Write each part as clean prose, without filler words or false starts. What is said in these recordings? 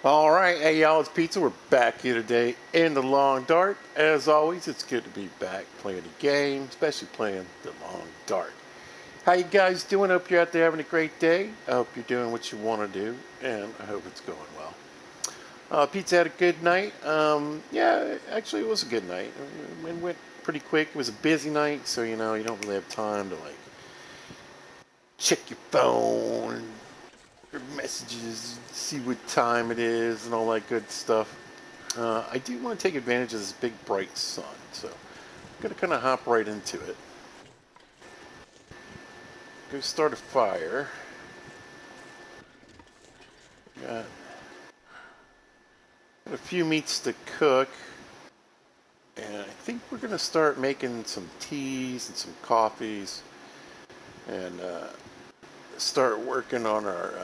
All right, hey y'all, it's Pizza. We're back here today in the Long Dark. As always, it's good to be back playing the game, especially playing the Long Dark. How you guys doing? Hope you're out there having a great day. I hope you're doing what you want to do, and I hope it's going well. Pizza had a good night. Yeah, actually, it was a good night. It went pretty quick. It was a busy night, so you don't really have time to check your phone, your messages, see what time it is, and all that good stuff. I do want to take advantage of this big bright sun, so I'm going to kind of hop right into it. Go start a fire. Got a few meats to cook, and I think we're going to start making some teas and some coffees, and start working on our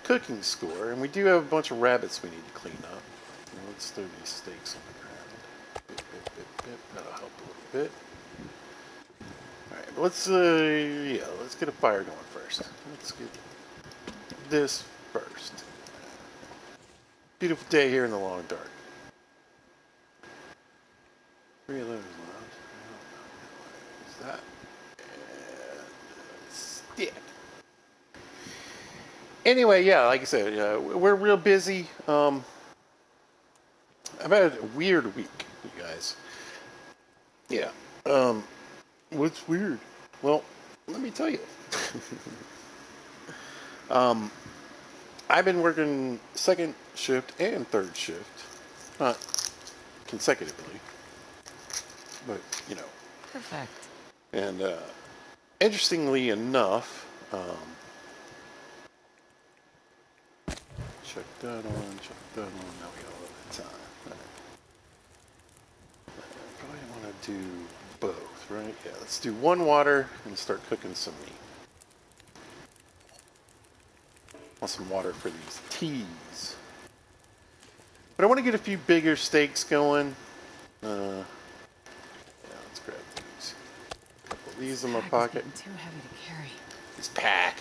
cooking score. And we do have a bunch of rabbits we need to clean up. Let's throw these steaks on the ground. That'll help a little bit. Alright, let's get a fire going first. Let's get this first. Beautiful day here in the Long Dark. 3 of those left. Is that? And stick. Anyway, yeah, like I said, we're real busy. I've had a weird week, you guys. Yeah. What's weird? Well, let me tell you. I've been working second shift and third shift. Not consecutively, but, Perfect. And interestingly enough, check that on. Now we got a little bit of time. Probably want to do both, right? Yeah, let's do one water and start cooking some meat. Want some water for these teas. But I want to get a few bigger steaks going. Yeah, let's grab these. A couple of these in my pocket. Too heavy to carry. This pack.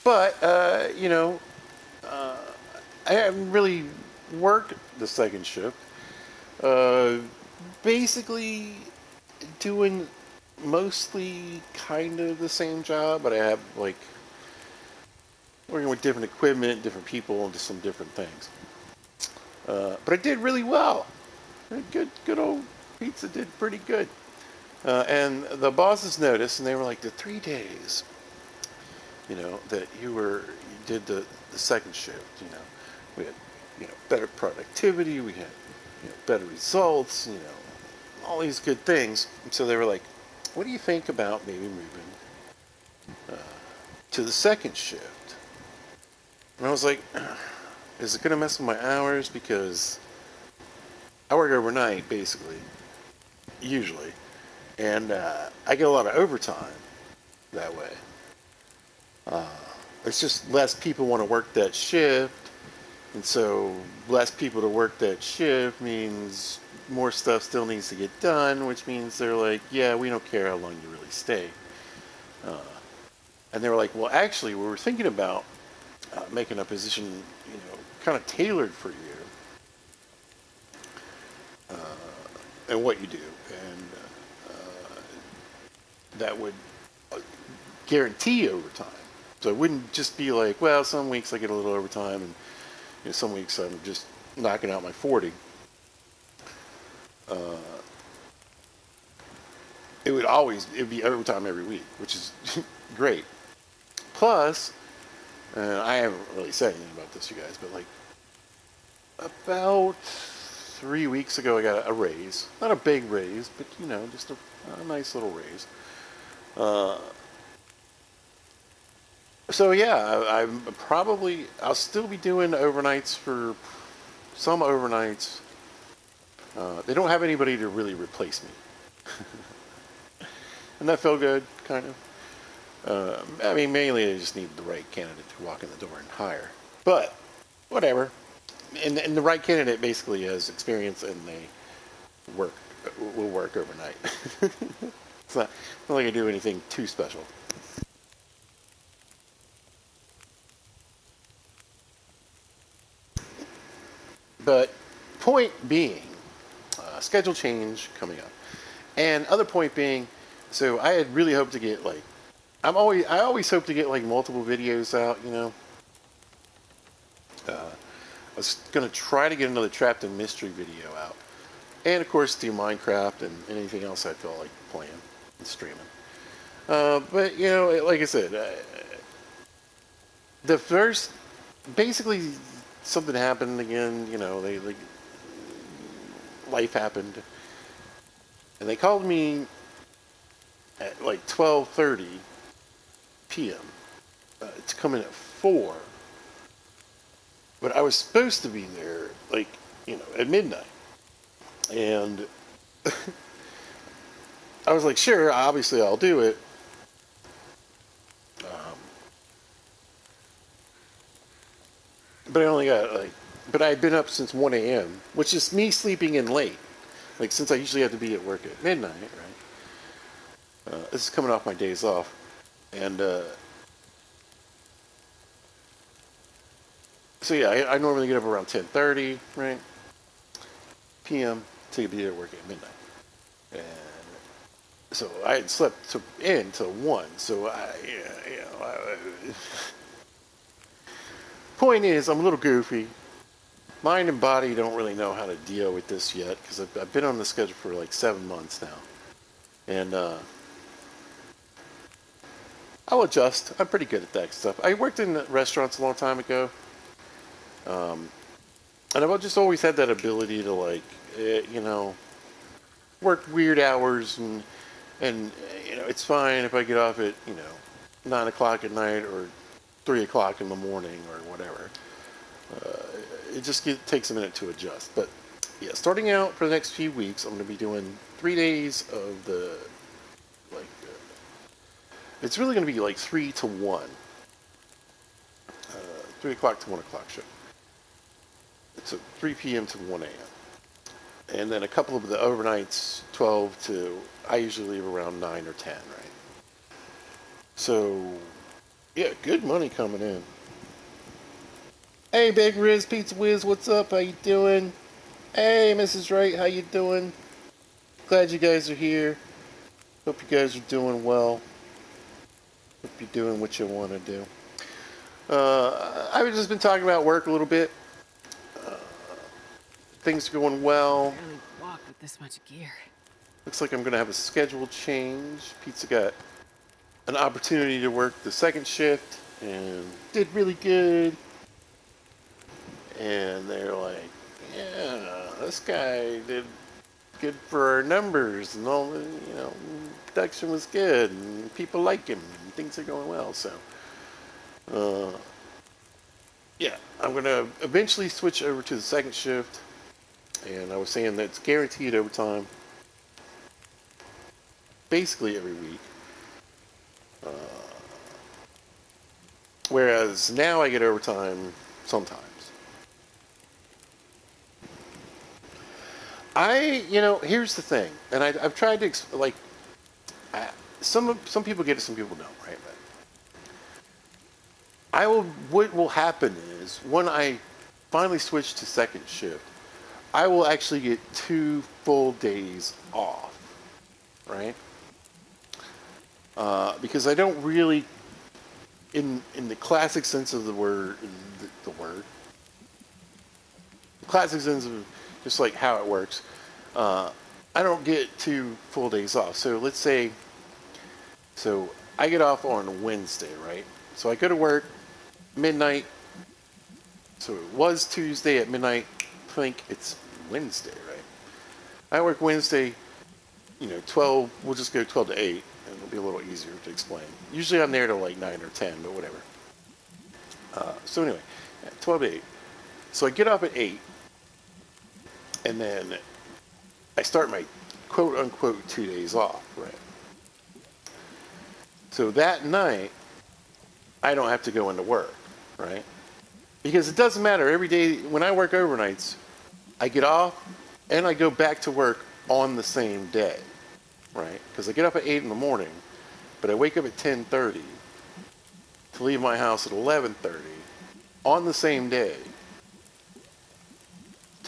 But I haven't really worked the second shift. Basically doing mostly kind of the same job, but I have working with different equipment, different people, and just some different things. But I did really well. Good old pizza did pretty good. And the bosses noticed, and they were like, the 3 days, that you did the second shift, we had, better productivity, we had, better results, all these good things. And so they were like, what do you think about maybe moving to the second shift? And I was like, is it going to mess with my hours? Because I work overnight, basically, usually. And I get a lot of overtime that way. It's just less people want to work that shift. And so less people to work that shift means more stuff still needs to get done, which means they're like, yeah, we don't care how long you really stay. And they were like, well, actually, we were thinking about making a position, kind of tailored for you and what you do. And that would guarantee overtime. So it wouldn't just be like, well, some weeks I get a little overtime, and some weeks I'm just knocking out my 40. It'd be overtime every week, which is great. Plus, I haven't really said anything about this, you guys, but about 3 weeks ago, I got a raise. Not a big raise, but just a nice little raise. So yeah, I'll still be doing overnights for some overnights. They don't have anybody to really replace me. And that felt good, kind of. Mainly they just need the right candidate to walk in the door and hire. But, whatever. And the right candidate basically has experience and they will work overnight. It's not like I do anything too special. But point being, schedule change coming up, and other point being, so I had really hoped to get like, I always hope to get like multiple videos out. I was gonna try to get another Trapped in Mystery video out, and of course do Minecraft and anything else I feel like playing and streaming. But like I said, the first, basically, something happened again. They like life happened, and they called me at like 12:30 p.m. To come in at 4, but I was supposed to be there like at midnight, and I was like, sure, obviously I'll do it. But I only got but I had been up since 1 a.m., which is me sleeping in late. Like, since I usually have to be at work at midnight, right? This is coming off my days off. And, so yeah, I normally get up around 10:30, right? p.m. to be at work at midnight. And so I had slept in till 1. So point is, I'm a little goofy. Mind and body don't really know how to deal with this yet, because I've been on the schedule for like 7 months now. And I'll adjust. I'm pretty good at that stuff. I worked in restaurants a long time ago. And I've just always had that ability to work weird hours, and it's fine if I get off at 9 o'clock at night or 3 o'clock in the morning or whatever. It just takes a minute to adjust. But yeah, starting out for the next few weeks, I'm going to be doing 3 days of the it's really going to be like 3 to 1, 3 o'clock to 1 o'clock show. It's a 3 p.m. to 1 a.m. And then a couple of the overnights, 12 to, I usually leave around 9 or 10, right? So, yeah, good money coming in. Hey, Big Riz, Pizza Whiz, what's up? How you doing? Hey, Mrs. Wright, how you doing? Glad you guys are here. Hope you guys are doing well. Hope you're doing what you want to do. I've just been talking about work a little bit. Things are going well. Barely walk with this much gear. Looks like I'm going to have a schedule change. Pizza got an opportunity to work the second shift and did really good. And they're like, yeah, this guy did good for our numbers, and all the, production was good, and people like him, and things are going well. So, yeah, I'm going to eventually switch over to the second shift. And I was saying that it's guaranteed overtime basically every week. Whereas now I get overtime sometimes. Here's the thing, and I've tried to, some people get it, some people don't, right? But what will happen is, when I finally switch to second shift, I will actually get 2 full days off, right? Because I don't really, in the classic sense of the word, the classic sense of just like how it works, I don't get 2 full days off. So let's say, I get off on Wednesday, right? So I go to work midnight. So it was Tuesday at midnight. I think it's Wednesday, right? I work Wednesday, 12, we'll just go 12 to 8, and it'll be a little easier to explain. Usually I'm there till like 9 or 10, but whatever. So anyway, 12 to 8. So I get up at 8, and then I start my quote-unquote 2 days off, right? So that night, I don't have to go into work, right? Because it doesn't matter. Every day, when I work overnights, I get off and I go back to work on the same day, right? Because I get up at 8 in the morning, but I wake up at 10:30 to leave my house at 11:30 on the same day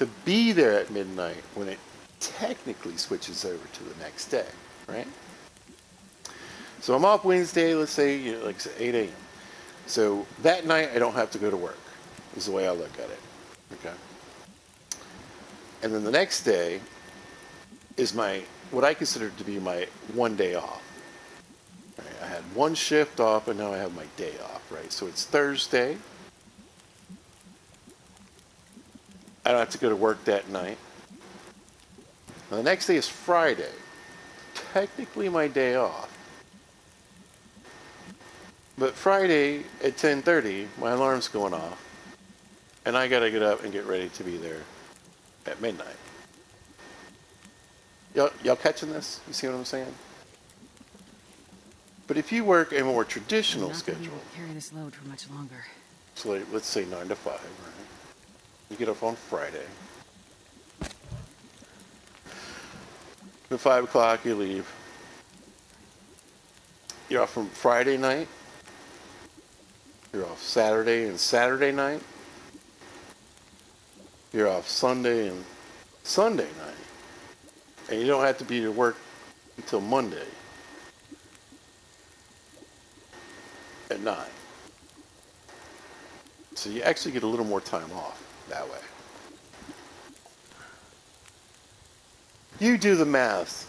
to be there at midnight when it technically switches over to the next day, right? So I'm off Wednesday, let's say, like I said, 8 a.m. So that night I don't have to go to work, is the way I look at it. Okay. And then the next day is what I consider to be my one day off. Right? I had one shift off and now I have my day off, right? So it's Thursday. I don't have to go to work that night. And the next day is Friday. Technically my day off. But Friday at 10:30, my alarm's going off. And I gotta get up and get ready to be there at midnight. Y'all catching this? You see what I'm saying? But if you work a more traditional I'm not gonna be schedule, able to carry this load for much longer. so like, let's say 9 to 5, right? You get up on Friday. At 5 o'clock, you leave. You're off from Friday night. You're off Saturday and Saturday night. You're off Sunday and Sunday night. And you don't have to be to work until Monday at 9. So you actually get a little more time off that way. You do the math.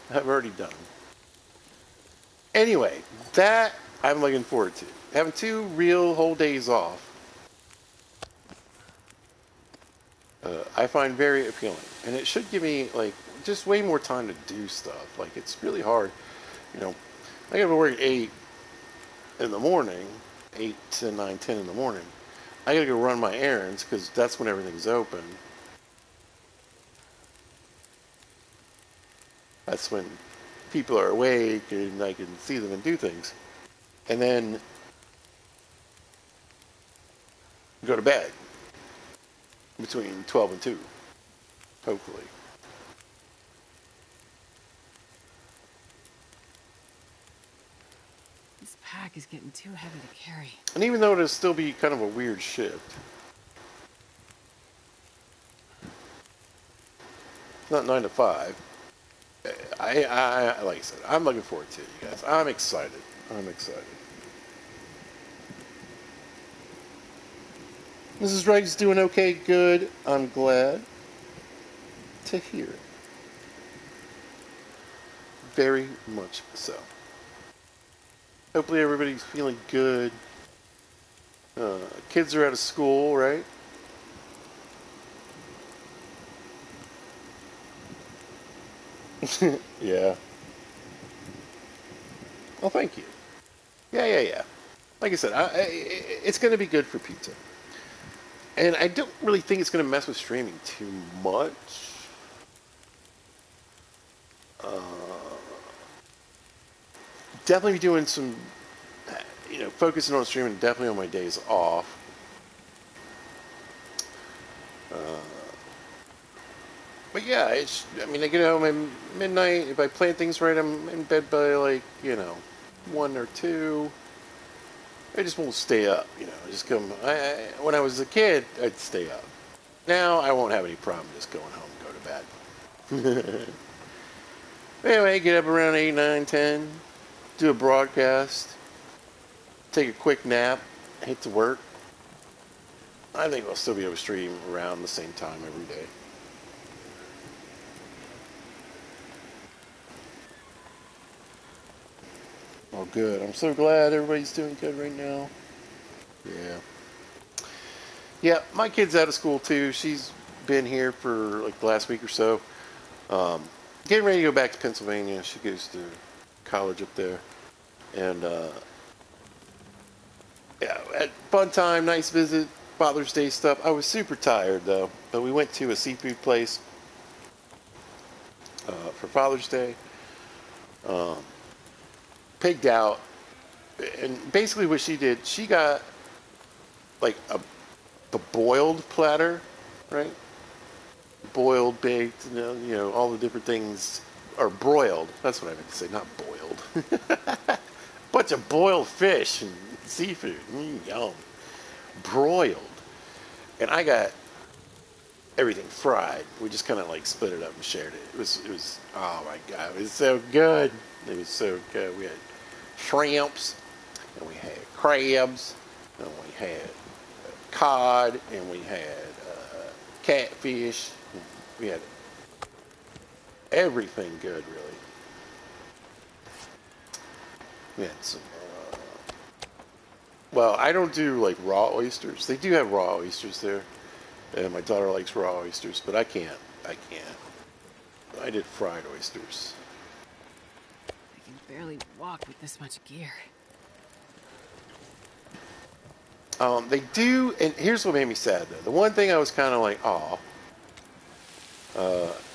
I've already done. Anyway, that I'm looking forward to. Having 2 real whole days off, I find very appealing. And it should give me, like, just way more time to do stuff. Like, it's really hard. You know, I gotta work at 8 in the morning, 8 to 9, 10 in the morning. I gotta go run my errands because that's when everything's open. That's when people are awake and I can see them and do things. And then go to bed between 12 and 2, hopefully. This pack is getting too heavy to carry. And even though it'll still be kind of a weird shift, it's not 9 to 5. I like I said, I'm looking forward to it, you guys. I'm excited. I'm excited. Mrs. Wright's doing okay, good. I'm glad to hear it. Very much so. Hopefully everybody's feeling good. Kids are out of school, right? Yeah. Well, thank you. Yeah. Like I said, it's going to be good for pizza. And I don't really think it's going to mess with streaming too much. Definitely be doing some, focusing on streaming definitely on my days off. But yeah, I get home at midnight. If I plan things right, I'm in bed by 1 or 2. I just won't stay up, just come. When I was a kid, I'd stay up. Now I won't have any problem just going home and go to bed. Anyway, get up around 8, 9, 10, do a broadcast, take a quick nap, hit to work. I think I'll still be able to stream around the same time every day. Oh, good. I'm so glad everybody's doing good right now. Yeah. Yeah, my kid's out of school too. She's been here for like the last week or so. Getting ready to go back to Pennsylvania. She goes to college up there. And, yeah, had fun time, nice visit, Father's Day stuff. I was super tired though. But we went to a seafood place for Father's Day. Pigged out, and basically what she did, she got like the boiled platter, right? Boiled, baked, all the different things are broiled. That's what I meant to say, not boiled. Bunch of boiled fish and seafood, yum. Broiled, and I got everything fried. We just kind of like split it up and shared it. It was oh my god, it was so good. It was so good. We had shrimps, and we had crabs, and we had cod, and we had catfish. We had everything good, really. We had some. Well, I don't do like raw oysters. They do have raw oysters there, and my daughter likes raw oysters, but I can't. I can't. I did fried oysters. I can barely walk with this much gear. They do, and here's what made me sad though. The one thing I was kind of like, oh,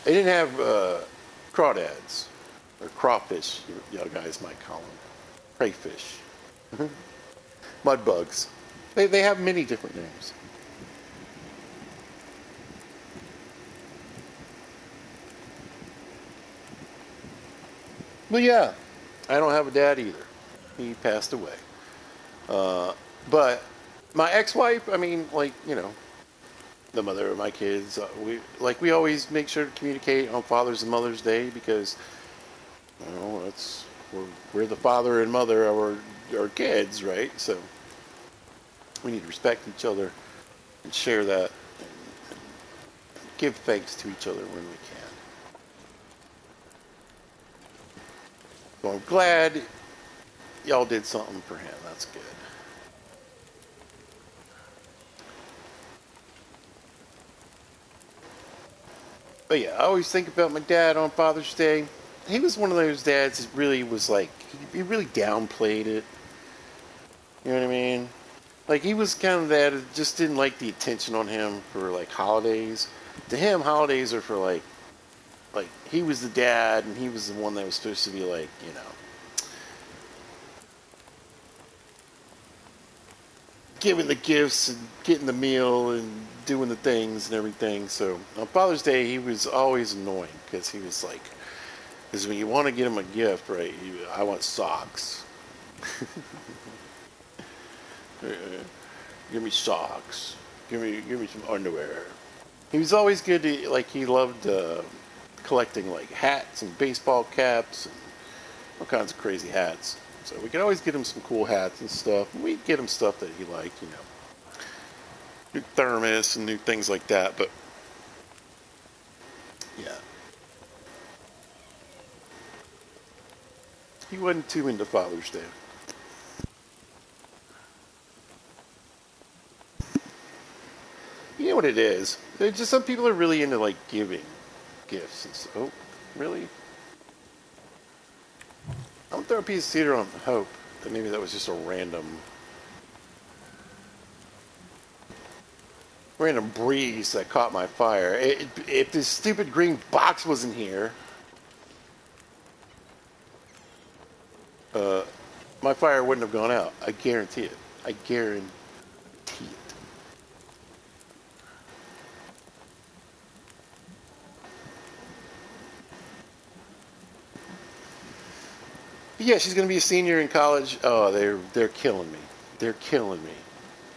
they didn't have crawdads or crawfish. You guys might call them crayfish, mud bugs. They have many different names. But yeah, I don't have a dad either. He passed away. But my ex-wife, I mean, like, you know, the mother of my kids, we always make sure to communicate on Father's and Mother's Day because, you know, we're the father and mother of our kids, right? So we need to respect each other and share that and give thanks to each other when we can. So I'm glad y'all did something for him. That's good. But yeah, I always think about my dad on Father's Day. He was one of those dads that really was like, he really downplayed it. You know what I mean? Like, he was kind of that, just didn't like the attention on him for, like, holidays. To him, holidays are for, like, he was the dad, and he was the one that was supposed to be, like, you know, giving the gifts and getting the meal and doing the things and everything. So on Father's Day, he was always annoying because he was like, because when you want to get him a gift, right? I want socks. Give me socks. Give me some underwear. He was always good to like. He loved collecting like hats and baseball caps and all kinds of crazy hats. So we could always get him some cool hats and stuff. We'd get him stuff that he liked, you know, new thermos and new things like that. But yeah, he wasn't too into Father's Day. You know what it is? There's just some people are really into like giving gifts and stuff. Oh, really? I'm gonna throw a piece of cedar on hope that maybe that was just a random breeze that caught my fire. If this stupid green box wasn't here, my fire wouldn't have gone out. I guarantee it. I guarantee it. But yeah, she's gonna be a senior in college. Oh, they're killing me. They're killing me.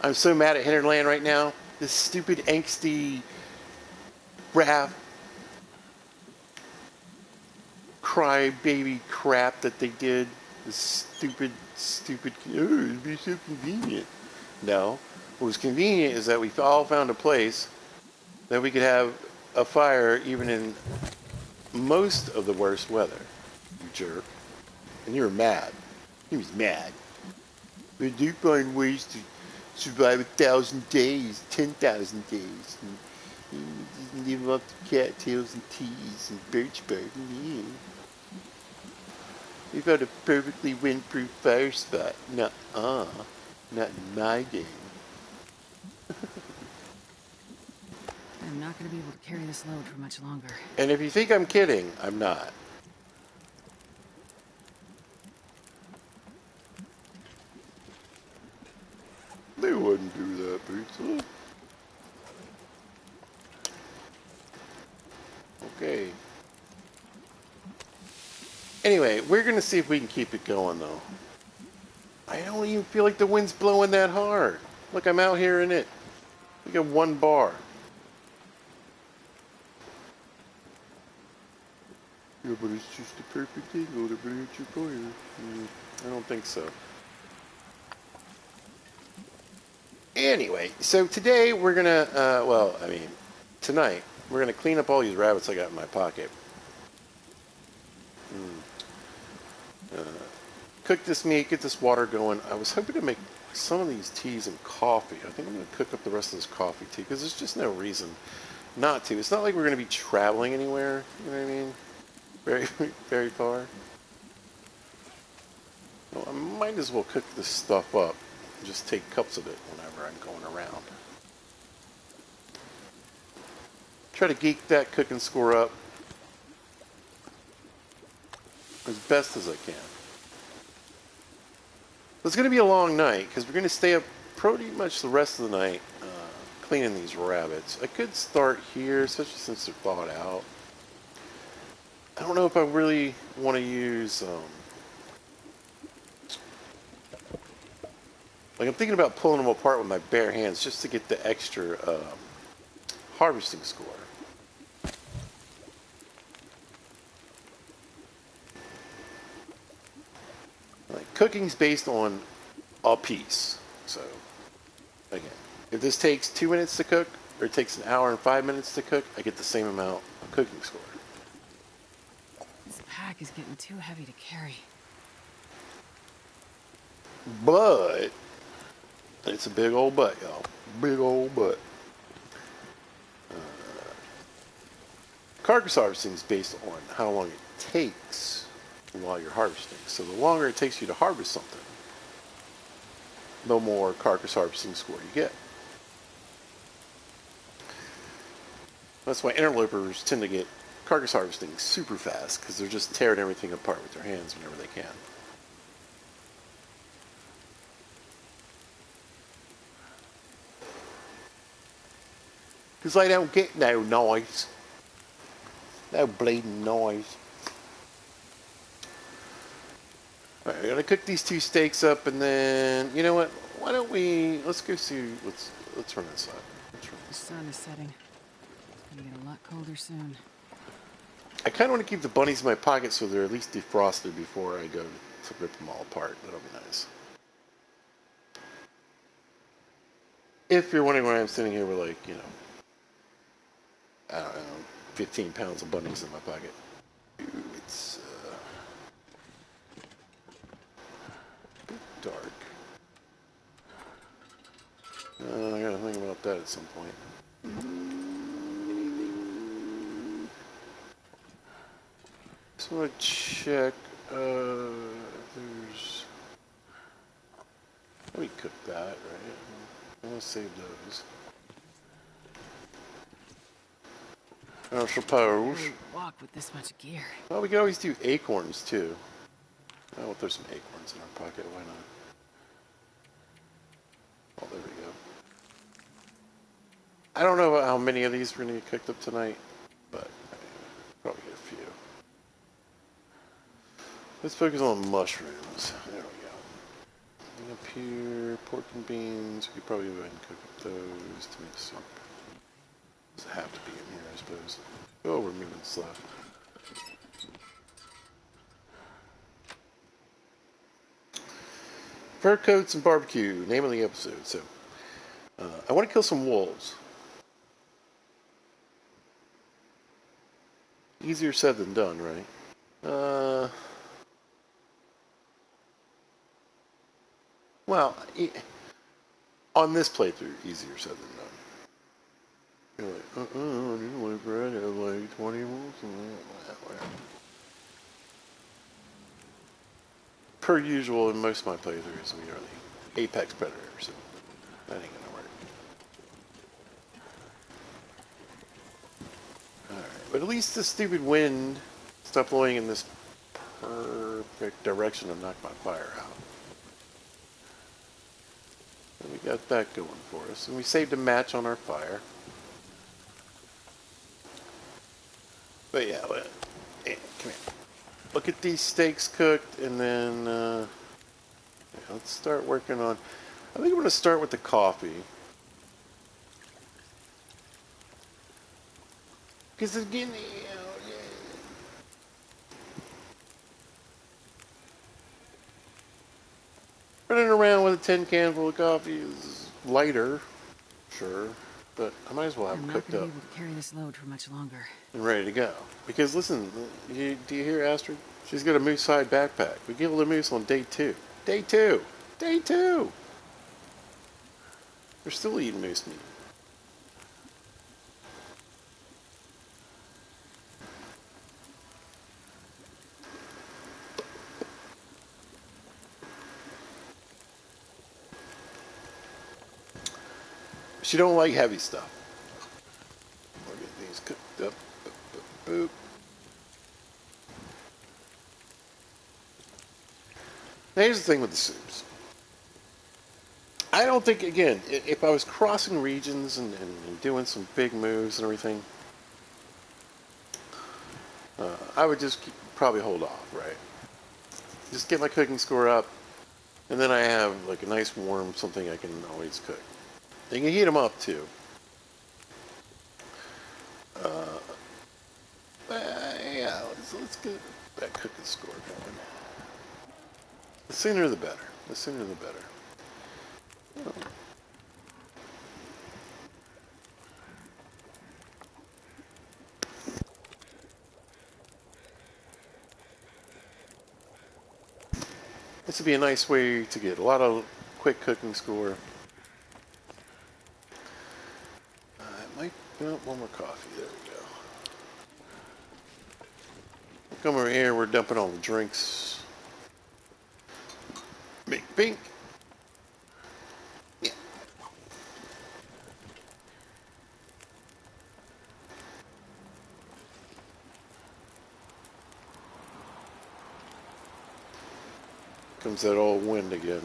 I'm so mad at Hinterland right now. This stupid angsty rap cry baby crap that they did. This stupid. Oh, it'd be so convenient. No, what was convenient is that we all found a place that we could have a fire even in most of the worst weather. You jerk. And you were mad. He was mad. We do find ways to survive 1,000 days, 10,000 days, and live off the cattails and teas and birch bark. Yeah. We found a perfectly windproof fire spot. Nuh-uh. Not in my game. I'm not gonna be able to carry this load for much longer. And if you think I'm kidding, I'm not. They wouldn't do that, pizza. Okay. Anyway, we're going to see if we can keep it going, though. I don't even feel like the wind's blowing that hard. Look, I'm out here in it. We got one bar. Yeah, but it's just the perfect angle to burn out your fire. I don't think so. Anyway, so today we're gonna, tonight we're gonna clean up all these rabbits I got in my pocket. Cook this meat, get this water going. I was hoping to make some of these teas and coffee. I think I'm gonna cook up the rest of this coffee tea because there's just no reason not to. It's not like we're gonna be traveling anywhere. You know what I mean? Very, very far. Well, I might as well cook this stuff up and just take cups of it whenever I'm going around. Try to geek that cooking score up as best as I can. It's going to be a long night because we're going to stay up pretty much the rest of the night cleaning these rabbits. I could start here, especially since they're thawed out. I don't know if I really want to use... I'm thinking about pulling them apart with my bare hands just to get the extra harvesting score. Cooking's based on a piece. So, again, if this takes 2 minutes to cook, or it takes an hour and 5 minutes to cook, I get the same amount of cooking score. This pack is getting too heavy to carry. But it's a big old butt, y'all. Big old butt. Carcass harvesting is based on how long it takes while you're harvesting. So the longer it takes you to harvest something, the more carcass harvesting score you get. That's why interlopers tend to get carcass harvesting super fast, because they're just tearing everything apart with their hands whenever they can. Because I don't get no noise. No bleeding noise. Alright, I'm gonna cook these 2 steaks up, and then, you know what? Why don't we, let's go see, let's run inside. The sun is setting. It's gonna get a lot colder soon. I kind of want to keep the bunnies in my pocket so they're at least defrosted before I go to rip them all apart. That'll be nice. If you're wondering why I'm sitting here with, like, you know, I don't know, 15 pounds of bunnies in my pocket. It's a bit dark. I gotta think about that at some point. Just want to check. There's. Let me cook that, right? I'm gonna save those. I suppose. Walk with this much gear. Well, we can always do acorns too. Oh, if there's some acorns in our pocket, why not? Oh, there we go. I don't know about how many of these we're gonna get cooked up tonight, but probably get a few. Let's focus on mushrooms. There we go. And up here, pork and beans. We could probably go ahead and cook up those to make soup. Does it have to be in here, I suppose? Oh, we're moving slow. Fur coats and barbecue. Name of the episode. So, I want to kill some wolves. Easier said than done, right? Well, on this playthrough, easier said than done. You're like, I didn't like Brad had like 20 wolves and whatever. Per usual in most of my playthroughs, we are the apex predator, so that ain't gonna work. Alright, but at least this stupid wind stopped blowing in this perfect direction to knock my fire out. And we got that going for us. And we saved a match on our fire. But yeah, come here. Look at these steaks cooked, and then yeah, let's start working on... I think I'm going to start with the coffee. Because again, you know, it around with a tin can full of coffee is lighter, sure, but I might as well have I'm it not cooked going to up be able to carry this load for much longer. and ready to go. Because listen, do you hear Astrid? She's got a moose hide backpack. We killed the moose on day 2. Day 2! Day 2! We're still eating moose meat. She don't like heavy stuff. We'll get these cooked up. Boop, boop, boop. Now here's the thing with the soups. I don't think, again, if I was crossing regions and doing some big moves and everything, I would just probably hold off, right? Just get my cooking score up, and then I have like a nice warm something I can always cook. You can heat them up too. Yeah, let's get that cooking score going. The sooner the better. The sooner the better. This would be a nice way to get a lot of quick cooking score. It might, one more coffee. There we go. Come over here. We're dumping all the drinks. Bink, bink. Yeah. Comes that old wind again.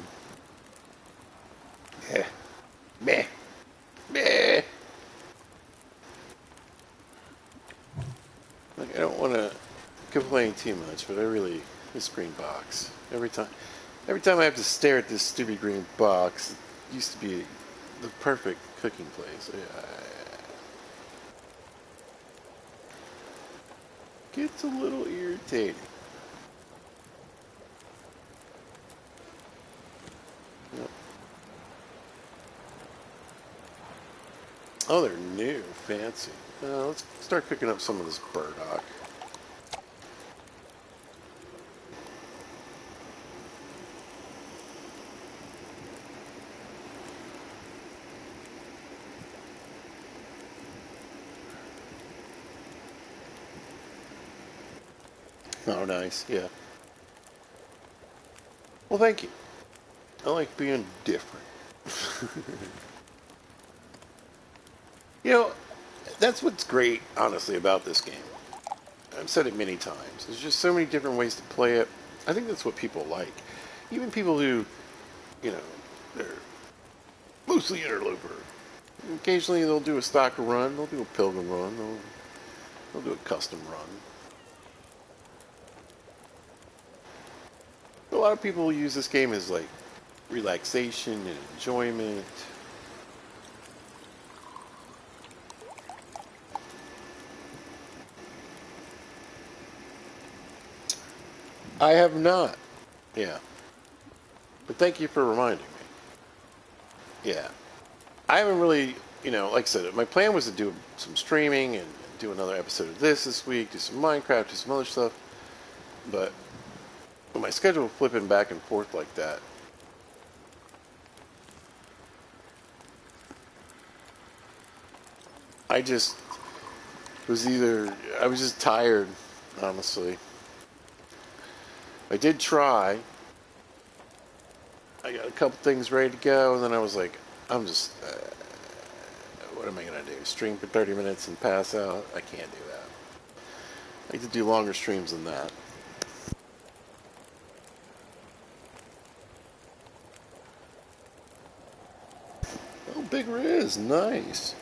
Yeah. Meh. Meh. Like, I don't want to complain too much, but I really, this green box. Every time I have to stare at this stupid green box, it used to be the perfect cooking place. Gets a little irritating. Yep. Oh, they're new, fancy. Let's start cooking up some of this burdock. Oh, nice, yeah. Well, thank you. I like being different. You know, that's what's great, honestly, about this game. I've said it many times. There's just so many different ways to play it. I think that's what people like. Even people who, you know, they're mostly interloper. Occasionally they'll do a stalker run, they'll do a pilgrim run, they'll do a custom run. A lot of people use this game as like relaxation and enjoyment. I have not. Yeah. But thank you for reminding me. Yeah. I haven't really, like I said, my plan was to do some streaming and do another episode of this week, do some Minecraft, do some other stuff. But with my schedule flipping back and forth like that, I just I was just tired, honestly. I did try. I got a couple things ready to go, and then I was like, what am I going to do? Stream for 30 minutes and pass out? I can't do that. I like to do longer streams than that. Oh, Big Riz, nice.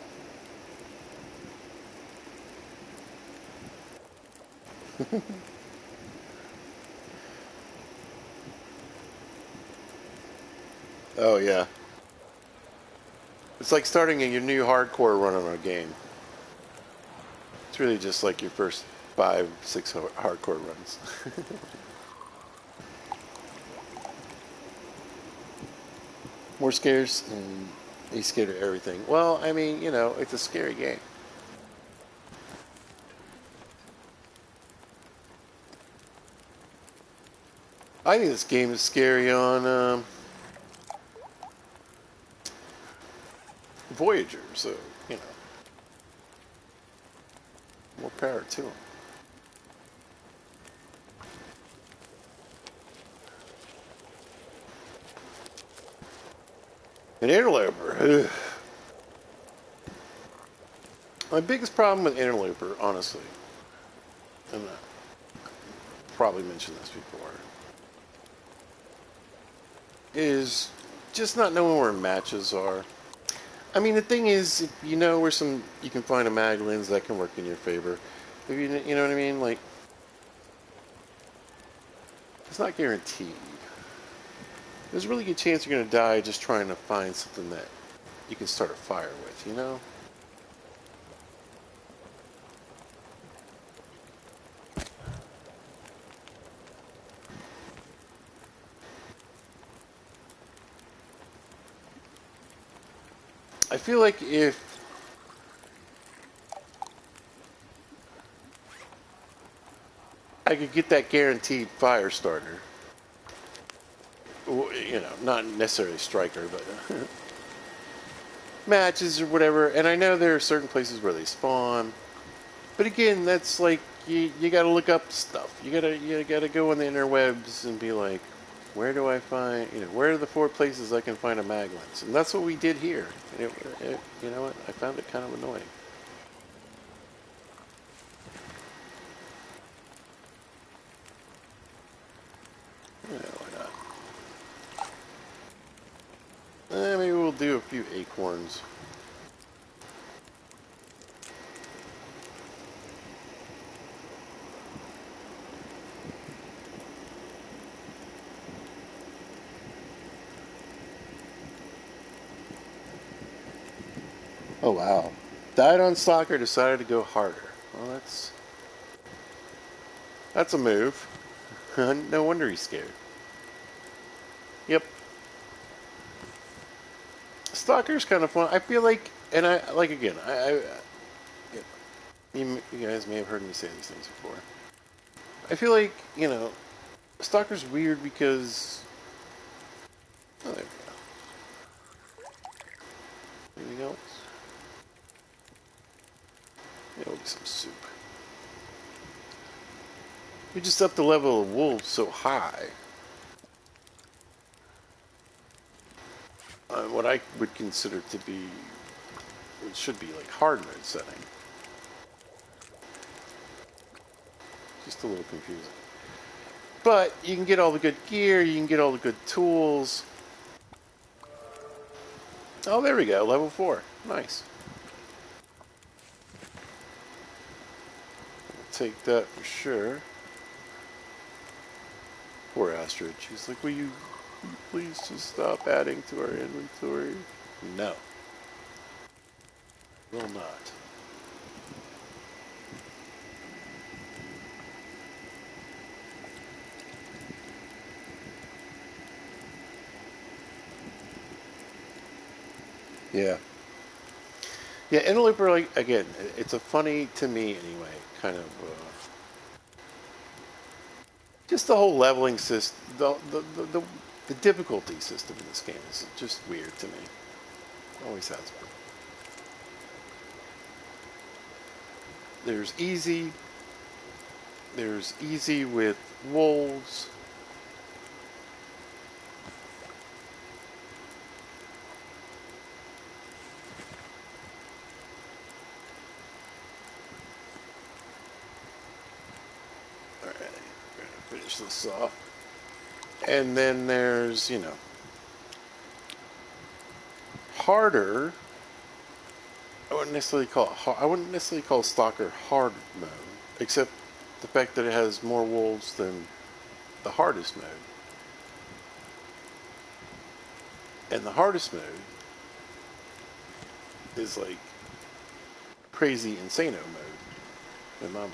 Oh, yeah. It's like starting your new hardcore run on a game. It's really just like your first 5, 6 hardcore runs. More scares, and he's scared of everything. Well, I mean, it's a scary game. I think this game is scary on Voyager, so, you know, more power to him. An interloper. Ugh. My biggest problem with interloper, honestly, and I probably mentioned this before, is just not knowing where matches are. I mean, the thing is, if you know where you can find a mag lens that can work in your favor. If you know what I mean? Like, it's not guaranteed. There's a really good chance you're going to die just trying to find something that you can start a fire with, you know? I feel like if I could get that guaranteed fire starter, not necessarily striker, but matches or whatever, and I know there are certain places where they spawn, but again, that's like, you gotta look up stuff. You gotta go on the interwebs and be like, where do I find, where are the 4 places I can find a mag lens? And that's what we did here. And you know what? I found it kind of annoying. Why not? Maybe we'll do a few acorns. Oh wow. Died on soccer, decided to go harder. Well, that's a move. No wonder he's scared. Yep. Stalker's kind of fun. I feel like, and I like again. You guys may have heard me say these things before. I feel like Stalker's weird because. Oh, there we go. Anything else? Yeah, we'll get some soup. We just upped the level of wolves so high. What I would consider to be, it should be like hard mode setting. Just a little confusing. But you can get all the good gear, you can get all the good tools. Oh, there we go, level 4. Nice. I'll take that for sure. Poor Astrid. She's like, will you please just stop adding to our inventory? No. Will not. Yeah. Yeah, Interloper, like, again, it's a funny, to me anyway, kind of, just the whole leveling system, the difficulty system in this game is just weird to me. Always has been. There's easy with wolves. Alright, we're gonna finish this off. And then there's, harder. I wouldn't necessarily call Stalker hard mode, except the fact that it has more wolves than the hardest mode. And the hardest mode is like crazy insano mode in my mind.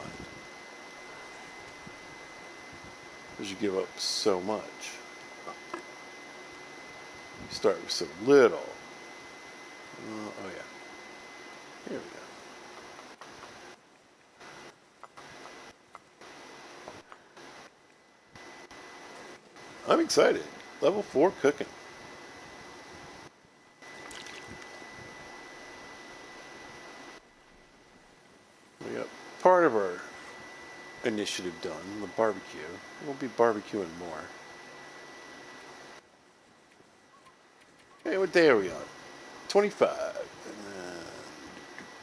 Because you give up so much. Start with some little. Oh yeah. Here we go. I'm excited. Level 4 cooking. We got part of our initiative done, the barbecue. We'll be barbecuing more. Hey, what day are we on? 25. And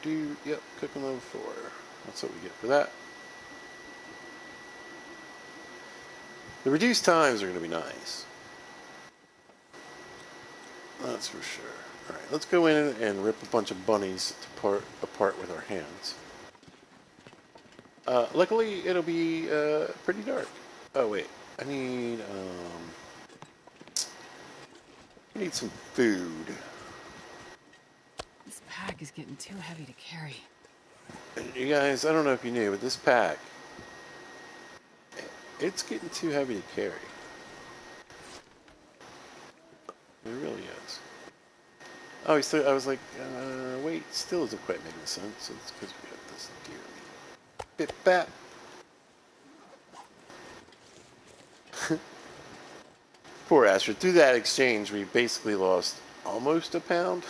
then, yep, cooking level 4. That's what we get for that. The reduced times are going to be nice. That's for sure. Alright, let's go in and rip a bunch of bunnies apart with our hands. Luckily, it'll be pretty dark. Oh, wait. I need some food. This pack is getting too heavy to carry. You guys, I don't know if you knew, but this pack, it's getting too heavy to carry. It really is. Oh, I was like, wait, still isn't quite making sense. So it's because we got this deer meat. Bit bat. Poor Astrid. Through that exchange, we basically lost almost a pound.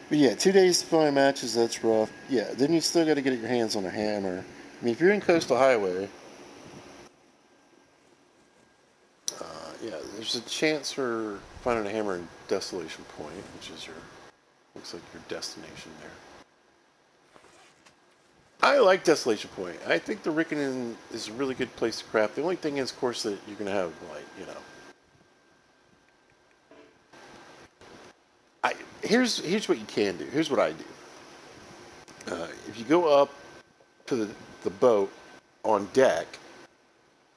But yeah, 2 days to find matches, that's rough. Yeah, then you still got to get your hands on a hammer. I mean, if you're in Coastal Highway, yeah, there's a chance for finding a hammer in Desolation Point, which is looks like your destination there. I like Desolation Point. I think the Rickonen is a really good place to craft. The only thing is, of course, that you're going to have, like, you know. Here's what you can do. Here's what I do. If you go up to the boat on deck,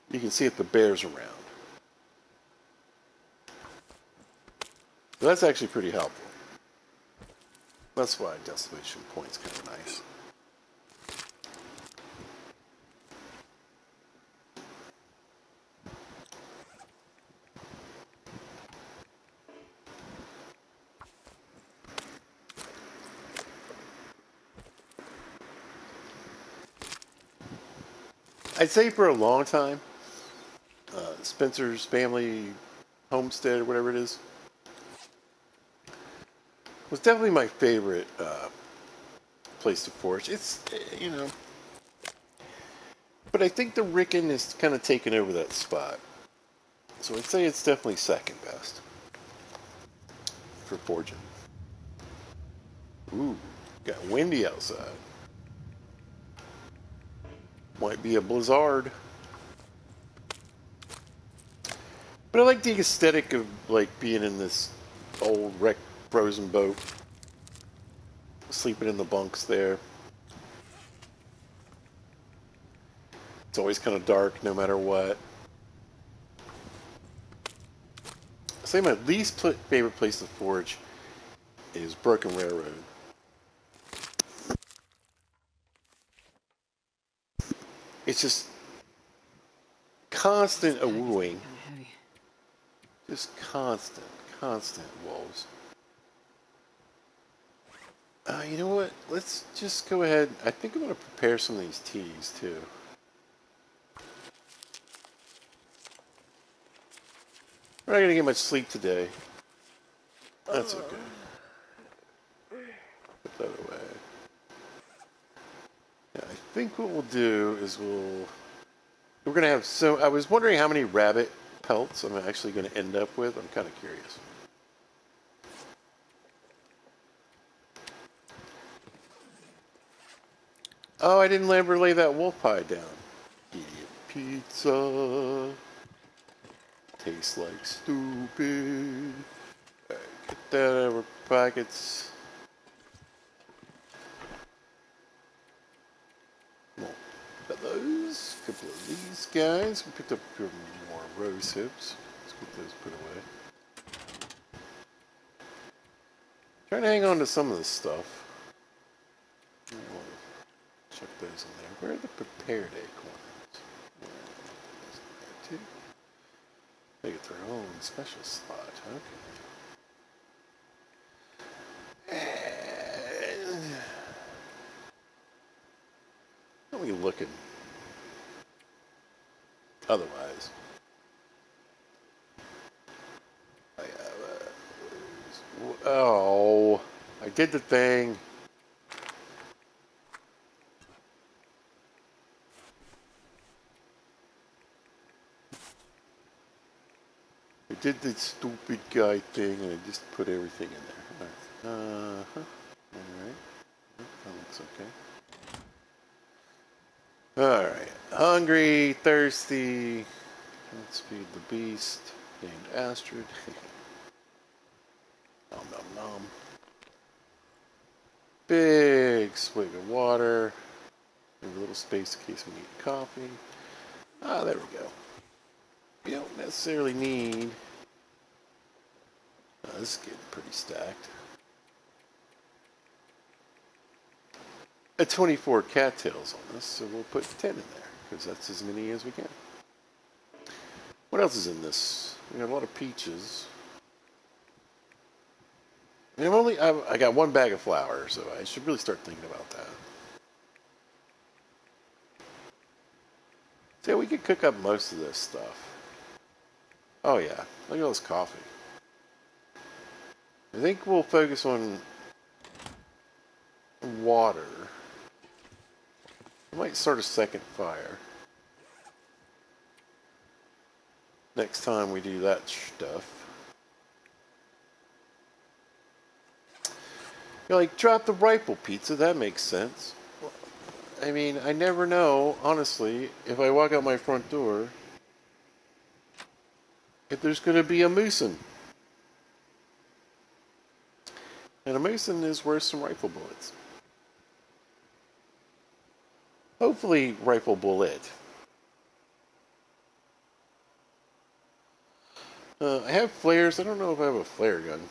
you can see if the bear's around. So that's actually pretty helpful. That's why Desolation Point's kind of nice. I'd say for a long time, Spencer's family homestead or whatever it is was definitely my favorite place to forage. It's, you know, but I think the Rickon is kind of taken over that spot. So I'd say it's definitely second best for foraging. Ooh, got windy outside. Might be a blizzard. But I like the aesthetic of like being in this old wrecked frozen boat, sleeping in the bunks there. It's always kind of dark no matter what. I say my least favorite place to forage is Broken Railroad. It's just constant wooing. Just constant wolves. You know what? Let's just go ahead. I think I'm going to prepare some of these teas too. We're not going to get much sleep today. That's okay. Put that away. Yeah, I think what we'll do is we're going to have I was wondering how many rabbit pelts I'm actually going to end up with. I'm kind of curious. Oh, I didn't ever lay that wolf pie down. Idiot pizza. Tastes like stupid. Right, get that out of our pockets. More fellows. A couple of these guys. We picked up a few more rose hips. Let's get those put away. Trying to hang on to some of this stuff. Chuck those in there. Where are the prepared acorns? There too. They get their own special slot. Okay. And how are we looking? Otherwise, I have oh, I did the thing. I did the stupid guy thing, and I just put everything in there. Uh-huh. All right. That looks okay. All right. Hungry, thirsty. Let's feed the beast named Astrid. Nom nom nom. Big swig of water. Leave a little space in case we need coffee. Ah, there we go. You don't necessarily need... Oh, this is getting pretty stacked. A 24 cattails on this, so we'll put 10 in there, because that's as many as we can. What else is in this? We got a lot of peaches. I mean, I got one bag of flour, so I should really start thinking about that. So yeah, we could cook up most of this stuff. Oh yeah, look at all this coffee. I think we'll focus on water. I might start a second fire next time we do that stuff. You're like, drop the rifle pizza, that makes sense. I mean, I never know, honestly, if I walk out my front door, if there's going to be a moosin'. And a moosin' is worth some rifle bullets. Hopefully, rifle bullet. I have flares. I don't know if I have a flare gun.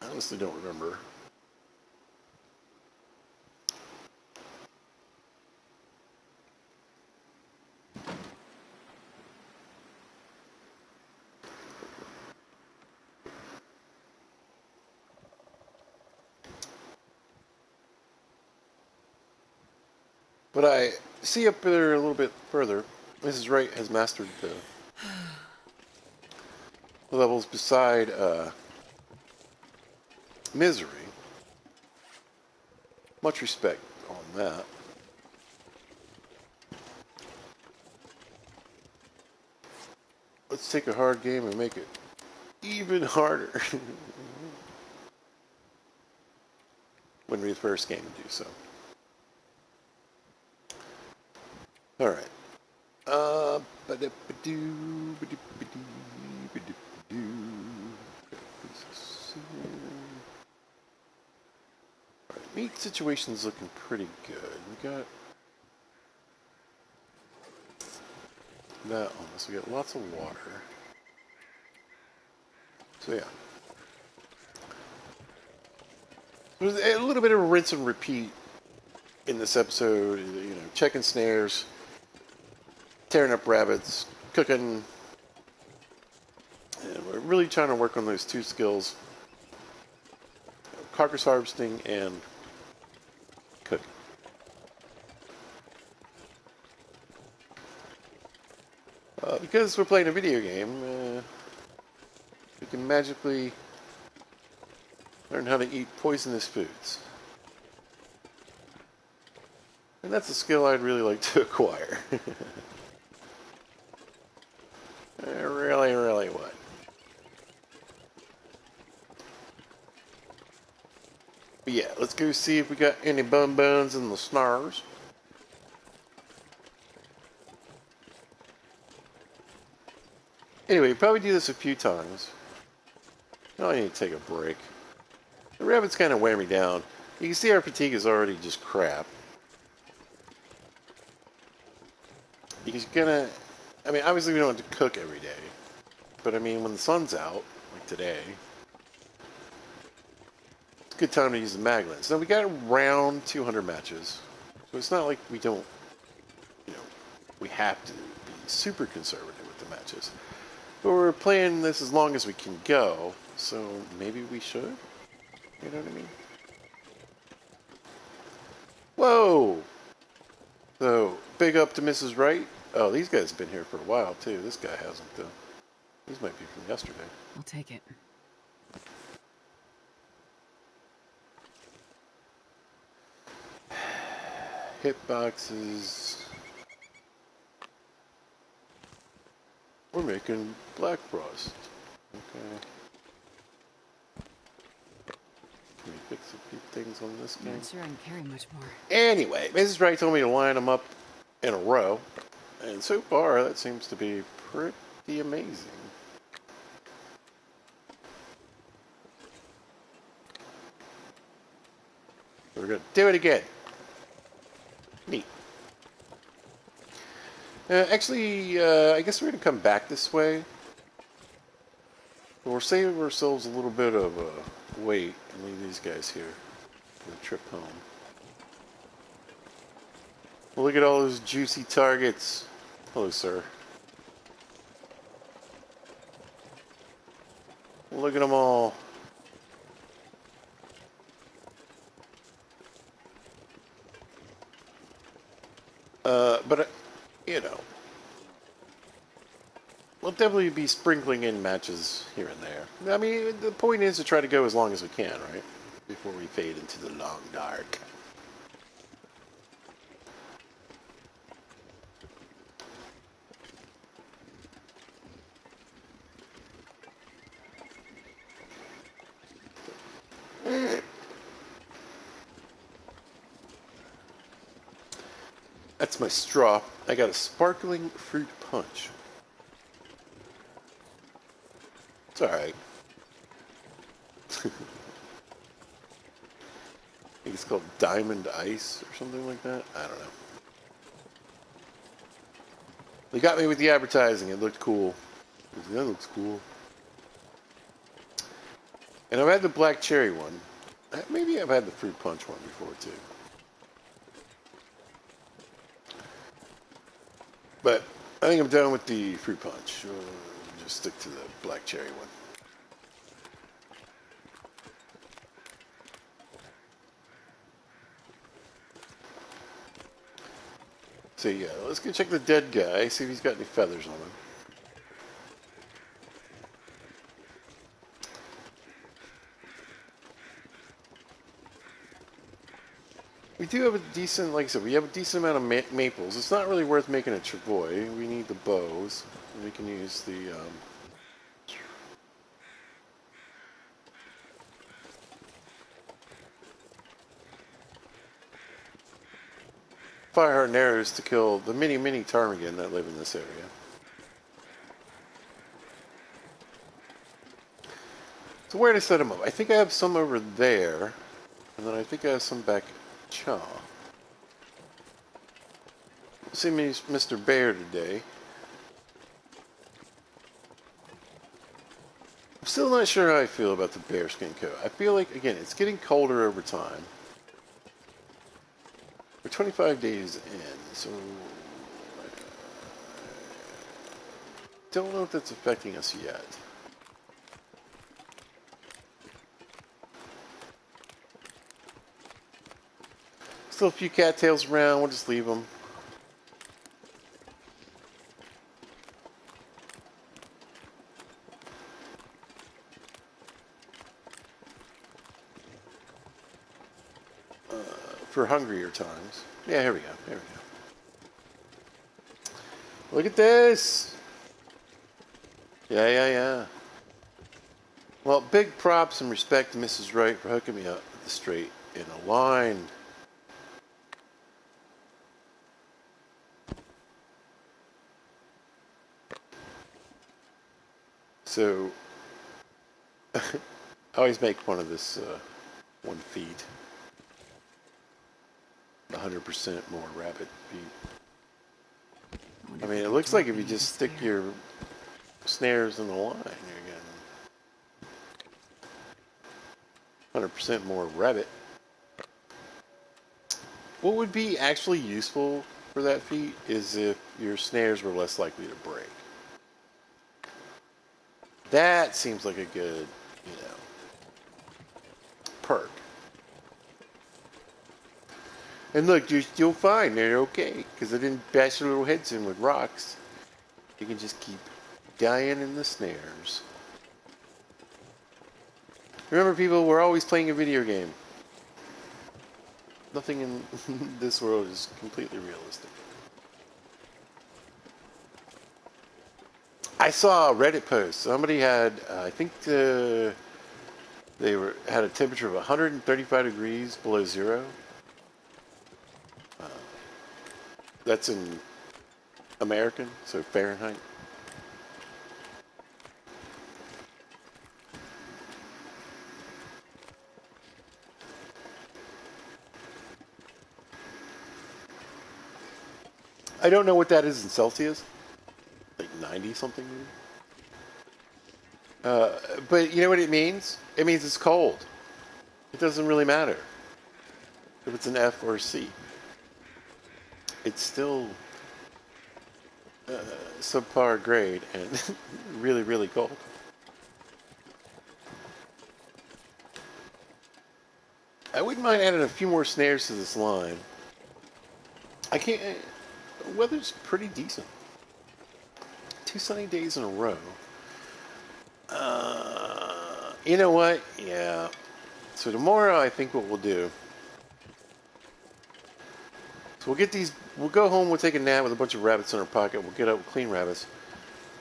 I honestly don't remember. But I see up there a little bit further, Mrs. Wright has mastered the levels beside Misery. Much respect on that. Let's take a hard game and make it even harder. Wouldn't be the first game to do so. Alright. Meat situation's looking pretty good. We got that on us. We got lots of water. So yeah. There's a little bit of a rinse and repeat in this episode. You know, checking snares, tearing up rabbits, cooking. And we're really trying to work on those two skills. Carcass harvesting and cooking. Because we're playing a video game, we can magically learn how to eat poisonous foods. And that's a skill I'd really like to acquire. I really, really would. But yeah, let's go see if we got any bones in the snars. Anyway, probably do this a few times. I need to take a break. The rabbits kind of wear me down. You can see our fatigue is already just crap. Because you're gonna... I mean, obviously we don't have to cook every day. But I mean, when the sun's out, like today, it's a good time to use the mag lens. Now we got around 200 matches. So it's not like we don't, you know, we have to be super conservative with the matches. But we're playing this as long as we can go, so maybe we should? You know what I mean? Whoa! So, big up to Mrs. Wright. Oh, these guys have been here for a while, too. This guy hasn't, though. These might be from yesterday. I'll take it. Hitboxes. We're making Black Frost. Okay. Can we fix a few things on this I'm game? not sure I can carry much more. Anyway, Mrs. Wright told me to line them up in a row. And so far, that seems to be pretty amazing. We're going to do it again. Neat. Actually, I guess we're going to come back this way. But we're saving ourselves a little bit of wait and leave these guys here for the trip home. Well, look at all those juicy targets. Hello, sir. Look at them all. But, you know, we'll definitely be sprinkling in matches here and there. I mean, the point is to try to go as long as we can, right? Before we fade into the long dark. That's my straw. I got a sparkling fruit punch. It's alright. I think it's called Diamond Ice or something like that. I don't know. They got me with the advertising. It looked cool. That looks cool. And I've had the black cherry one. Maybe I've had the fruit punch one before too. But I think I'm done with the fruit punch. Just stick to the black cherry one. So yeah, let's go check the dead guy, see if he's got any feathers on him. We do have a decent, like I said, we have a decent amount of maples. It's not really worth making a travois. We need the bows. And we can use the fire and arrows to kill the mini ptarmigan that live in this area. So where to set them up? I think I have some over there, and then I think I have some back at Chaw. See me, Mr. Bear today. I'm still not sure how I feel about the bearskin coat. I feel like, again, it's getting colder over time. We're 25 days in, so I don't know if that's affecting us yet. Still a few cattails around, we'll just leave them. For hungrier times. Yeah, here we go, here we go. Look at this! Yeah. Well, big props and respect to Mrs. Wright for hooking me up with the straight in a line. So, I always make fun of this one feed. 100% more rabbit feed. I mean, it looks like if you just stick your snares in the line, you're getting 100% more rabbit. What would be actually useful for that feat is if your snares were less likely to break. That seems like a good, perk. And look, you're still fine. They're okay because I didn't bash their little heads in with rocks. You can just keep dying in the snares. Remember, people, we're always playing a video game. Nothing in this world is completely realistic. I saw a Reddit post. Somebody had, I think, had a temperature of 135 degrees below zero. That's in American, so Fahrenheit. I don't know what that is in Celsius. Like 90 something maybe. But you know what it means? It means it's cold. It doesn't really matter if it's an F or a C. It's still subpar grade and really, really cold. I wouldn't mind adding a few more snares to this line. I can't. Weather's pretty decent. 2 sunny days in a row. You know what? Yeah. So tomorrow, I think what we'll do. So we'll get these. We'll go home. We'll take a nap with a bunch of rabbits in our pocket. We'll get up, we'll clean rabbits.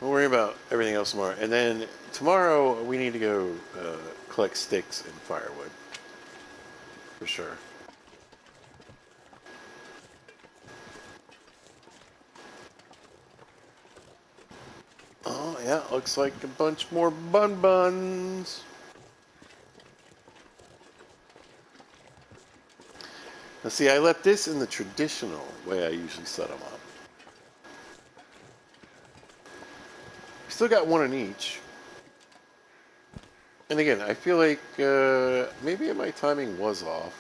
We'll worry about everything else tomorrow. And then tomorrow we need to go collect sticks and firewood. For sure. Oh yeah, looks like a bunch more buns. Now see, I left this in the traditional way I usually set them up. Still got one in each. And again, I feel like maybe my timing was off.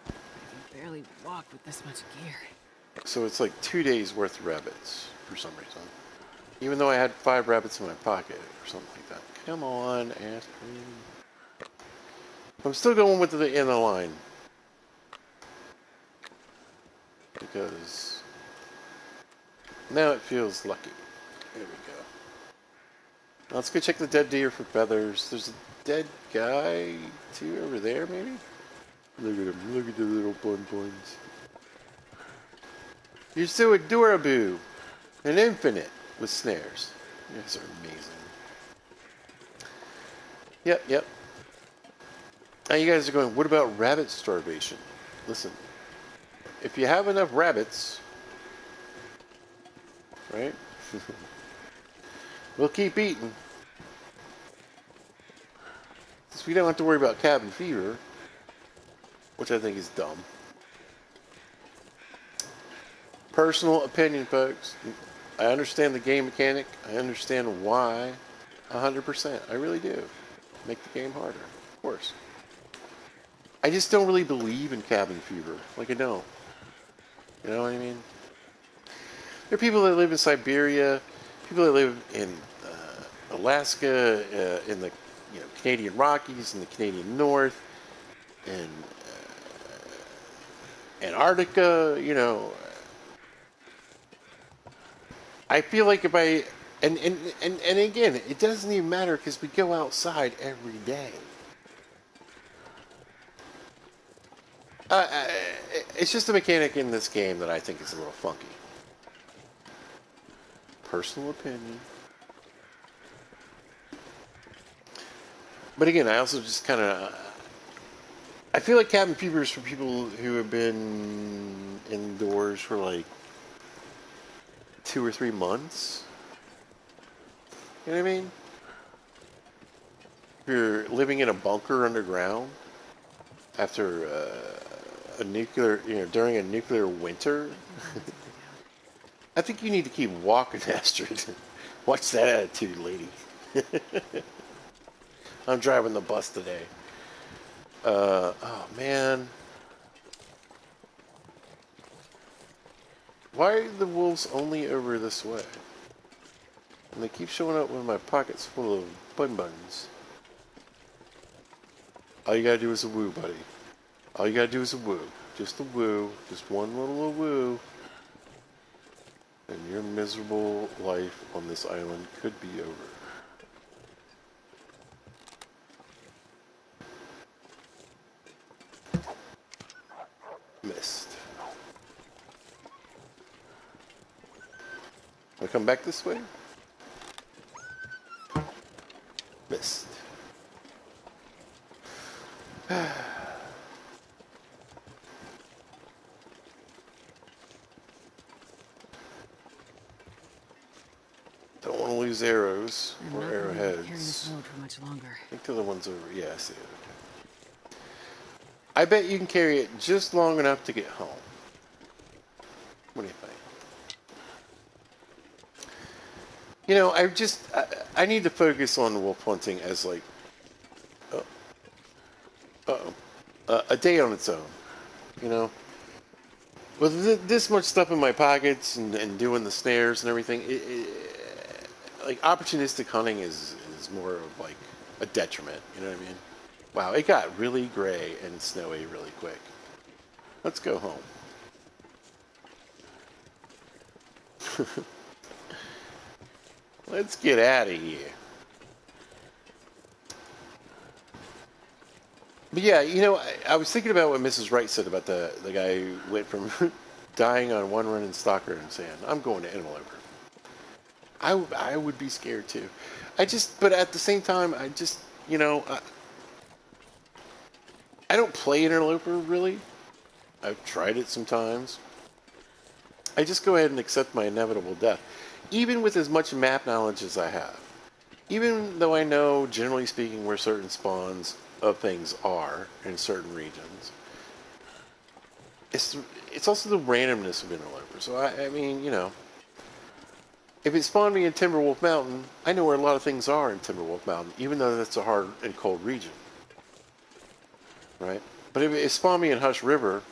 I can barely walk with this much gear. So it's like 2 days worth of rabbits for some reason. Even though I had 5 rabbits in my pocket or something like that. Come on, aspirin. I'm still going with the end of the line. Because now it feels lucky. There we go. Now let's go check the dead deer for feathers. There's a dead guy too over there, maybe? Look at him. Look at the little buns. You're so adorable. And infinite with snares. You guys are amazing. Yep. Now you guys are going, what about rabbit starvation? Listen, if you have enough rabbits, right? We'll keep eating. Since we don't have to worry about cabin fever, which I think is dumb. Personal opinion, folks. I understand the game mechanic. I understand why. 100%. I really do. Make the game harder. Of course. I just don't really believe in cabin fever. Like, I don't. You know what I mean? There are people that live in Siberia, people that live in Alaska, in the Canadian Rockies, in the Canadian North, in Antarctica, I feel like if I... And again, it doesn't even matter because we go outside every day. It's just a mechanic in this game that I think is a little funky. Personal opinion. But again, I also just kind of... I feel like cabin fever is for people who have been indoors for like 2 or 3 months. You know what I mean? If you're living in a bunker underground after a nuclear, during a nuclear winter, I think you need to keep walking, Astrid. Watch that attitude, lady. I'm driving the bus today. Oh man. Why are the wolves only over this way? And they keep showing up with my pockets full of buns. All you gotta do is a woo, buddy. All you gotta do is a woo. Just a woo. Just one little woo. And your miserable life on this island could be over. Missed. I come back this way? Missed. Don't want to lose arrows or arrowheads. Carry this load for much longer. I think the other one's over. Yeah, I see it. Okay. I bet you can carry it just long enough to get home. What do you think? You know, I need to focus on wolf hunting as like, a day on its own. You know, with this much stuff in my pockets and doing the snares and everything, like opportunistic hunting is more of like a detriment. You know what I mean? Wow, it got really gray and snowy really quick. Let's go home. Let's get out of here. But yeah, you know, I was thinking about what Mrs. Wright said about the guy who went from dying on one run in stalker and saying, I'm going to interloper. I would be scared too. But at the same time, you know, I don't play interloper really. I've tried it sometimes. I just go ahead and accept my inevitable death. Even with as much map knowledge as I have. Even though I know, generally speaking, where certain spawns of things are in certain regions. It's also the randomness of interloper. So, I mean, you know, if it spawned me in Timberwolf Mountain, I know where a lot of things are in Timberwolf Mountain, even though that's a hard and cold region. Right? But if it spawned me in Hush River,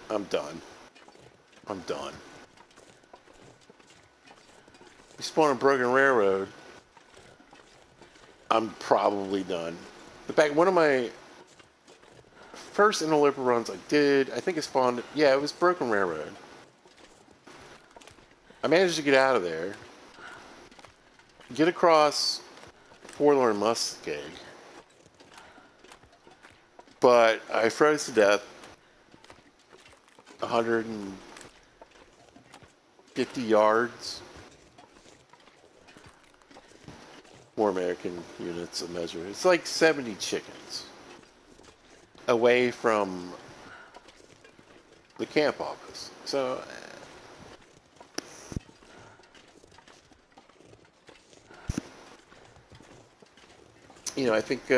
I'm done. I'm done. If you spawn in Broken Railroad, I'm probably done. In fact, one of my first interloper runs I did, I think it spawned, yeah, it was Broken Railroad. I managed to get out of there, get across Forlorn Muskeg, but I froze to death 150 yards. More American units of measure. It's like 70 chickens away from the camp office. So, you know, I think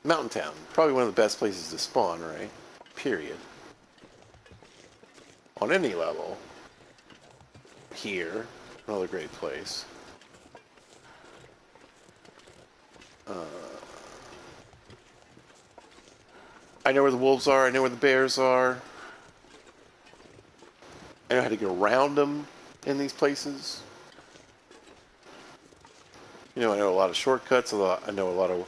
Mountain Town, probably one of the best places to spawn, right? Period. On any level. Here, another great place. I know where the wolves are. I know where the bears are. I know how to get around them in these places. You know, I know a lot of shortcuts. I know a lot of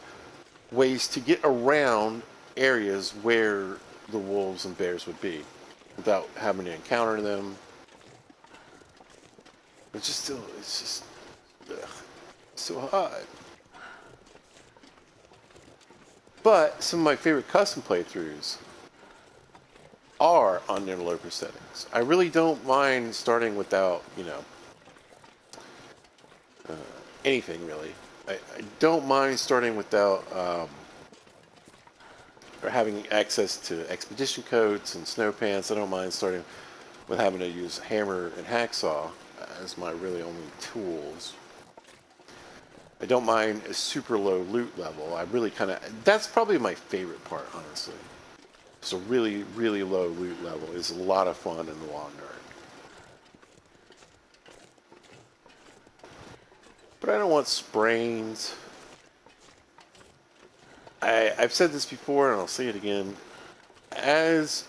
ways to get around areas where the wolves and bears would be without having to encounter them. It's just so hard. But some of my favorite custom playthroughs are on interloper settings. I really don't mind starting without, you know, anything really. I don't mind starting without or having access to expedition coats and snow pants. I don't mind starting with having to use hammer and hacksaw as my really only tools. I don't mind a super low loot level. I really that's probably my favorite part, honestly. So really, really low loot level is a lot of fun in the long dark. But I don't want sprains. I've said this before and I'll say it again. As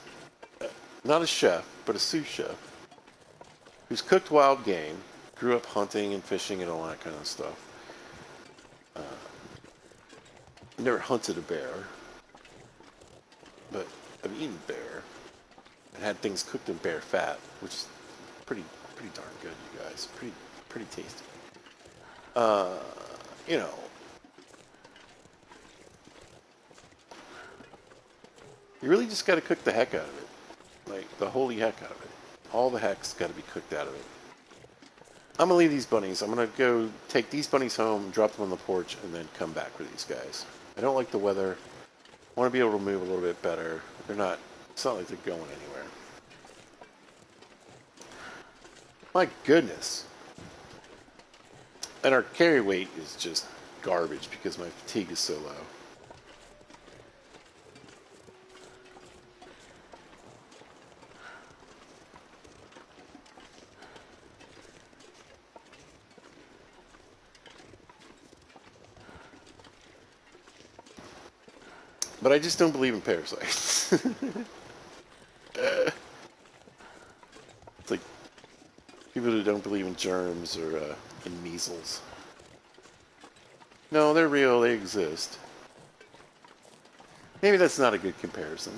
not a chef, but a sous chef who's cooked wild game, grew up hunting and fishing and all that kind of stuff. Never hunted a bear, but I've eaten bear and had things cooked in bear fat, which is pretty darn good, you guys. Pretty tasty. You know, you really just got to cook the heck out of it, like the holy heck out of it. All the heck's got to be cooked out of it. I'm gonna leave these bunnies. I'm gonna go take these bunnies home, drop them on the porch, and then come back for these guys. I don't like the weather. I want to be able to move a little bit better. They're not. It's not like they're going anywhere. My goodness. And our carry weight is just garbage because my fatigue is so low. But I just don't believe in parasites. It's like people who don't believe in germs or in measles. No, they're real. They exist. Maybe that's not a good comparison.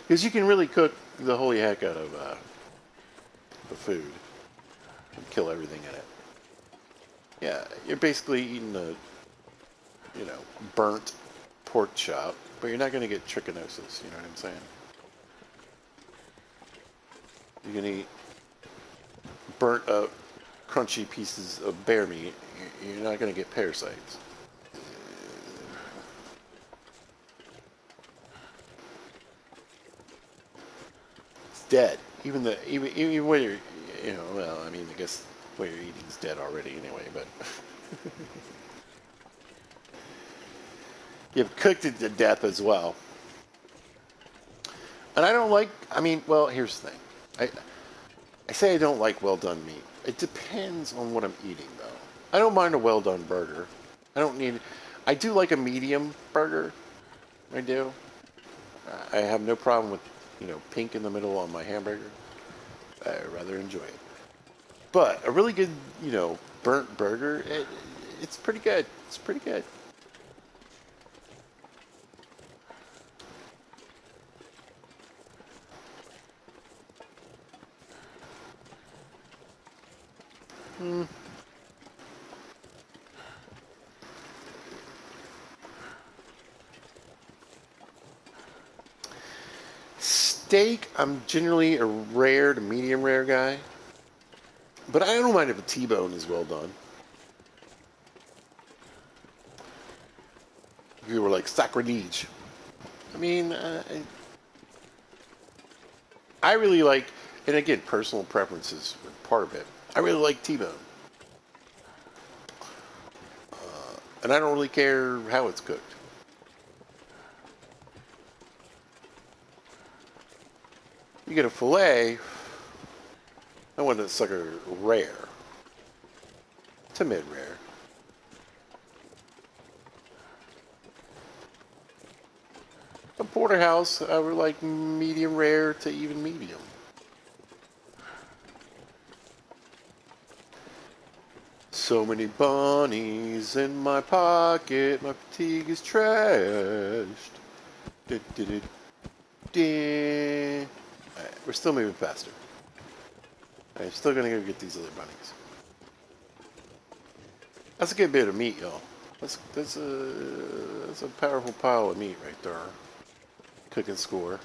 Because you can really cook the holy heck out of the food and kill everything in it. Yeah, you're basically eating a, burnt pork chop, but you're not going to get trichinosis, you know what I'm saying? You can eat burnt up, crunchy pieces of bear meat. You're not going to get parasites. It's dead. Even when you're, well, I mean, I guess what you're eating is dead already anyway, but you've cooked it to death as well. And I don't like, well, here's the thing. I say I don't like well done meat. It depends on what I'm eating, though. I don't mind a well done burger. I do like a medium burger. I do. I have no problem with, pink in the middle on my hamburger. I rather enjoy it. But a really good, burnt burger, it's pretty good. It's pretty good. Steak, I'm generally a rare to medium rare guy. But I don't mind if a T-bone is well done. If you were like sacrilege. I really like, and again, personal preferences are part of it. I really like T-bone. And I don't really care how it's cooked. You get a filet, I want that sucker rare to mid-rare. A porterhouse, I would like medium rare to even medium. So many bunnies in my pocket, my fatigue is trashed. Alright, we're still moving faster. I'm still gonna go get these other bunnies. That's a good bit of meat, y'all. That's a powerful pile of meat right there. Cooking score.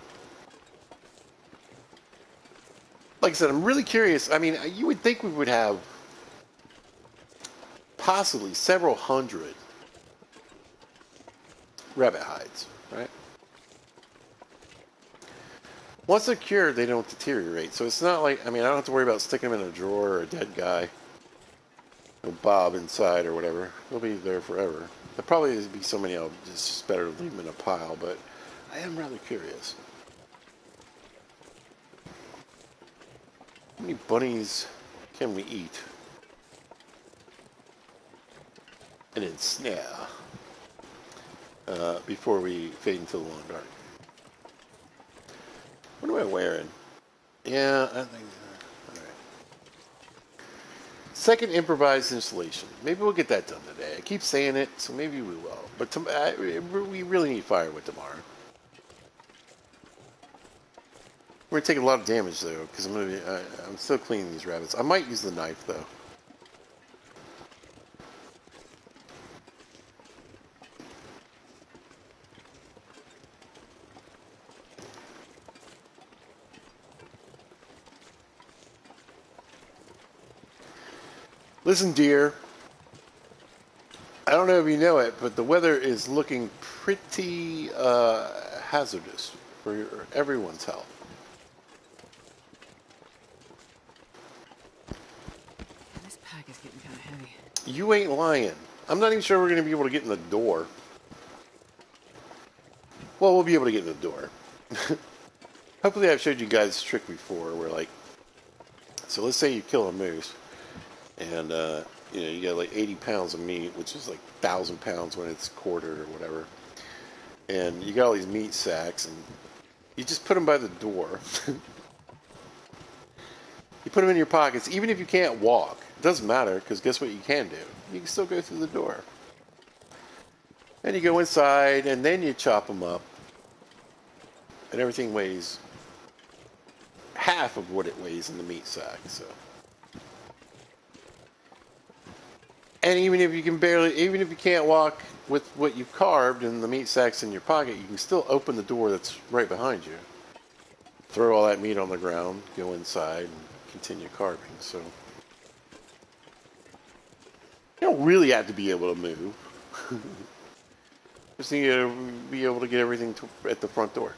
Like I said, I'm really curious. You would think we would have possibly several hundred rabbit hides, right? Once they're cured, they don't deteriorate. So it's not like, I don't have to worry about sticking them in a drawer or a dead guy. No Bob inside or whatever. They'll be there forever. There'll probably be so many, it's just better to leave them in a pile, but I am rather curious. How many bunnies can we eat and ensnare? before we fade into the long dark. What am I wearing? Yeah, I think. All right. Second improvised installation. Maybe we'll get that done today. I keep saying it, so maybe we will. But we really need firewood tomorrow. We're gonna take a lot of damage though, because I'm still cleaning these rabbits. I might use the knife though. Listen, dear. I don't know if you know it, but the weather is looking pretty hazardous for everyone's health. This pack is getting kind of heavy. You ain't lying. I'm not even sure we're going to be able to get in the door. Well, we'll be able to get in the door. Hopefully I've showed you guys this trick before where, like, so let's say you kill a moose and, you know, you got like 80 pounds of meat, which is like 1,000 pounds when it's quartered or whatever. And you got all these meat sacks and you just put them by the door. You put them in your pockets, even if you can't walk. It doesn't matter, because guess what you can do? You can still go through the door. And you go inside, and then you chop them up. And everything weighs half of what it weighs in the meat sack, so. And even if you can't walk with what you've carved and the meat sack's in your pocket, you can still open the door that's right behind you. Throw all that meat on the ground, go inside, and continue carving. So you don't really have to be able to move. Just need to be able to get everything at the front door.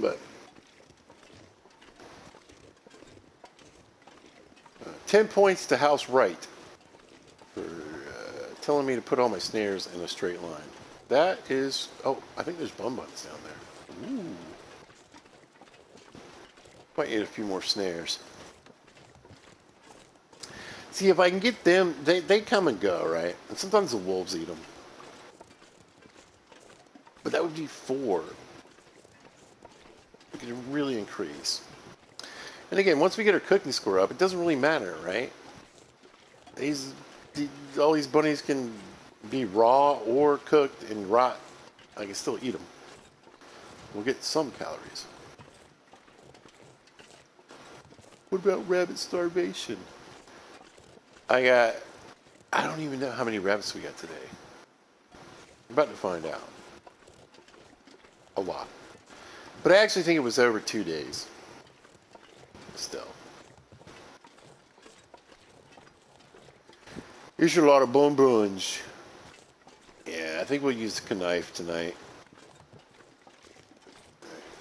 But 10 points to House Wright for telling me to put all my snares in a straight line. That is... Oh, I think there's bum buttons down there. Ooh. Might need a few more snares. See, if I can get them... They come and go, right? And sometimes the wolves eat them. But that would be 4. We could really increase. And again, once we get our cooking score up, it doesn't really matter, right? All these bunnies can be raw or cooked and rot. I can still eat them. We'll get some calories. What about rabbit starvation? I don't even know how many rabbits we got today. I'm about to find out. A lot. But I actually think it was over 2 days. Still. Here's a lot of bonbons. Yeah, I think we'll use the knife tonight.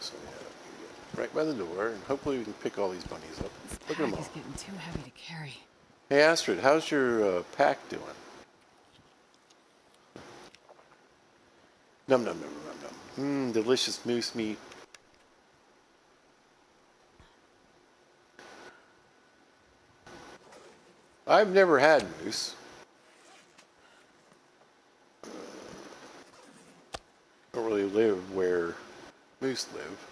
So yeah, right by the door, and hopefully we can pick all these bunnies up. Look at them all. This pack is getting too heavy to carry. Hey Astrid, how's your pack doing? Num num num num num. Delicious moose meat. I've never had moose. Don't really live where moose live.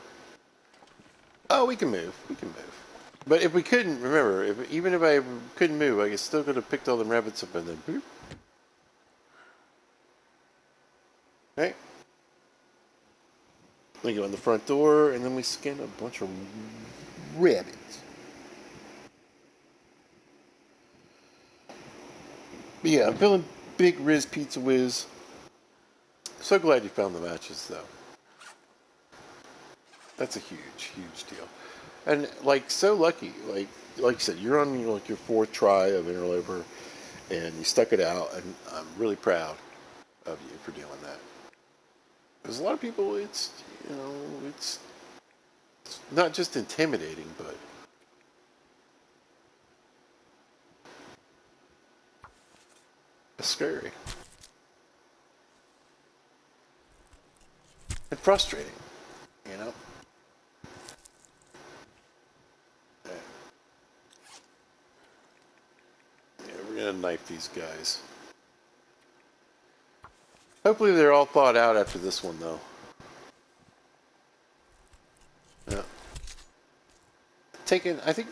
Oh, we can move. We can move. But if we couldn't, remember, even if I couldn't move, I still could have picked all them rabbits up and then boop. Right? We go in the front door and then we skin a bunch of rabbits. But yeah, I'm feeling big Riz Pizza Whiz. So glad you found the matches, though. That's a huge, huge deal. And, like, so lucky. Like you said, you're on, like, your 4th try of Interloper, and you stuck it out, and I'm really proud of you for doing that. Because a lot of people, it's not just intimidating, but it's scary. And frustrating, you know? knife these guys. Hopefully they're all thawed out after this one, though. Yeah. I think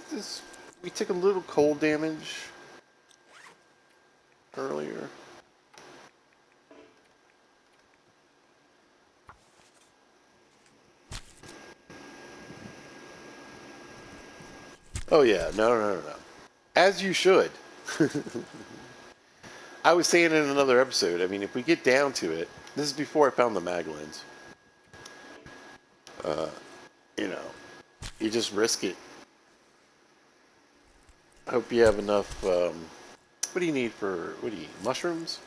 we took a little cold damage earlier. Oh yeah, no. As you should. I was saying in another episode, I mean, if we get down to it, this is before I found the Maglins. You know, you just risk it. Hope you have enough, what do you need what do you eat? Mushrooms?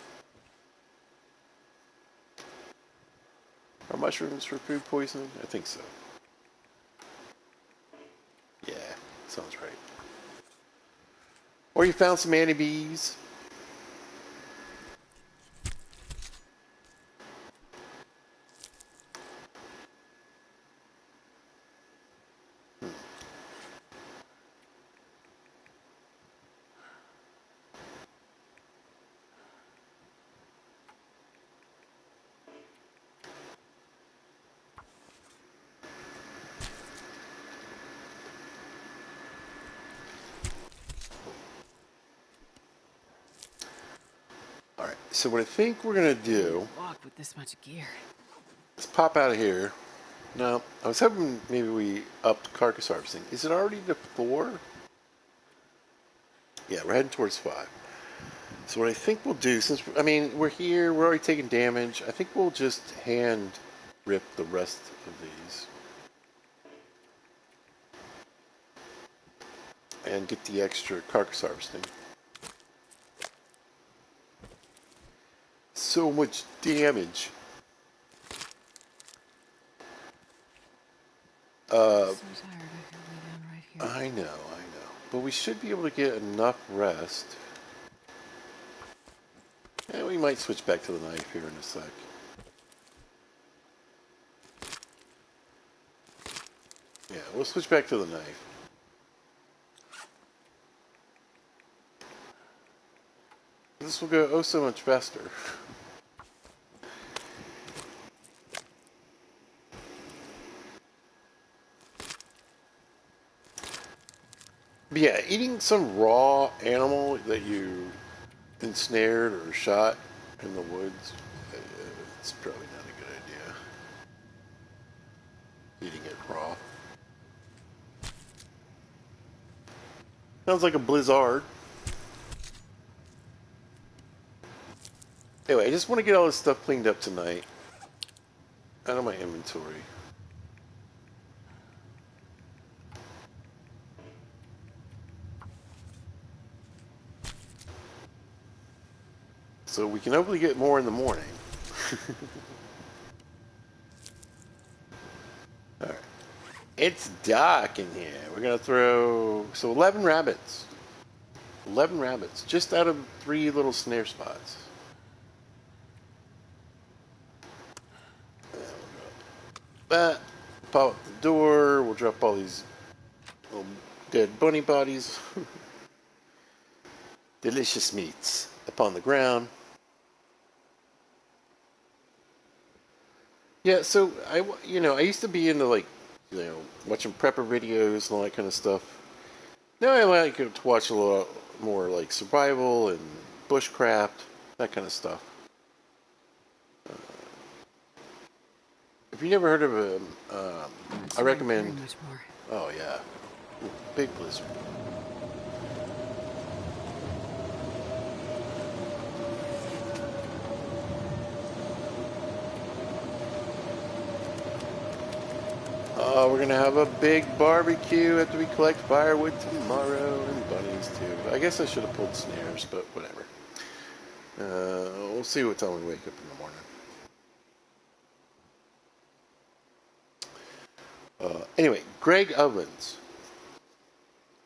Are mushrooms for food poisoning? I think so. Yeah, sounds right. Or you found some anti-bees. Alright, so what I think we're going to do... Walk with this much gear. Let's pop out of here. No, I was hoping maybe we upped carcass harvesting. Is it already to 4? Yeah, we're heading towards 5. So what I think we'll do, since, I mean, we're here, we're already taking damage, I think we'll just hand rip the rest of these. And get the extra carcass harvesting. So much damage. So tired, I could lay down right here. I know. But we should be able to get enough rest. And we might switch back to the knife here in a sec. Yeah, we'll switch back to the knife. This will go oh so much faster. But yeah, eating some raw animal that you ensnared or shot in the woods, it's probably not a good idea. Eating it raw. Sounds like a blizzard. Anyway, I just want to get all this stuff cleaned up tonight. Out of my inventory. So we can hopefully get more in the morning. Alright. It's dark in here. We're going to throw... So 11 rabbits. 11 rabbits. Just out of 3 little snare spots. That. Pop up the door. We'll drop all these little dead bunny bodies. Delicious meats upon the ground. Yeah, so I used to be into watching prepper videos and all that kind of stuff. Now I like to watch a lot more like survival and bushcraft, that kind of stuff. If you never heard of him, I recommend. Much more. Oh yeah, big blizzard. We're gonna have a big barbecue after we collect firewood tomorrow, and bunnies too. I guess I should have pulled snares, but whatever. We'll see what time we wake up in the morning. Anyway, Greg Ovens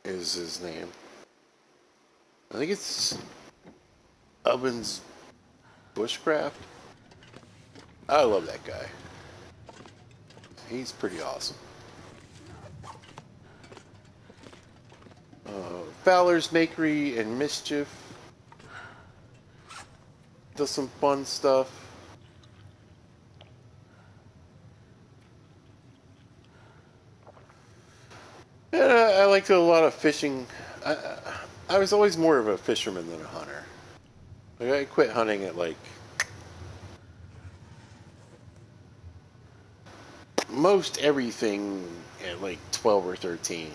is his name. I think it's Ovens Bushcraft. I love that guy. He's pretty awesome. Fowler's Makery and Mischief. does some fun stuff. And I like a lot of fishing. I was always more of a fisherman than a hunter. Like, I quit hunting at like most everything at like 12 or 13.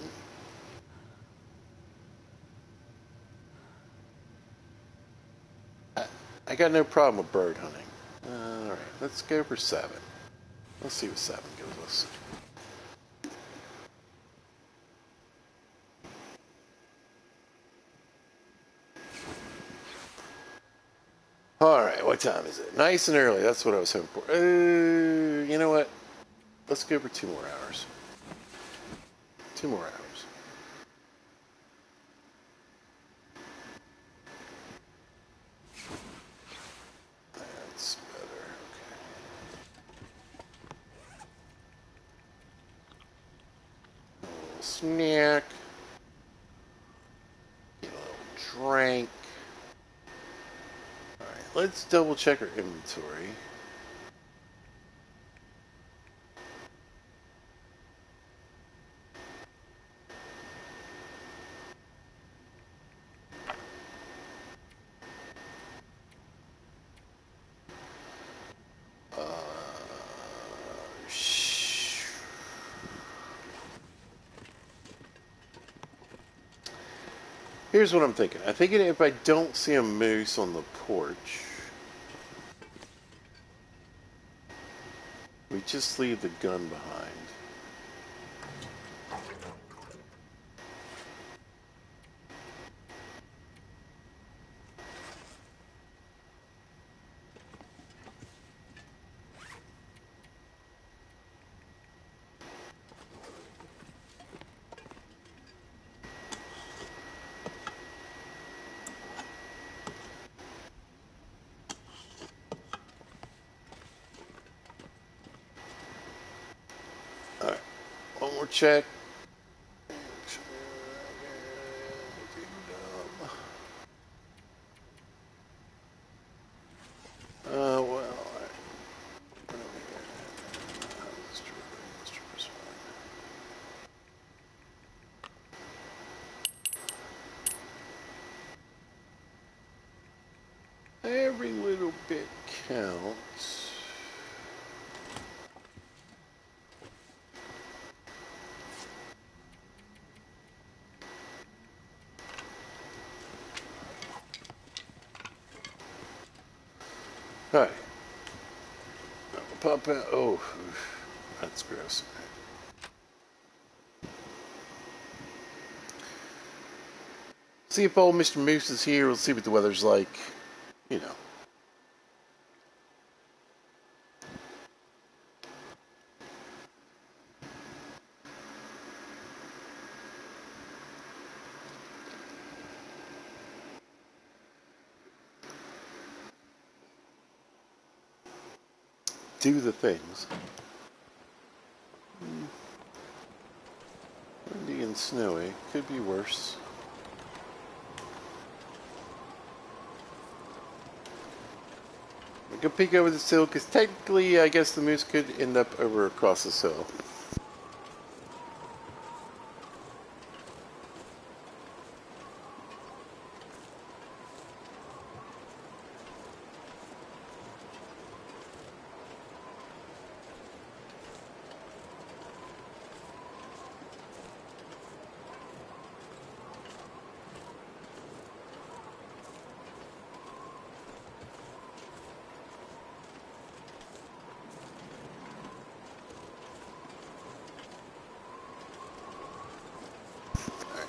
I got no problem with bird hunting. Alright, let's go for 7. Let's see what 7 gives us. Alright, what time is it? Nice and early. That's what I was hoping for. You know what? Let's go for 2 more hours. 2 more hours. That's better. Okay. A little snack. Get a little drink. Alright, let's double check our inventory. Here's what I'm thinking. I'm thinking if I don't see a moose on the porch, we just leave the gun behind. Alright, one more check. Well, every little bit counts. Alright. Pop out. Oh, that's gross. See if old Mr. Moose is here. We'll see what the weather's like. You know. Do the things. Windy and snowy. Could be worse. I could peek over this hill because technically, I guess the moose could end up over across this hill.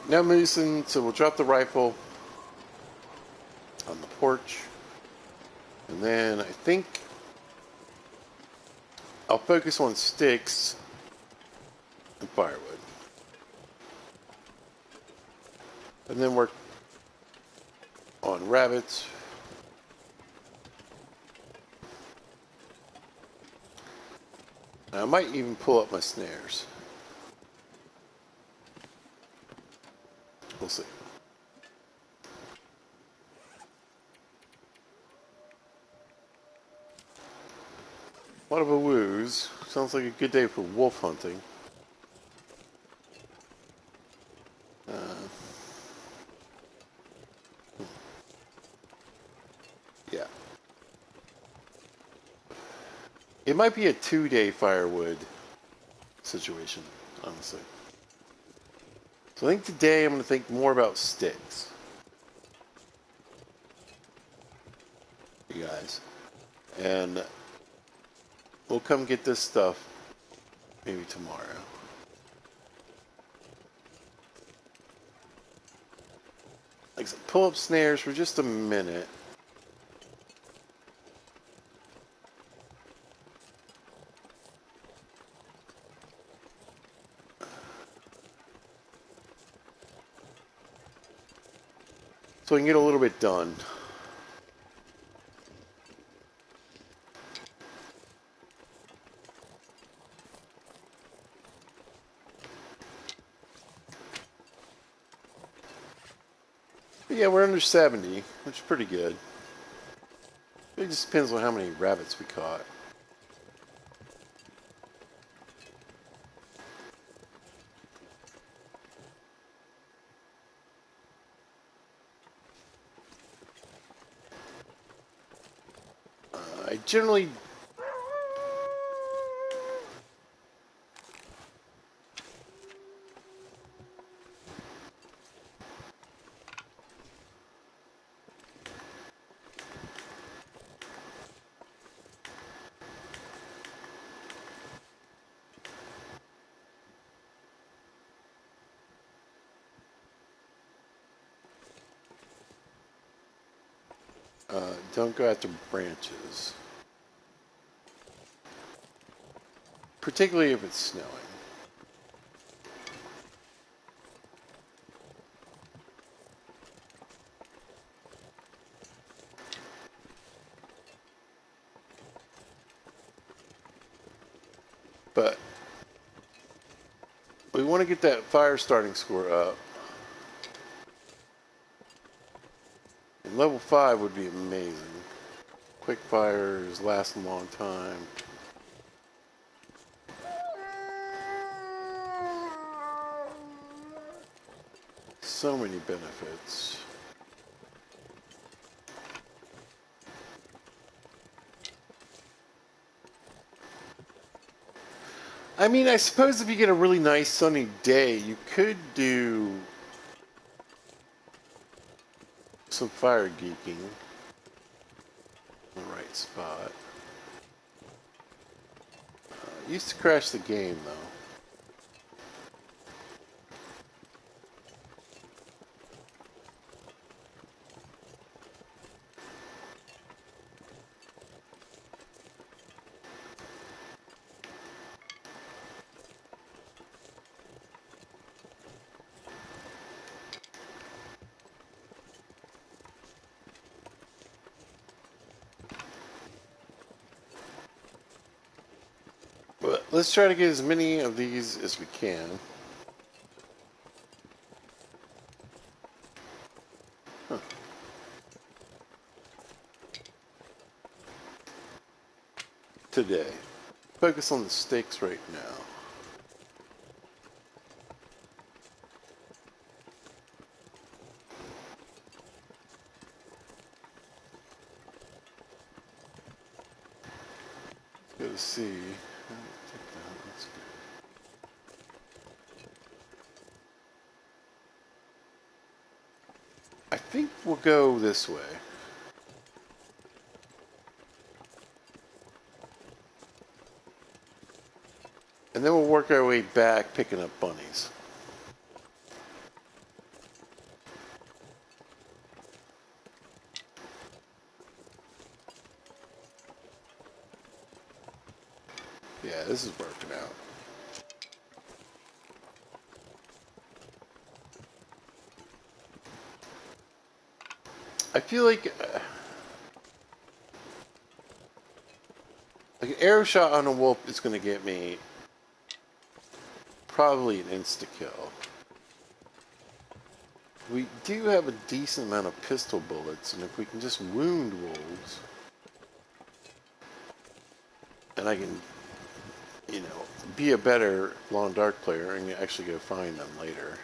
Now moosing, so we'll drop the rifle on the porch. And then I think I'll focus on sticks and firewood. And then work on rabbits. And I might even pull up my snares. We'll see. What of a woos? Sounds like a good day for wolf hunting. Yeah. It might be a 2-day firewood situation, honestly. So I think today I'm going to think more about sticks. You guys. And we'll come get this stuff maybe tomorrow. Like I said, pull up snares for just a minute. So we can get a little bit done. But yeah, we're under 70, which is pretty good. It just depends on how many rabbits we caught. I generally don't go after branches. Particularly if it's snowing. But we want to get that fire starting score up. And level 5 would be amazing. Quick fires last a long time. So many benefits. I mean, I suppose if you get a really nice sunny day, you could do some fire geeking in the right spot. Used to crash the game, though. But let's try to get as many of these as we can. Huh. Today. Focus on the stakes right now. Let's go to C. That's good. I think we'll go this way. And then we'll work our way back picking up bunnies. Yeah, this is working out. I feel like an arrow shot on a wolf is going to get me probably an insta-kill. We do have a decent amount of pistol bullets, and if we can just wound wolves... and I can, you know, be a better long dark player and actually go find them later.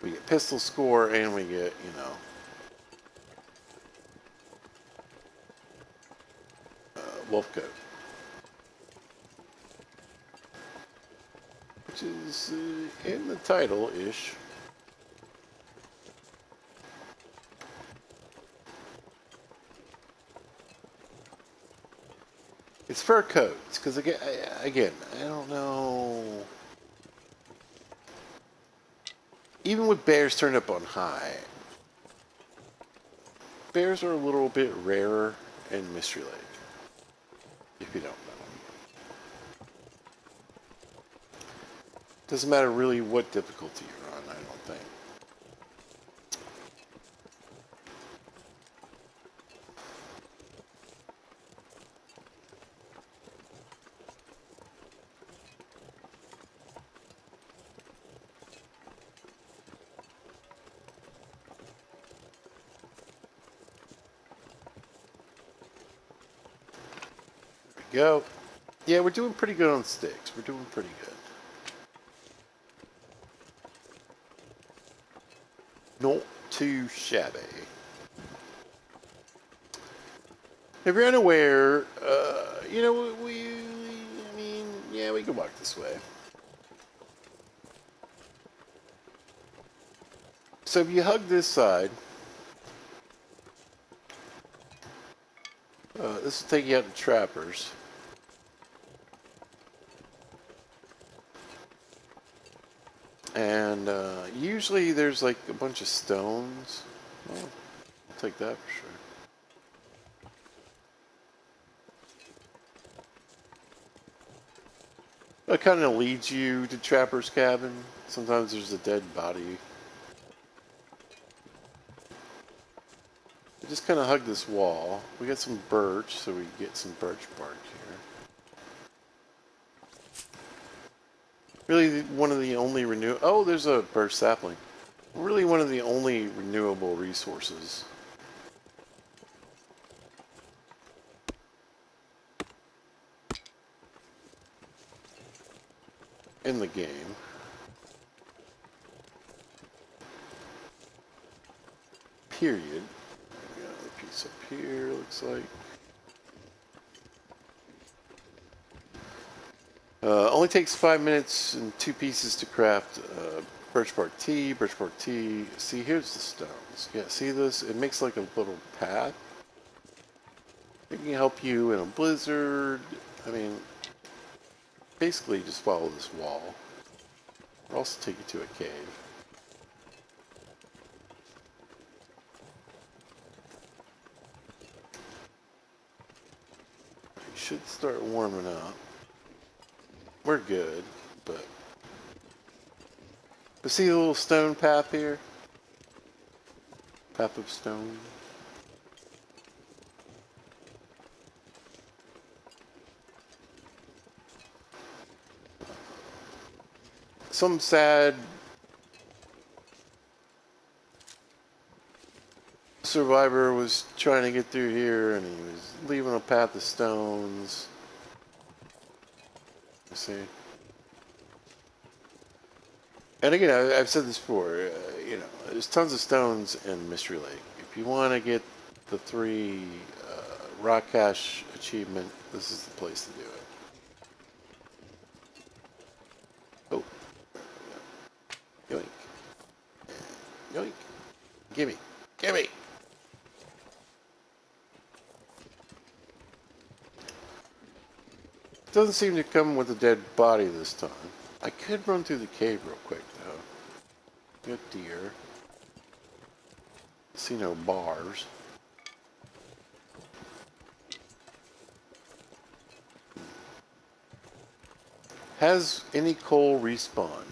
We get pistol score and we get, you know, wolf coat, which is in the title-ish. It's fur coats, because again, I don't know. Even with bears turned up on high, bears are a little bit rarer in Mystery Lake, if you don't know. Doesn't matter really what difficulty you're on, I don't think. Go. Yeah, we're doing pretty good on sticks. We're doing pretty good. Not too shabby. If you're unaware, you know, I mean, yeah, we can walk this way. So if you hug this side, this will take you out to Trappers. And usually there's like a bunch of stones. Well, I'll take that for sure. It kind of leads you to Trapper's cabin. Sometimes there's a dead body. We just kind of hug this wall. We got some birch, so we get some birch bark here. Really one of the only oh, there's a birch sapling. Really one of the only renewable resources. In the game. Period. We got another piece up here, looks like. Only takes 5 minutes and 2 pieces to craft birch bark tea, birch bark tea. See, here's the stones. Yeah, see this? It makes like a little path. It can help you in a blizzard. I mean, basically just follow this wall. It'll also take you to a cave. You should start warming up. We're good, but see the little stone path here? Path of stone. Some sad survivor was trying to get through here and he was leaving a path of stones. You see? And again, I've said this before, you know, there's tons of stones in Mystery Lake. If you want to get the 3 rock cache achievement, this is the place to do it. Oh. Yoink. Yoink. Gimme. Gimme. Doesn't seem to come with a dead body this time. I could run through the cave real quick, though. Good deer. See no bars. Has any coal respawned?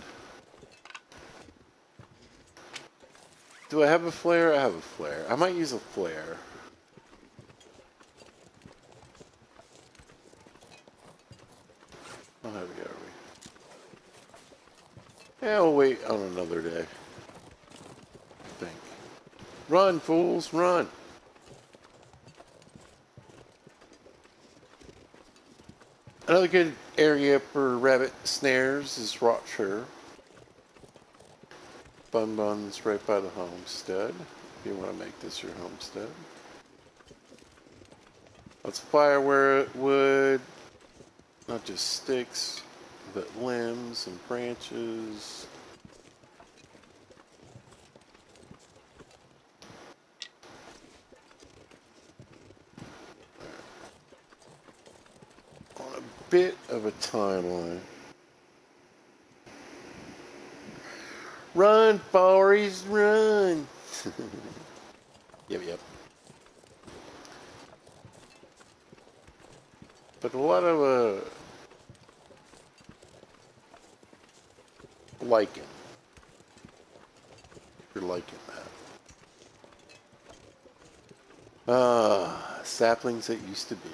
Do I have a flare? I have a flare. I might use a flare. Oh, how heavy are we? Yeah, we'll wait on another day. I think. Run, fools, run! Another good area for rabbit snares is Rockshire. Bun Bun's right by the homestead, if you want to make this your homestead. Lots of firewood, not just sticks, but limbs and branches. On a bit of a timeline. Run, Forrest, run! Yep. But a lot of lichen. If you're liking that. Saplings that used to be.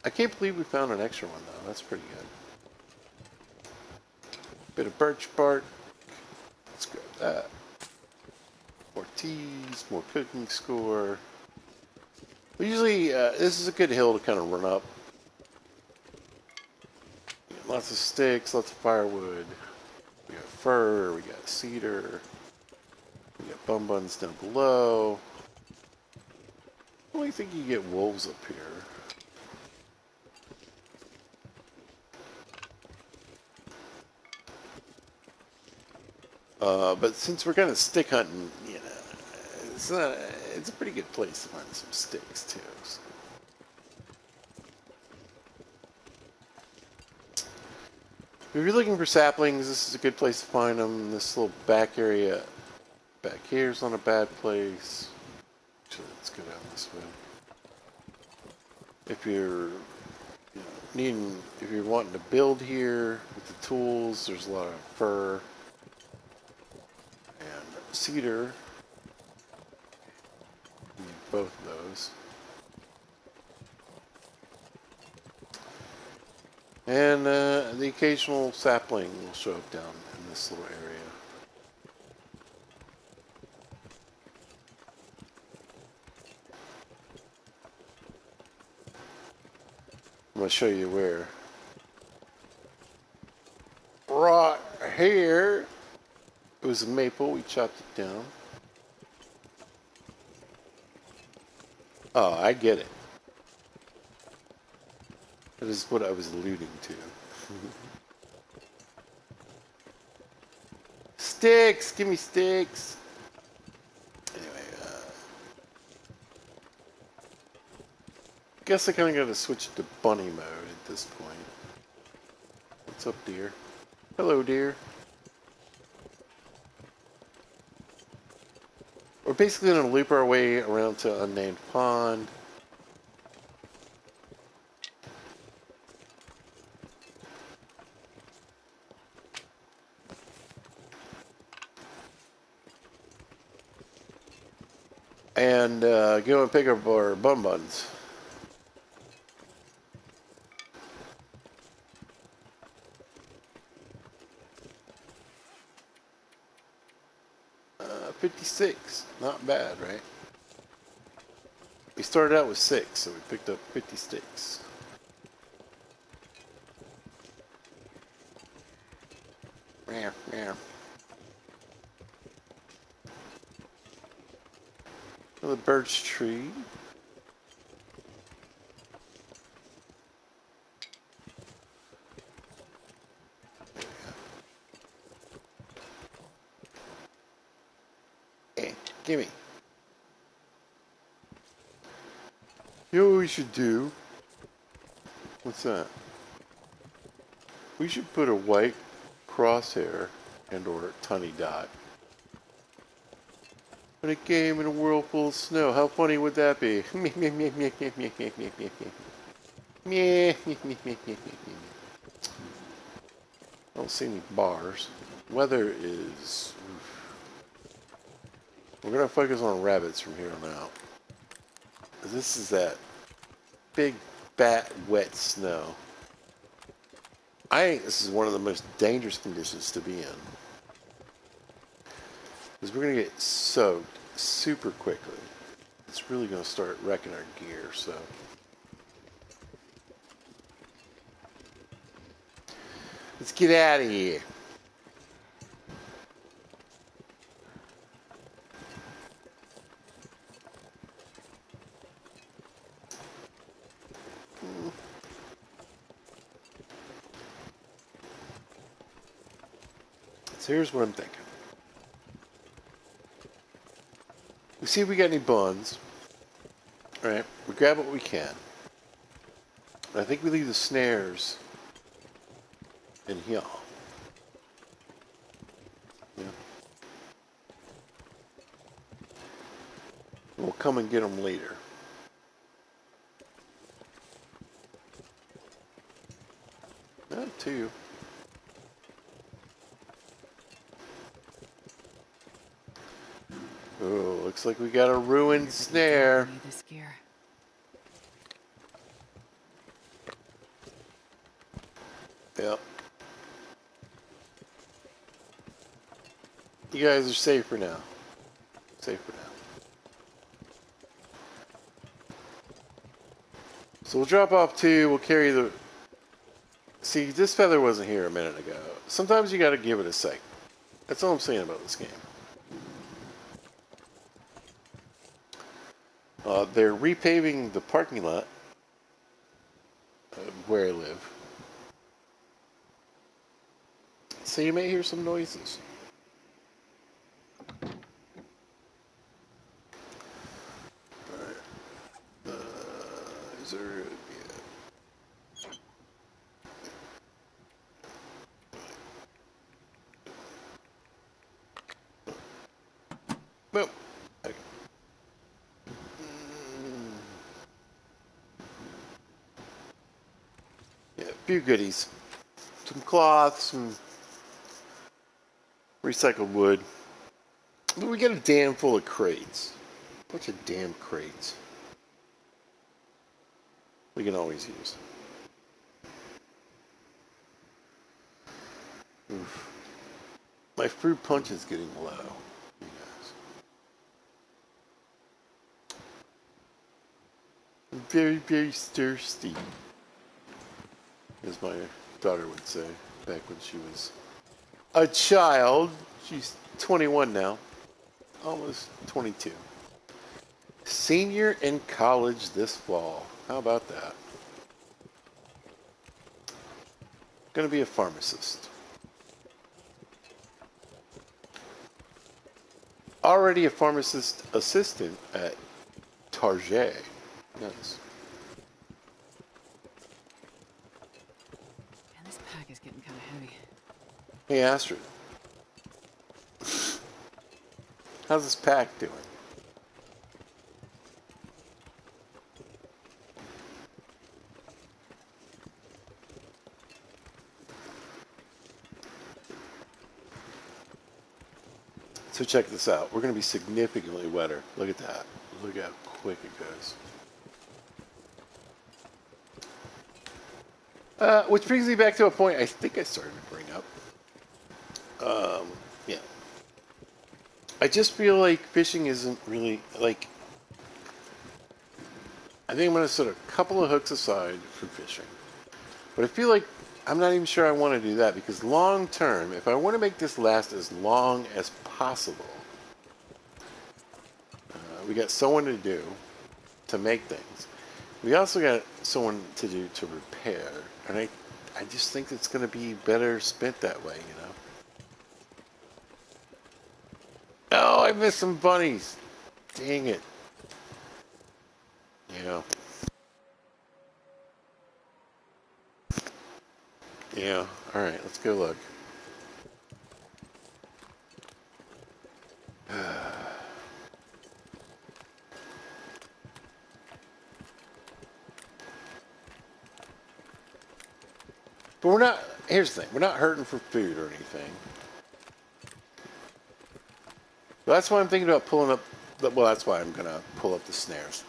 I can't believe we found an extra one though. That's pretty good. Bit of birch bark. Let's grab that. More teas, more cooking score. Usually, this is a good hill to kind of run up. Lots of sticks, lots of firewood. We got fir, we got cedar. We got bum buns down below. I only think you get wolves up here. But since we're kind of stick hunting, you know, it's a pretty good place to find some sticks too. So. If you're looking for saplings, this is a good place to find them. This little back area back here is not a bad place. Actually, let's go down this way. If you're if you're wanting to build here with the tools, there's a lot of fir and cedar. You need both of those. And the occasional sapling will show up down in this little area. I'm going to show you where. Right here, it was a maple. We chopped it down. Oh, I get it. That is what I was alluding to. Sticks! Give me sticks! Anyway, guess I kind of got to switch to bunny mode at this point. What's up, dear? Hello, dear. We're basically going to loop our way around to Unnamed Pond. And go and pick up our bum buns. Uh, 56, not bad, right? We started out with 6, so we picked up 50 sticks. Meow, meow. Another birch tree. Hey, gimme. You know what we should do? What's that? We should put a white crosshair and or tiny dot in a game in a world full of snow. How funny would that be? I don't see any bars. Weather is... We're going to focus on rabbits from here on out. This is that big, fat, wet snow. I think this is one of the most dangerous conditions to be in. Because we're going to get soaked super quickly. It's really going to start wrecking our gear, so... Let's get out of here. So here's what I'm thinking. We see if we got any buns. Right? We grab what we can. I think we leave the snares in here. Yeah. We'll come and get them later. Not two. Oh, looks like we got a ruined snare. This gear. Yep. You guys are safe for now. Safe for now. So we'll drop off two. We'll carry the... See, this feather wasn't here a minute ago. Sometimes you got to give it a sec. That's all I'm saying about this game. They're repaving the parking lot where I live. So you may hear some noises. Alright. Is there... Yeah. Boom. Okay. Yeah, a few goodies. Some cloth, some recycled wood. But we got a dam full of crates. Bunch of damn crates. We can always use. Oof. My fruit punch is getting low. You guys. I'm very, very thirsty. As my daughter would say back when she was a child. She's 21 now. Almost 22. Senior in college this fall. How about that? Gonna be a pharmacist. Already a pharmacist assistant at Target. Nice. Man, this pack is getting kind of heavy. Hey Astrid. How's this pack doing? So check this out. We're going to be significantly wetter. Look at that. Look how quick it goes. Which brings me back to a point I think I started to bring up. Yeah. I just feel like fishing isn't really, like... I think I'm going to set a couple of hooks aside for fishing. But I feel like I'm not even sure I want to do that, because long term, if I want to make this last as long as possible, we got someone to do to make things. We also got someone to do to repair, and I just think it's going to be better spent that way, you know. Oh, I missed some bunnies. Dang it. Yeah. Yeah. All right, let's go look. But we're not, here's the thing, we're not hurting for food or anything. But that's why I'm thinking about pulling up, well, that's why I'm going to pull up the snares.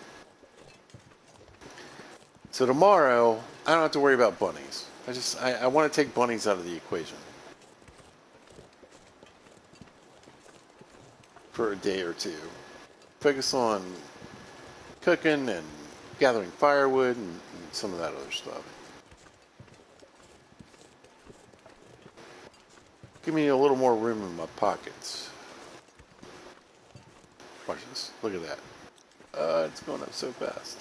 So tomorrow, I don't have to worry about bunnies. I want to take bunnies out of the equation. For a day or two. Focus on cooking and gathering firewood and some of that other stuff. Give me a little more room in my pockets. Watch this. Look at that. It's going up so fast.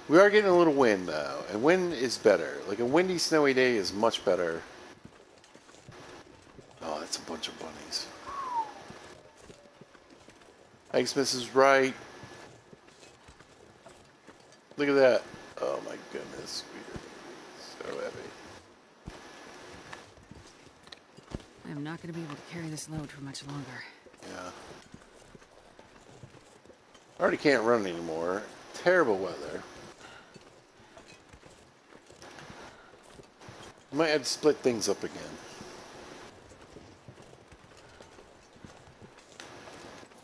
We are getting a little wind, though. And wind is better. Like a windy, snowy day is much better. Oh, that's a bunch of bunnies. Thanks, Mrs. Wright. Look at that. Oh, my goodness. So heavy. I am not going to be able to carry this load for much longer. Yeah. I already can't run anymore. Terrible weather. Might have to split things up again.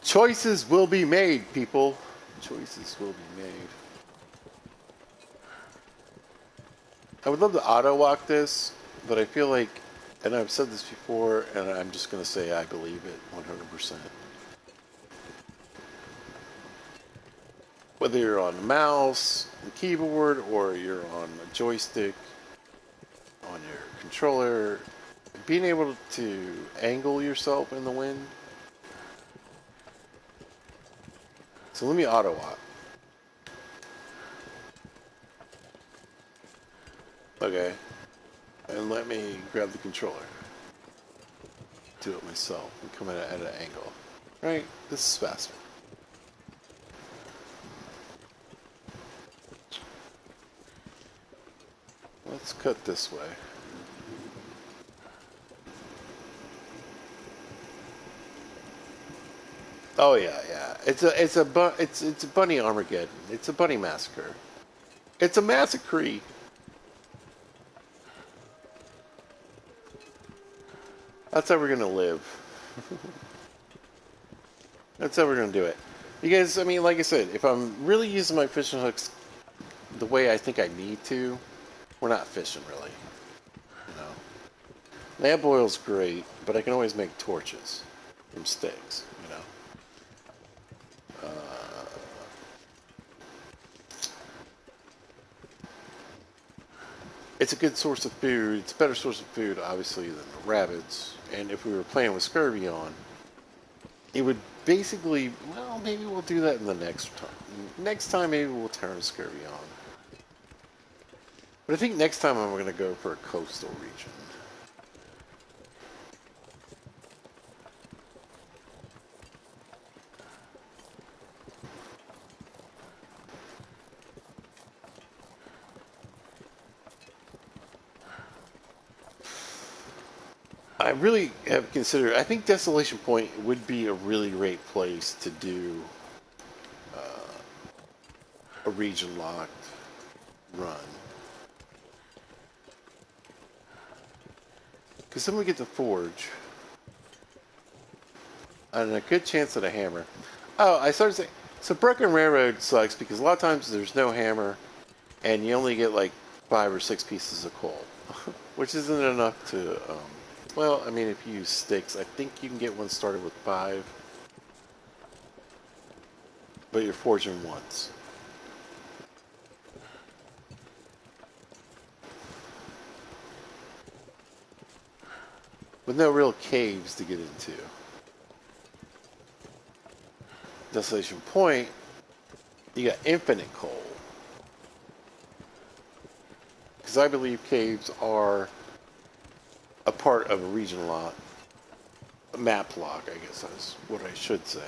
Choices will be made, people. Choices will be made. I would love to auto-walk this, but I feel like, and I've said this before, and I'm just going to say I believe it 100%. Whether you're on the mouse, the keyboard, or you're on a joystick, on your controller, being able to angle yourself in the wind. So let me auto-walk. Okay. And let me grab the controller. Do it myself and come at an angle. Right? This is faster. Let's cut this way. Oh yeah, yeah. It's a bunny Armageddon. It's a bunny massacre. It's a massacre. That's how we're gonna live. That's how we're gonna do it. Because I mean, like I said, if I'm really using my fishing hooks the way I think I need to, we're not fishing really. You know, lamp oil's great, but I can always make torches from sticks. You know. It's a good source of food. It's a better source of food, obviously, than the rabbits. And if we were playing with scurvy on, it would basically, well, maybe we'll do that in the next time. Next time, maybe we'll turn scurvy on. But I think next time I'm going to go for a coastal region. I really have considered, I think Desolation Point would be a really great place to do a region locked run. Because then we get to forge. And a good chance at a hammer. Oh, I started saying, so Broken Railroad sucks because a lot of times there's no hammer and you only get like 5 or 6 pieces of coal. Which isn't enough to, well, I mean, if you use sticks, I think you can get one started with 5. But you're forging once. With no real caves to get into. Desolation Point, you got infinite coal. Because I believe caves are a part of a region lock. A map lock, I guess that's what I should say.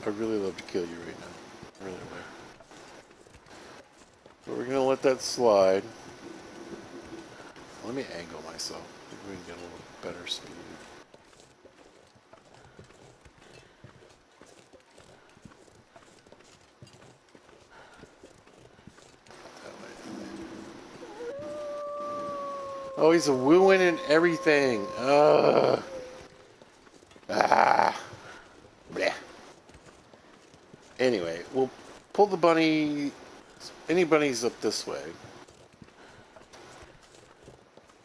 I'd really love to kill you right now. Really would. But we're going to let that slide. Let me angle myself. Maybe we can get a little better speed. Oh, he's a wooing and everything. Ugh. Ah. Bleh. Anyway, we'll pull the bunny. Any bunnies up this way.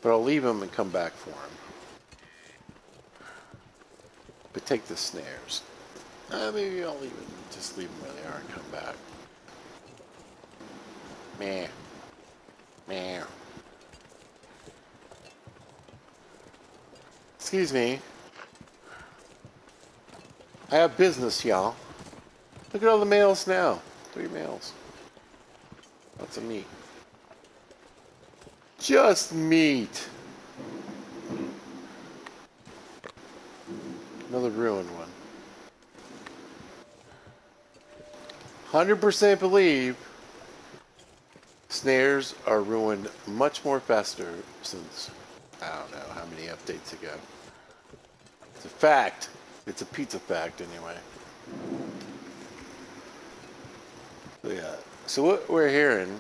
But I'll leave him and come back for him. But take the snares. Maybe I'll leave it. Just leave them where they are and come back. Meh. Meow. Excuse me. I have business, y'all. Look at all the males now. 3 males. Lots of meat. Just meat. Another ruined one. 100% believe snares are ruined much more faster since, I don't know how many updates ago. It's a fact. It's a pizza fact anyway. So, yeah. So what we're hearing,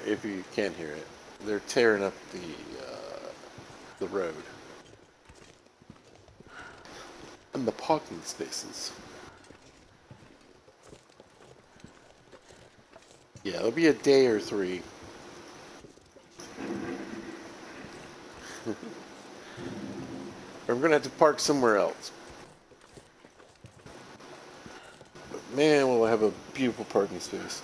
if you can't hear it, they're tearing up the road and the parking spaces. Yeah, it'll be a day or 3. I'm gonna have to park somewhere else. But man, will I have a beautiful parking space.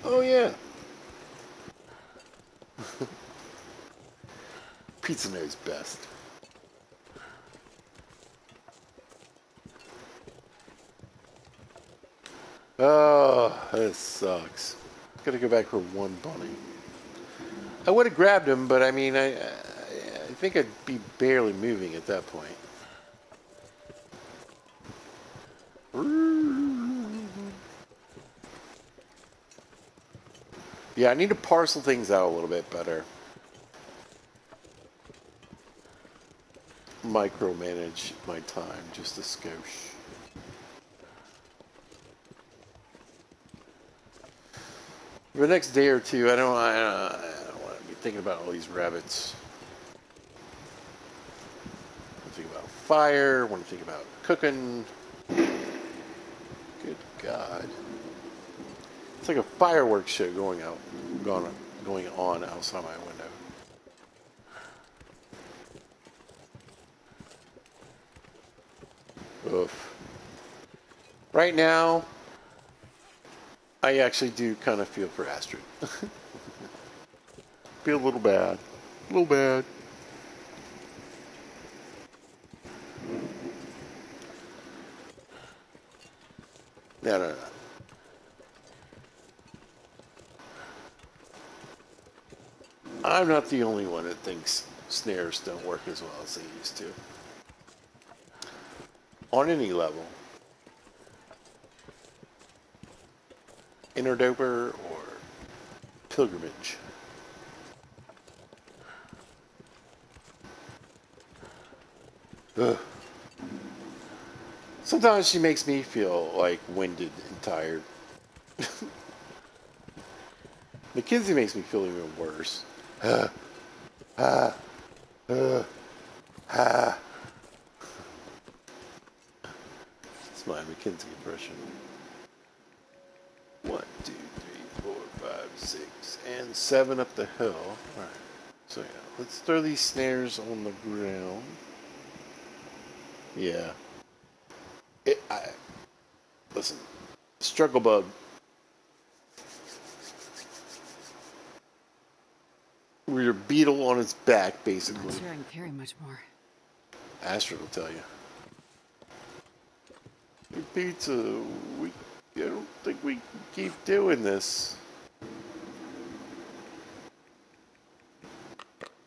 Oh yeah. Pizza knows best. Oh, this sucks. Gotta go back for one bunny. I would have grabbed him, but I mean, I think I'd be barely moving at that point. Yeah, I need to parcel things out a little bit better. Micromanage my time just a skosh. For the next day or two, I don't want to be thinking about all these rabbits. I want to think about fire. I want to think about cooking. Good God. It's like a fireworks show going on outside my window. Oof. Right now, I actually do kind of feel for Astrid. Feel a little bad. A little bad. No, no, no. I'm not the only one that thinks snares don't work as well as they used to. On any level. Interdoper or pilgrimage. Ugh. Sometimes she makes me feel like winded and tired. Mackenzie makes me feel even worse. It's my Mackenzie impression. 1, 2, 3, 4, 5, 6, and 7 up the hill. Alright. So yeah, let's throw these snares on the ground. Yeah. Listen, struggle bug. We're a beetle on its back, I'm basically. not sure I can carry much more. Astrid will tell you. Hey, pizza, I don't think we can keep doing this.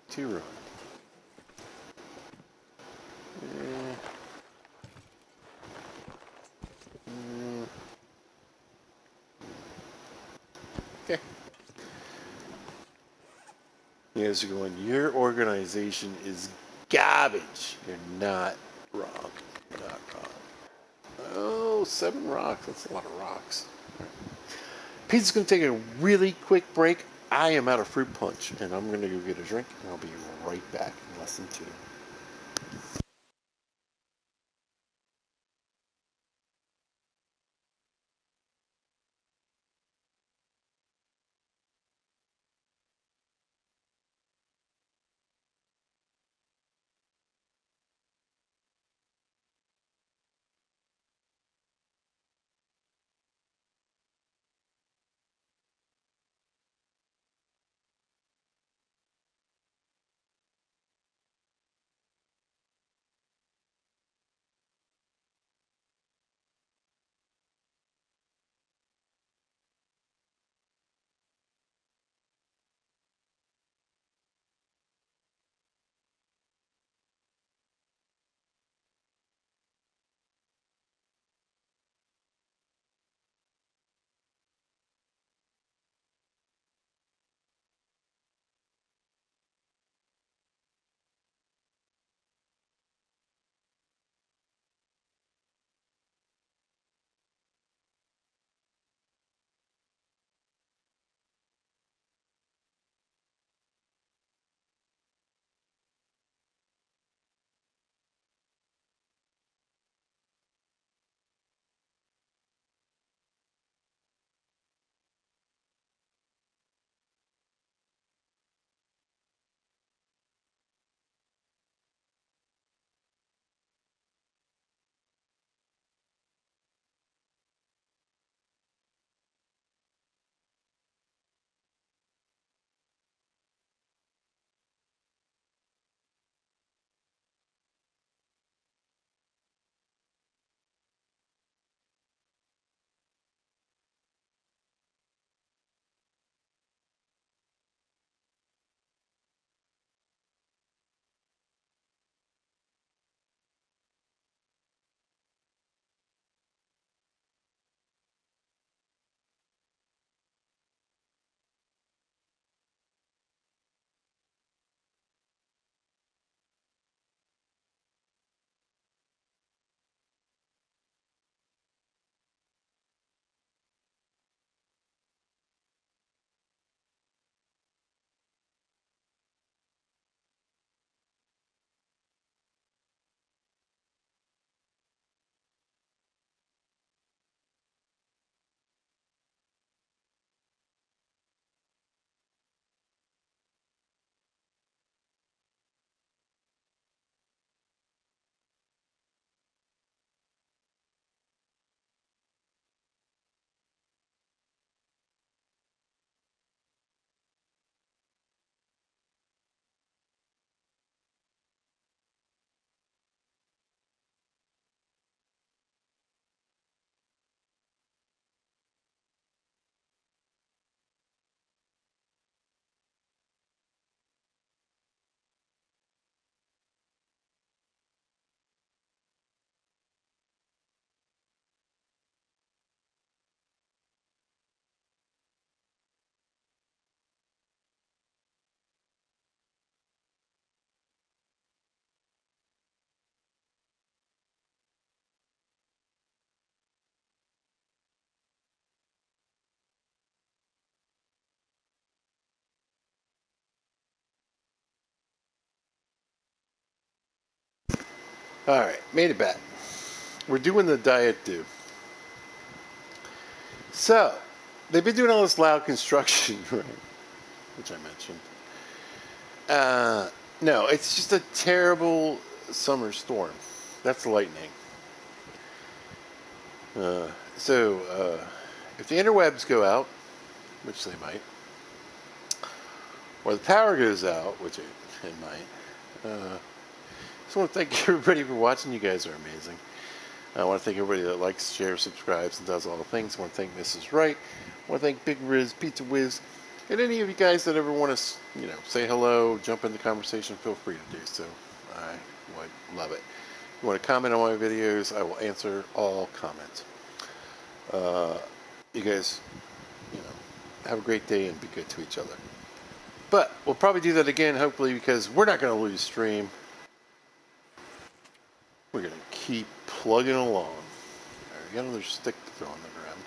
2 run. Okay. You guys are going, your organization is garbage. You're not wrong. You're not wrong. Oh, 7 rocks. That's a lot of rocks. Pizza's going to take a really quick break. I am out of fruit punch, and I'm going to go get a drink, and I'll be right back in less than 2. Alright, made it back. We're doing the diet do. So, they've been doing all this loud construction, right? Which I mentioned. No, it's just a terrible summer storm. That's lightning. So, if the interwebs go out, which they might, or the power goes out, which it might, just want to thank everybody for watching. You guys are amazing. I want to thank everybody that likes, shares, subscribes, and does all the things. I want to thank Mrs. Wright. I want to thank Big Riz, Pizza Whiz, and any of you guys that ever want to, say hello, jump in the conversation, feel free to do so. I would love it. If you want to comment on my videos, I will answer all comments. You guys, have a great day and be good to each other. But we'll probably do that again, hopefully, because we're not going to lose stream. We're going to keep plugging along. Alright, we got another stick to throw on the ground.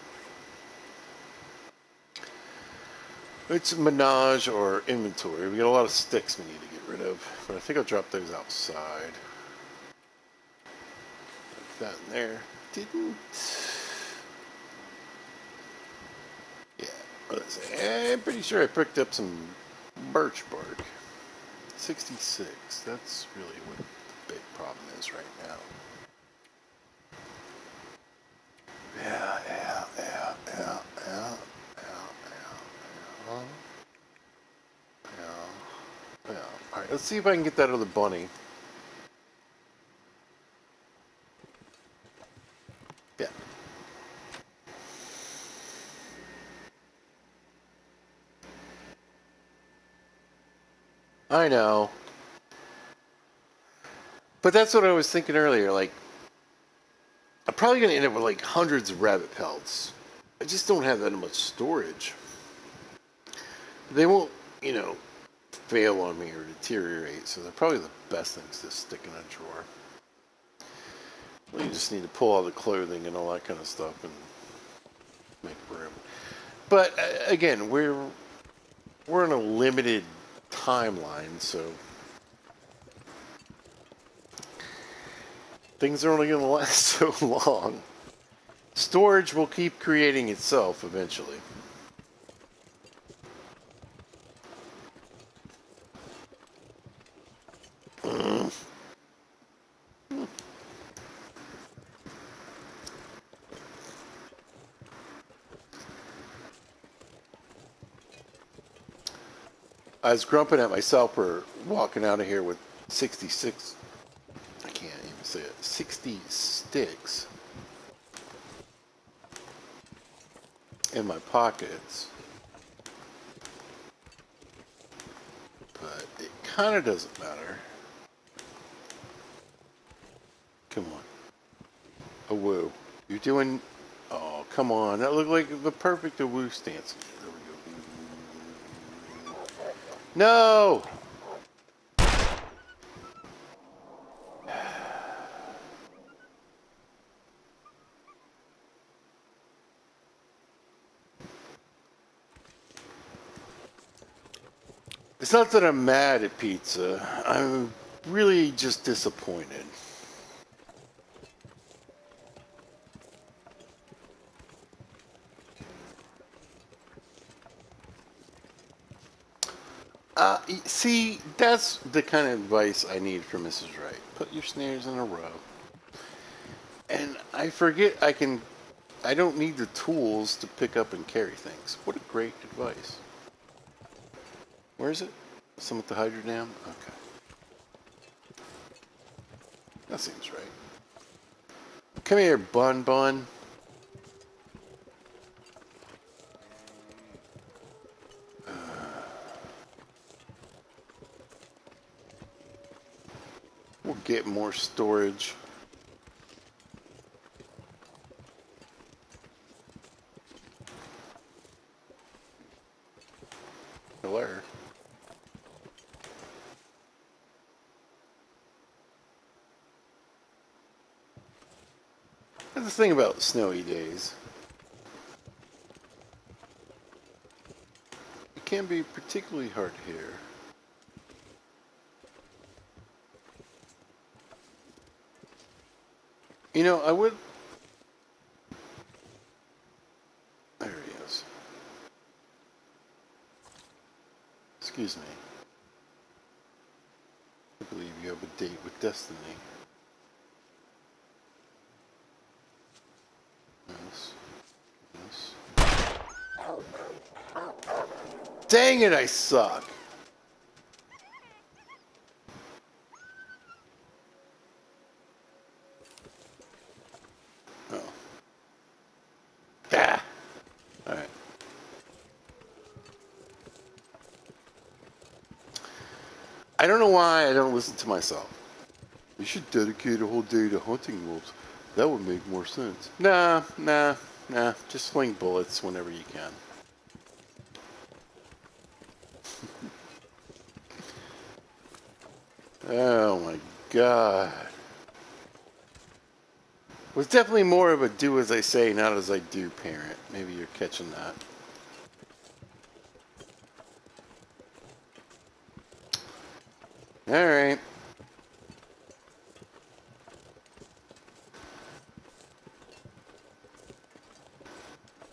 It's menage or inventory. We got a lot of sticks we need to get rid of, but I think I'll drop those outside. Put that in there. Didn't. Yeah, I'm pretty sure I picked up some birch bark. 66. That's really what the big problem is right now. Yeah. Alright, let's see if I can get that other bunny. Yeah. I know. But that's what I was thinking earlier, like, I'm probably going to end up with like hundreds of rabbit pelts. I just don't have that much storage. They won't, fail on me or deteriorate, so they're probably the best things to stick in a drawer. Well, you just need to pull all the clothing and all that kind of stuff and make room. But again, we're in a limited timeline, so things are only going to last so long. Storage will keep creating itself eventually. I was grumping at myself for walking out of here with 66. I can't even say it. 60 sticks in my pockets. But it kind of doesn't matter. Come on. A woo. You're doing... Oh, come on. That looked like the perfect woo stance. There we go. No! It's not that I'm mad at pizza. I'm really just disappointed. See, that's the kind of advice I need from Mrs. Wright. Put your snares in a row. And I forget I don't need the tools to pick up and carry things. What a great advice. Where is it? Some at the hydro dam? Okay. That seems right. Come here, Bun Bun. We'll get more storage. Hello. That's the thing about snowy days. It can be particularly hard to hear. I would. There he is. Excuse me. I believe you have a date with destiny. Yes. Yes. Dang it, I suck. Oh. Ah. Alright. I don't know why I don't listen to myself. You should dedicate a whole day to hunting wolves. That would make more sense. Nah. Just sling bullets whenever you can. Oh my god. Was definitely more of a do as I say, not as I do parent. Maybe you're catching that. Alright.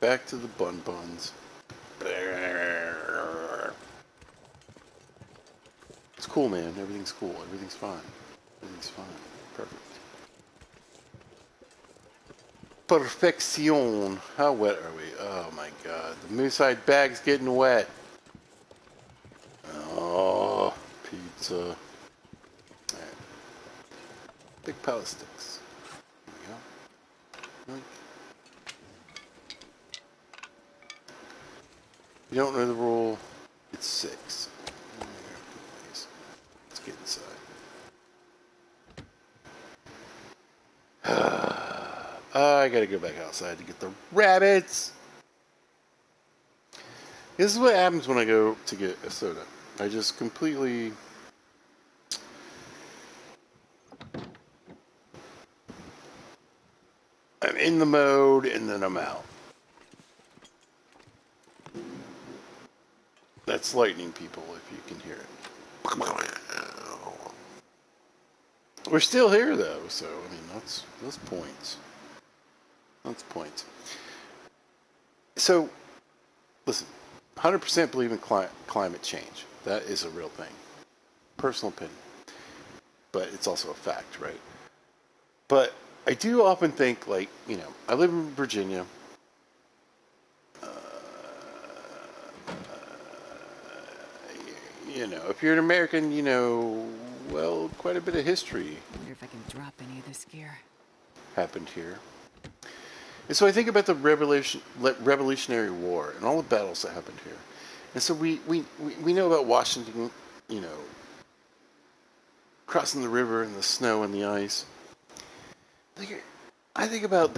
Back to the bun buns. It's cool, man. Everything's cool. Everything's fine. Everything's fine. Perfect. Perfection. How wet are we? Oh my god. The moose-hide bag's getting wet. Oh, pizza. Alright. Big pile of sticks. There we go. You don't know the rule. It's 6. Let's get inside. I gotta go back outside to get the rabbits. This is what happens when I go to get a soda. I just completely... I'm in the mode and then I'm out. That's lightning, people, if you can hear it. We're still here, though, so, I mean, that's points. That's points. So, listen, 100% believe in climate change. That is a real thing. Personal opinion. But it's also a fact, right? But I do often think, like, I live in Virginia. If you're an American, well, quite a bit of history I wonder if I can drop any of this gear. happened here. And so I think about the Revolutionary War and all the battles that happened here. And so we know about Washington, crossing the river in the snow and the ice. I think about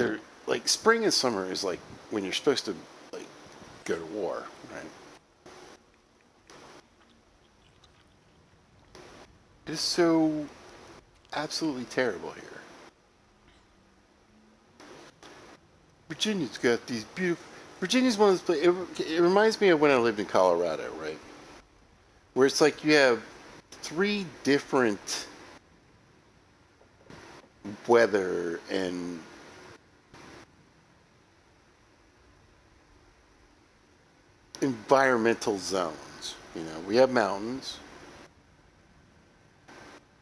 spring and summer is like when you're supposed to, go to war, right? It is so absolutely terrible here. Virginia's got these beautiful... Virginia's one of those places... It reminds me of when I lived in Colorado, right? Where it's like you have 3 different weather and environmental zones. We have mountains.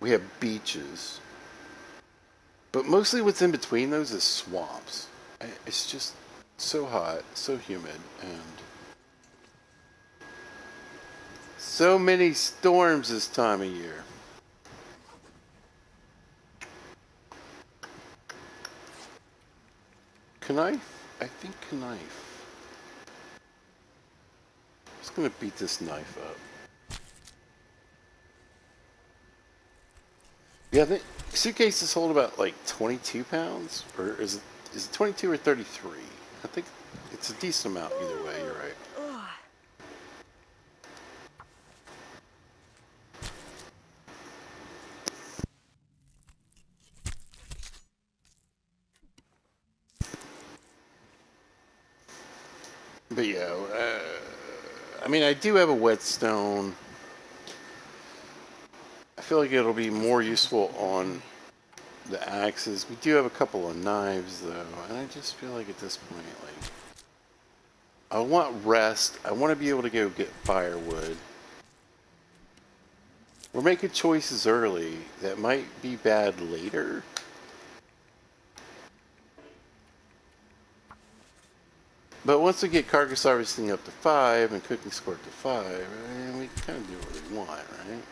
We have beaches. But mostly what's in between those is swamps. It's just so hot, so humid, and so many storms this time of year. Knife? I think knife. I'm just gonna beat this knife up. Yeah, the suitcases hold about 22 pounds, or is it 22 or 33? I think it's a decent amount either way. You're right. But yeah, I mean, I do have a whetstone. I feel like it'll be more useful on the axes. We do have a couple of knives though, and I just feel like at this point, like, I want rest. I want to be able to go get firewood. We're making choices early that might be bad later. But once we get carcass harvesting up to 5 and cooking score up to 5, we can kind of do what we want, right?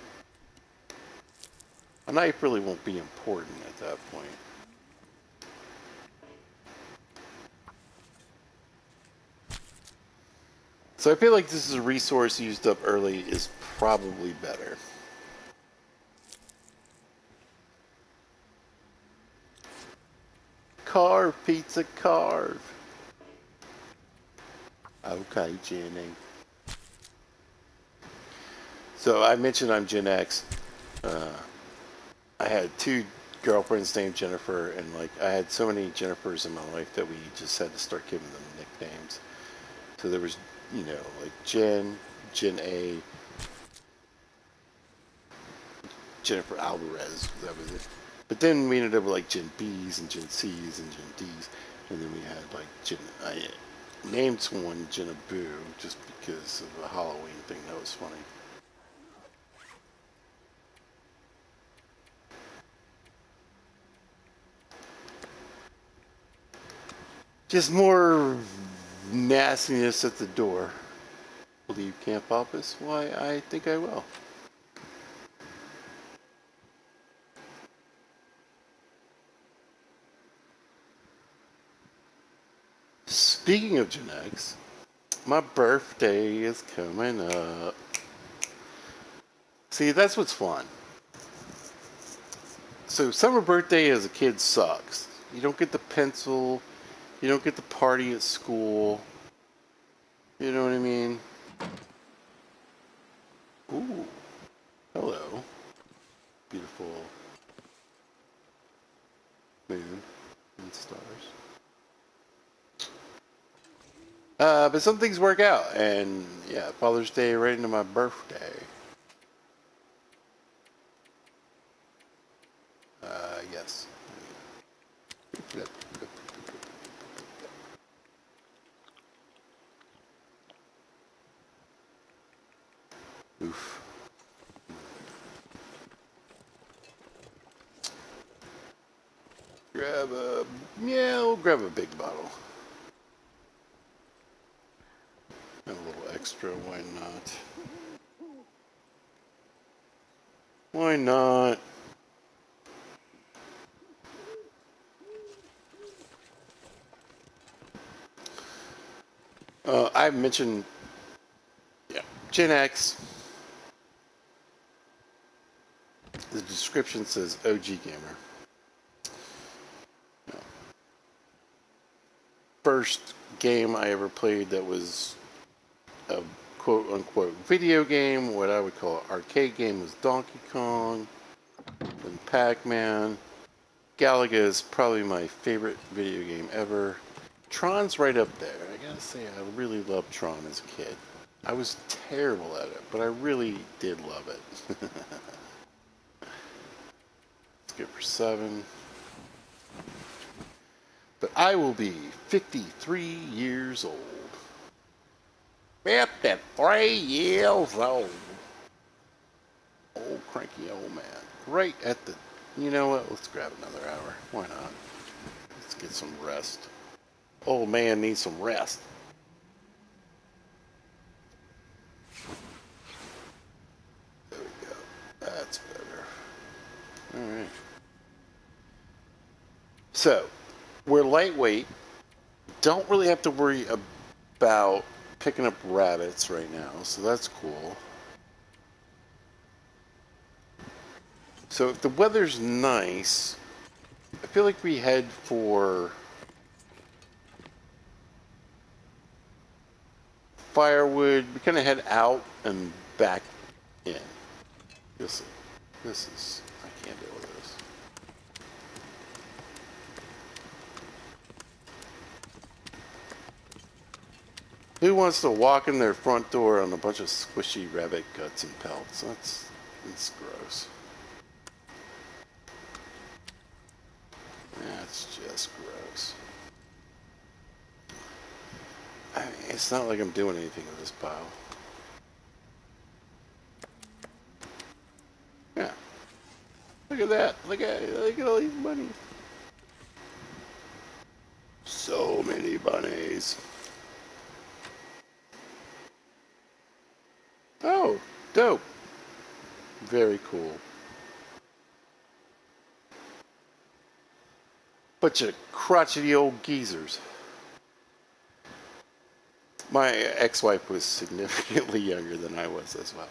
A knife really won't be important at that point. So I feel like this is a resource used up early is probably better. Carve, pizza, carve. Okay, Jenny. So I mentioned I'm Gen X. I had 2 girlfriends named Jennifer, and like I had so many Jennifers in my life that we just had to start giving them nicknames. So there was, you know, like Jen, Gen A, Jennifer Alvarez, that was it. But then we ended up with like Gen B's and Gen C's and Gen D's, and then we had like I named someone Jenna Boo just because of a Halloween thing that was funny. Just more nastiness at the door. Leave camp office? Why, I think I will. Speaking of Gen X, my birthday is coming up. See, that's what's fun. So summer birthday as a kid sucks. You don't get the pencil. You don't get the party at school. You know what I mean? Ooh. Hello. Beautiful moon and stars. But some things work out. And yeah, Father's Day right into my birthday. Yes. Oof. We'll grab a big bottle. And a little extra, why not? Why not? I mentioned, yeah, Gen X. The description says OG gamer. First game I ever played that was a quote unquote video game, what I would call an arcade game, was Donkey Kong, then Pac-Man. Galaga is probably my favorite video game ever. Tron's right up there. I gotta say, I really loved Tron as a kid. I was terrible at it, but I really did love it. Let's go for 7. But I will be 53 years old. 53 years old. Old cranky old man. Right at the... You know what? Let's grab another hour. Why not? Let's get some rest. Old man needs some rest. There we go. That's better. Alright. So, we're lightweight. Don't really have to worry about picking up rabbits right now, so that's cool. So if the weather's nice, I feel like we head for firewood. We kind of head out and back in. This is, I can't deal with this. Who wants to walk in their front door on a bunch of squishy rabbit guts and pelts? That's gross. It's just gross. I mean, it's not like I'm doing anything with this pile. Yeah. Look at that. Look at all these bunnies. So many bunnies. Oh, dope. Very cool. Bunch of crotchety old geezers. My ex-wife was significantly younger than I was as well.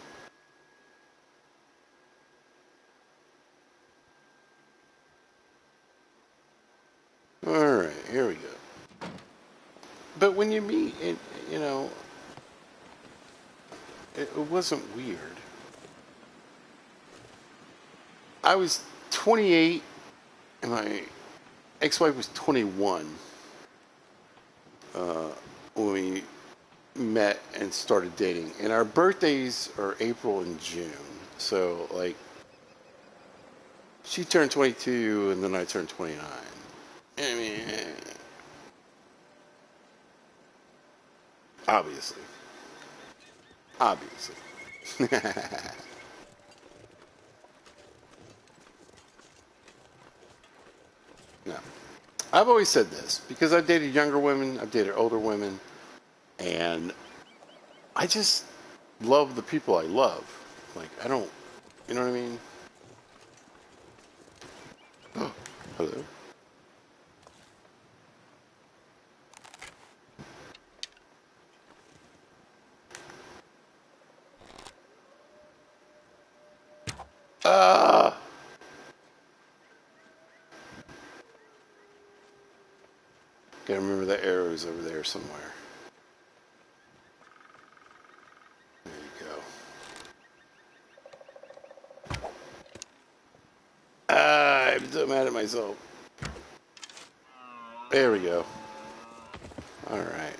Alright, here we go. But when you meet, you know, it wasn't weird. I was 28 and my ex-wife was 21 when we met and started dating. And our birthdays are April and June. So, like, she turned 22 and then I turned 29. I mean, obviously. Obviously. No. I've always said this because I've dated younger women, I've dated older women, and I just love the people I love. Like, I don't, you know what I mean? Hello? Ah! Gotta remember the arrows over there somewhere. There you go. Ah, I'm so mad at myself. There we go. Alright.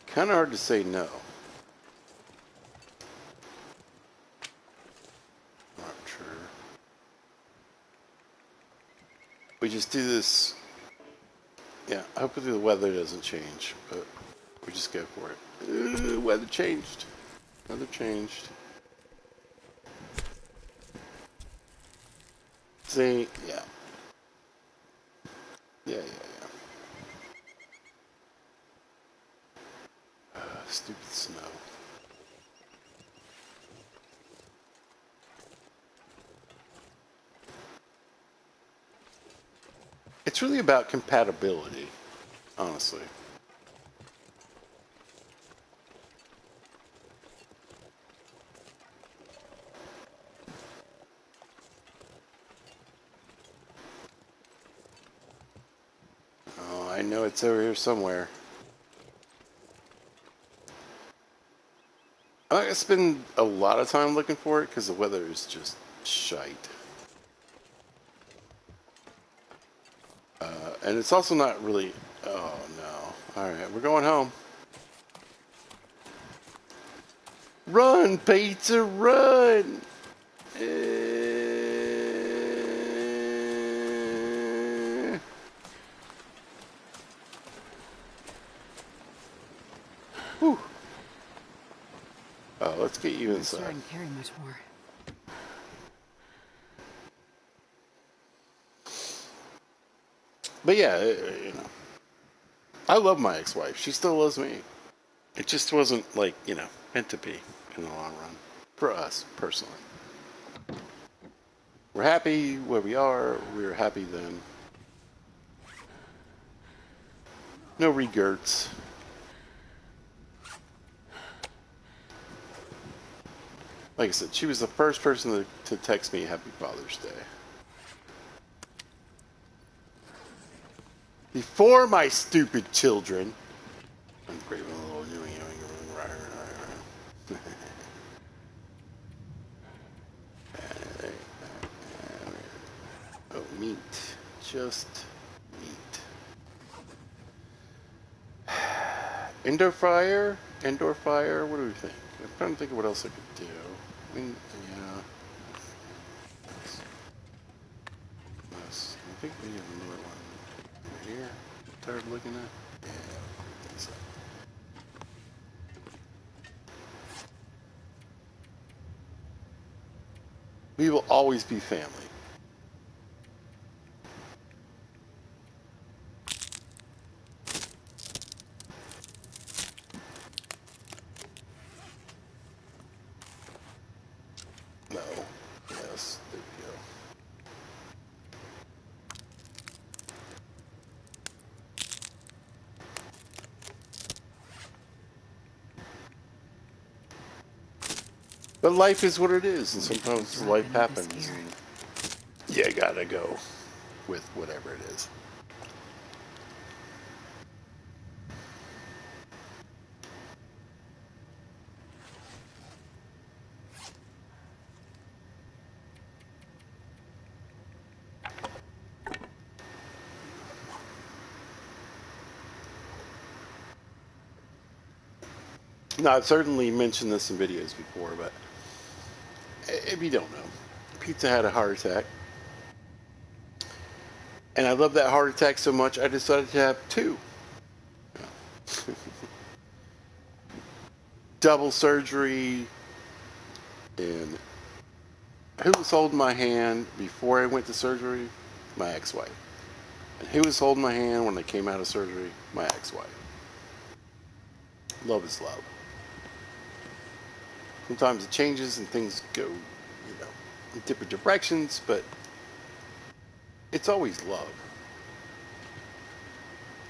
Kind of hard to say no. Not sure. We just do this. Yeah, hopefully the weather doesn't change, but we just go for it. Weather changed. Weather changed. See, yeah. Yeah. Stupid snow. It's really about compatibility, honestly. Oh, I know it's over here somewhere. I spend a lot of time looking for it because the weather is just shite. And it's also not really... Oh, no. Alright, we're going home. Run, pizza, run! Whew. Oh, let's get you I'm not sure I inside. can carry much more. But yeah, you know, I love my ex-wife. She still loves me. It just wasn't like, you know, meant to be in the long run. For us, personally. We're happy where we are. We were happy then. No regrets. Like I said, she was the first person to text me Happy Father's Day. Before my stupid children. I'm great with a little doing. Oh, meat. Just meat. Indoor fryer? Indoor fire? What do we think? I'm trying to think of what else I could do. I mean, yeah. think we have another one right here. Tired of looking at? Yeah. So. We will always be family. No. Yes. There we go. But life is what it is, and sometimes life happens. And you gotta go with whatever it is. Now, I've certainly mentioned this in videos before, but if you don't know, Pizza had a heart attack. And I love that heart attack so much, I decided to have two. Double surgery. And who was holding my hand before I went to surgery? My ex-wife. And who was holding my hand when I came out of surgery? My ex-wife. Love is love. Sometimes it changes and things go, in different directions, but it's always love.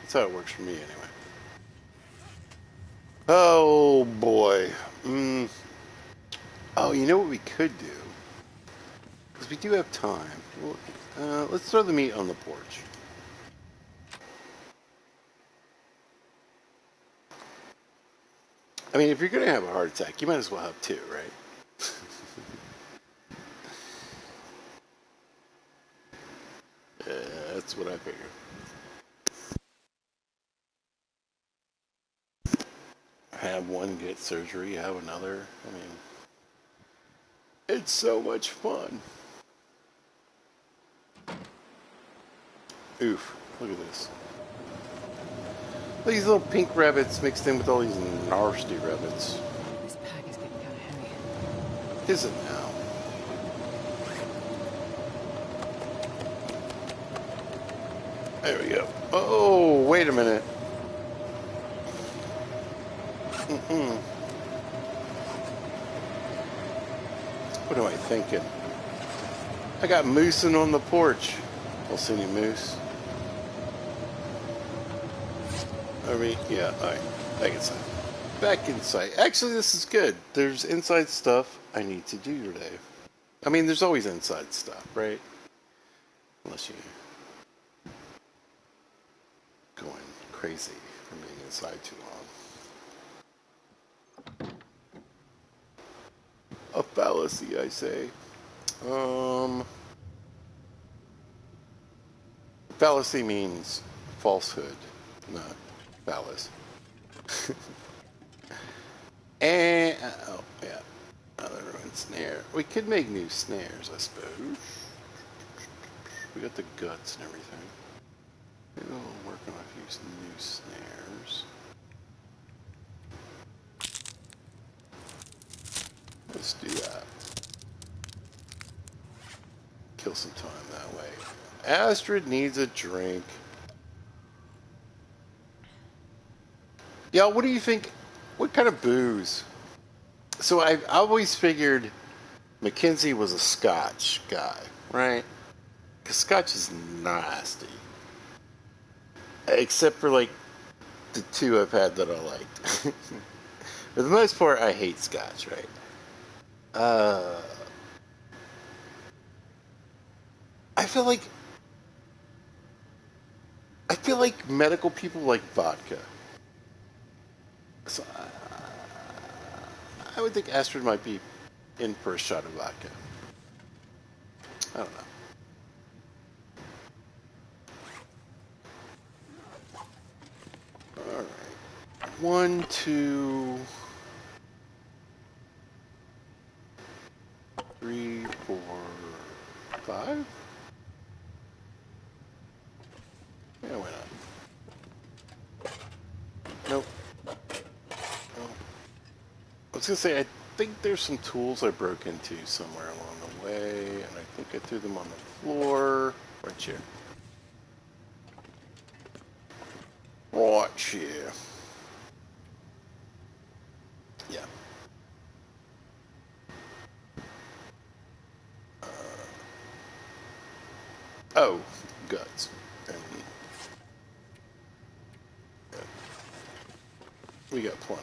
That's how it works for me anyway. Oh boy. Oh, you know what we could do? Because we do have time. Well, let's throw the meat on the porch. I mean, if you're going to have a heart attack, you might as well have two, right? That's what I figured. Have one get surgery, have another. I mean, it's so much fun. Oof, look at this. These little pink rabbits mixed in with all these nasty rabbits. This pack is getting kind of heavy. Is it now? There we go. Oh, wait a minute. What am I thinking? I got moosing on the porch. I'll send you moose. I mean, yeah, alright. Back inside. Back inside. Actually, this is good. There's inside stuff I need to do today. I mean, there's always inside stuff, right? Unless you're going crazy from being inside too long. A fallacy, I say. Fallacy means falsehood, not phallus. And, oh, yeah. Another ruined snare. We could make new snares, I suppose. We got the guts and everything. Maybe we'll work on a few new snares. Let's do that. Kill some time that way. Astrid needs a drink. Yeah, what do you think? What kind of booze? So I've always figured Mackenzie was a Scotch guy, right? Because Scotch is nasty. Except for like the two I've had that I liked. For the most part, I hate Scotch, right? I feel like medical people like vodka. So I would think Astrid might be in for a shot of vodka. I don't know. All right. 1, 2, 3, 4, 5. was gonna say, I think there's some tools I broke into somewhere along the way, and I think I threw them on the floor. Right here. Right here. Yeah. Oh, guts. And we got plenty.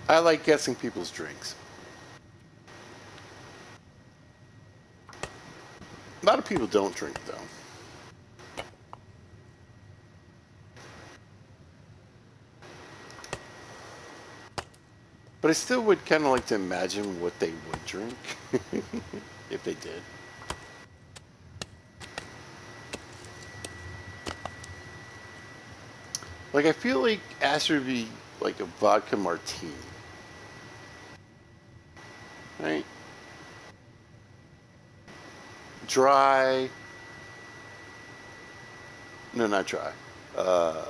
I like guessing people's drinks. A lot of people don't drink, though. But I still would kind of like to imagine what they would drink if they did. Like, I feel like Aster would be like a vodka martini. Right? Dry. No, not dry. Uh,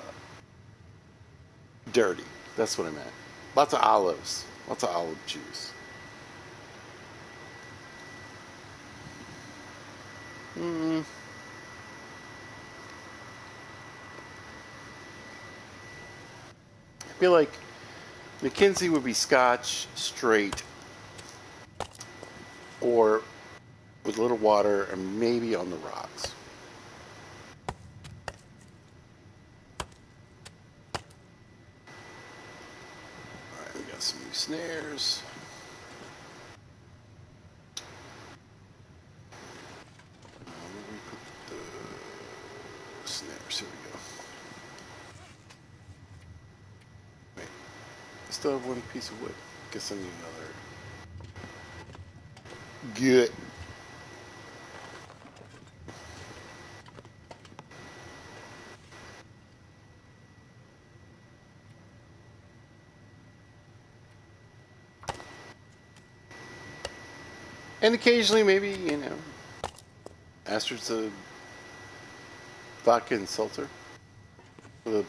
Dirty. That's what I meant. Lots of olives. Lots of olive juice. Mm. I feel like Mackenzie would be scotch straight or with a little water and maybe on the rocks. Alright, we got some new snares. Where we put the snares? Here we go. Wait, I still have one piece of wood. Guess I need another. Good. And occasionally, maybe, Aster's a vodka and seltzer with a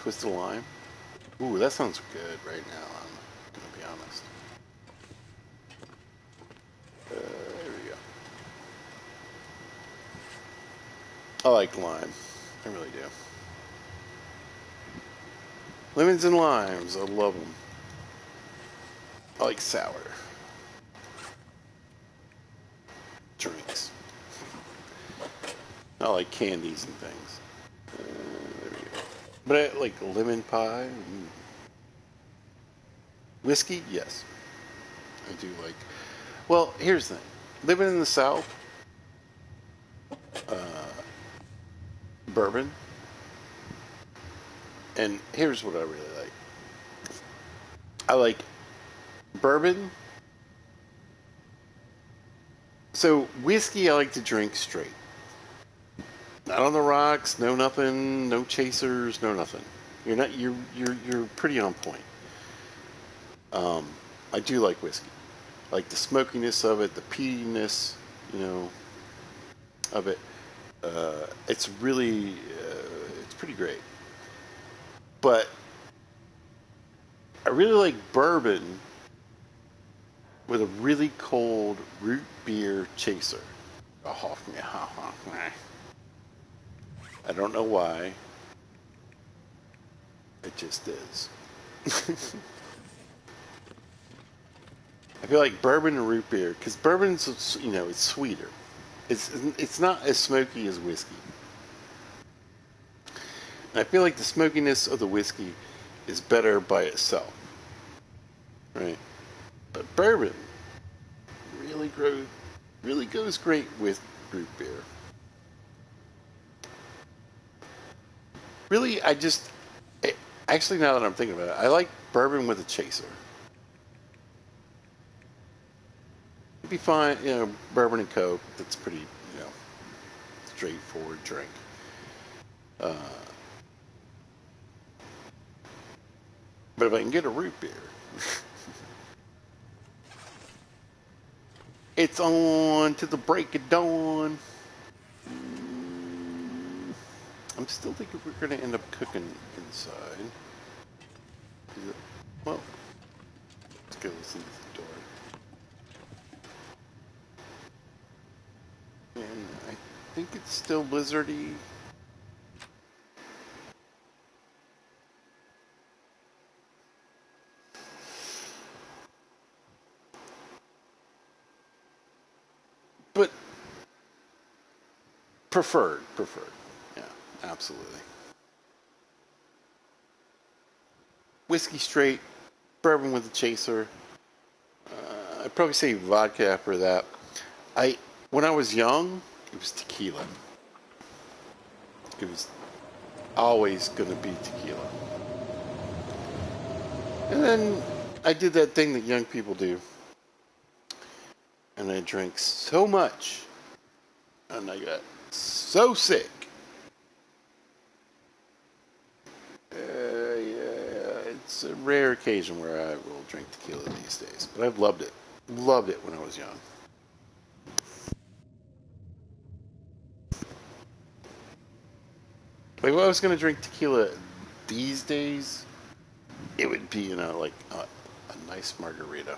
twist of lime. Ooh, that sounds good right now, I'm going to be honest. There we go. I like lime. I really do. Lemons and limes, I love them. I like sour drinks. I like candies and things. There we go. But I like lemon pie. Whiskey, yes. I do like. Well, here's the thing. Living in the South, bourbon. And here's what I really like. I like bourbon. So whiskey I like to drink straight. Not on the rocks, no nothing, no chasers, no nothing. You're pretty on point. I do like whiskey. Like the smokiness of it, the peatiness, of it. It's really, it's pretty great. But I really like bourbon with a really cold root beer chaser. Oh, I don't know why. It just is. I feel like bourbon and root beer, because bourbon's, it's sweeter. It's not as smoky as whiskey. And I feel like the smokiness of the whiskey is better by itself. Right? But bourbon really goes great with root beer. Really, actually, now that I'm thinking about it, I like bourbon with a chaser. It'd be fine, bourbon and Coke. That's pretty, straightforward drink. But if I can get a root beer, it's on to the break of dawn. I'm still thinking we're going to end up cooking inside. Well, let's go see the door. And I think it's still lizardy. But preferred. Yeah, absolutely. Whiskey straight, bourbon with a chaser. I'd probably say vodka after that. When I was young, it was tequila. It was always going to be tequila. And then I did that thing that young people do. And I drank so much. And I got so sick. Yeah, it's a rare occasion where I will drink tequila these days. But I've loved it. Loved it when I was young. Like, if I was going to drink tequila these days, it would be, like a nice margarita.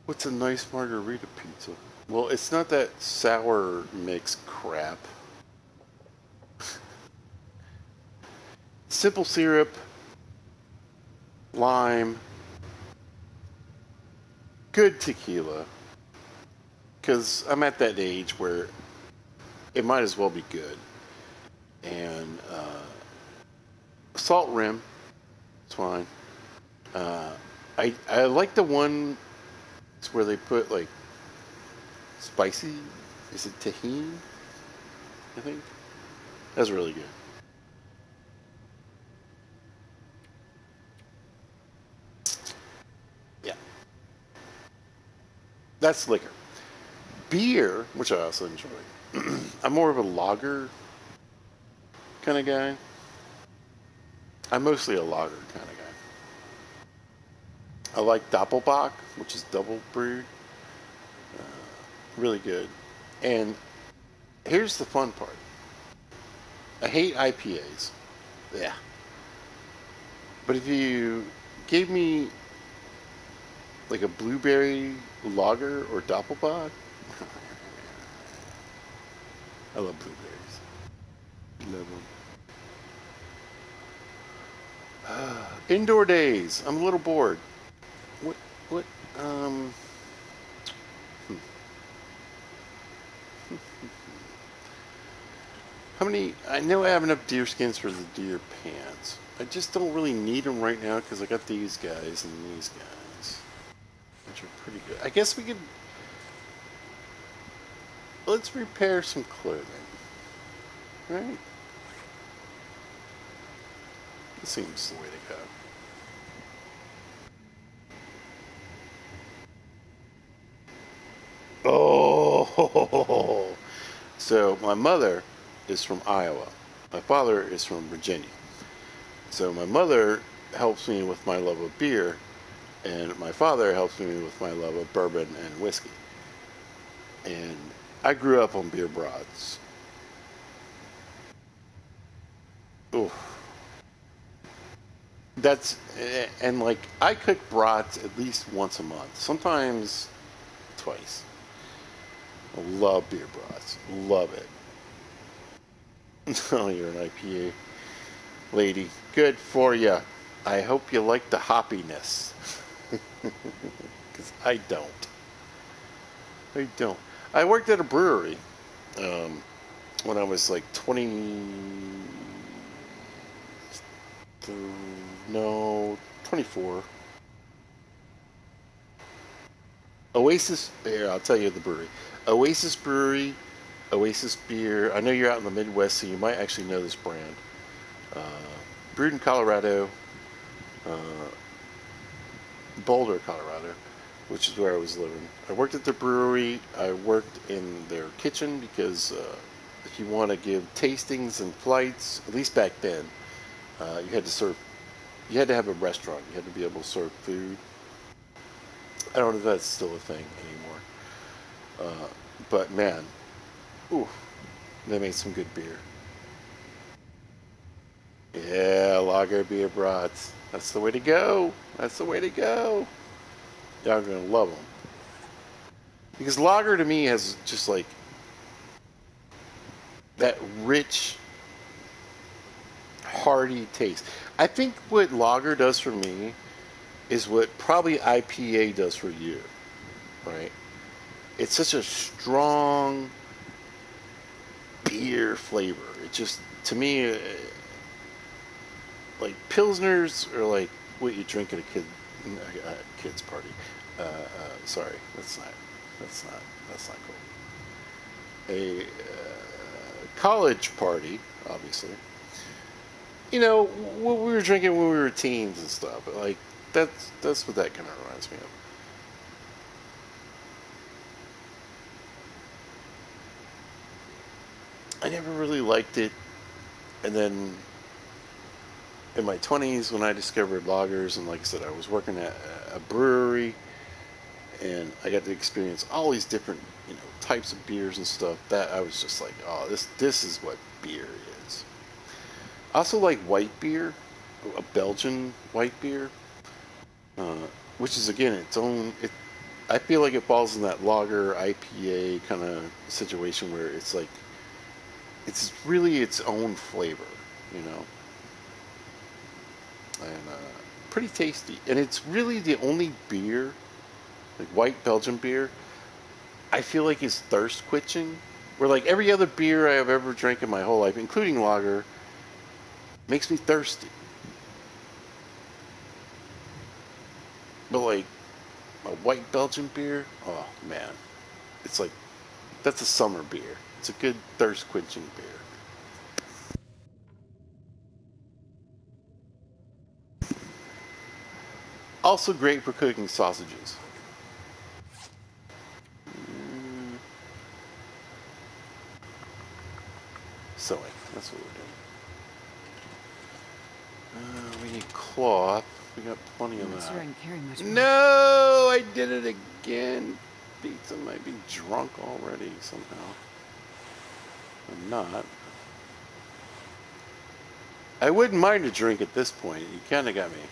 What's a nice margarita pizza? Well, it's not that sour mix crap. Simple syrup, lime, good tequila. Because I'm at that age where it might as well be good. And salt rim, it's fine. I like the one where they put like spicy. Is it tahini? I think that's really good. Yeah, that's liquor. Beer, which I also enjoy. I'm more of a lager kind of guy. I'm mostly a lager kind of guy. I like Doppelbock, which is double brewed. Really good. And here's the fun part. I hate IPAs. Yeah. But if you gave me like a blueberry lager or Doppelbock, I love blueberries. Love them. Indoor days. I'm a little bored. What, um... How many... I know I have enough deer skins for the deer pants. I just don't really need them right now because I got these guys and these guys, which are pretty good. I guess we could... Let's repair some clothing. Right? This seems the way to go. Oh! So my mother is from Iowa. My father is from Virginia. So my mother helps me with my love of beer, and my father helps me with my love of bourbon and whiskey. And I grew up on beer broths. Ooh. And like, I cook brats at least once a month, sometimes twice. I love beer brats. Love it. Oh, you're an IPA lady. Good for you. I hope you like the hoppiness. Because I don't. I don't. I worked at a brewery when I was like 24. Oasis, here, I'll tell you the brewery. Oasis Brewery, Oasis Beer. I know you're out in the Midwest, so you might actually know this brand. Brewed in Colorado, Boulder, Colorado, which is where I was living. I worked at the brewery. I worked in their kitchen because if you want to give tastings and flights, at least back then, you had to serve. You had to have a restaurant. You had to be able to serve food. I don't know if that's still a thing anymore. But man, ooh, they made some good beer. Yeah, lager beer brats. That's the way to go. That's the way to go. Y'all gonna love them. Because lager to me has just like that rich, hearty taste. I think what lager does for me is what probably IPA does for you, right? It's such a strong beer flavor. It just, to me, like pilsners are like what you drink at a kid's party. Sorry, that's not cool. A college party, obviously. You know what we were drinking when we were teens and stuff. Like that's what that kind of reminds me of. I never really liked it, and then in my 20s when I discovered lagers, and like I said, I was working at a brewery, and I got to experience all these different, types of beers and stuff. That I was just like, oh, this is what beer is. I also like white beer, a Belgian white beer, uh, which is again its own. I feel like it falls in that lager IPA kind of situation where it's like it's really its own flavor, you know, and pretty tasty. And it's really the only beer, like white Belgian beer, I feel like is thirst quenching. Where like every other beer I have ever drank in my whole life, including lager, makes me thirsty. But like a white Belgian beer, oh man, it's like that's a summer beer. It's a good thirst quenching beer. Also great for cooking sausages. Mm, sewing. That's what we're doing. We need cloth. We got plenty I'm of not that. sure I can carry much more. No, I did it again. Pizza might be drunk already somehow. I'm not. I wouldn't mind a drink at this point. You kind of got me.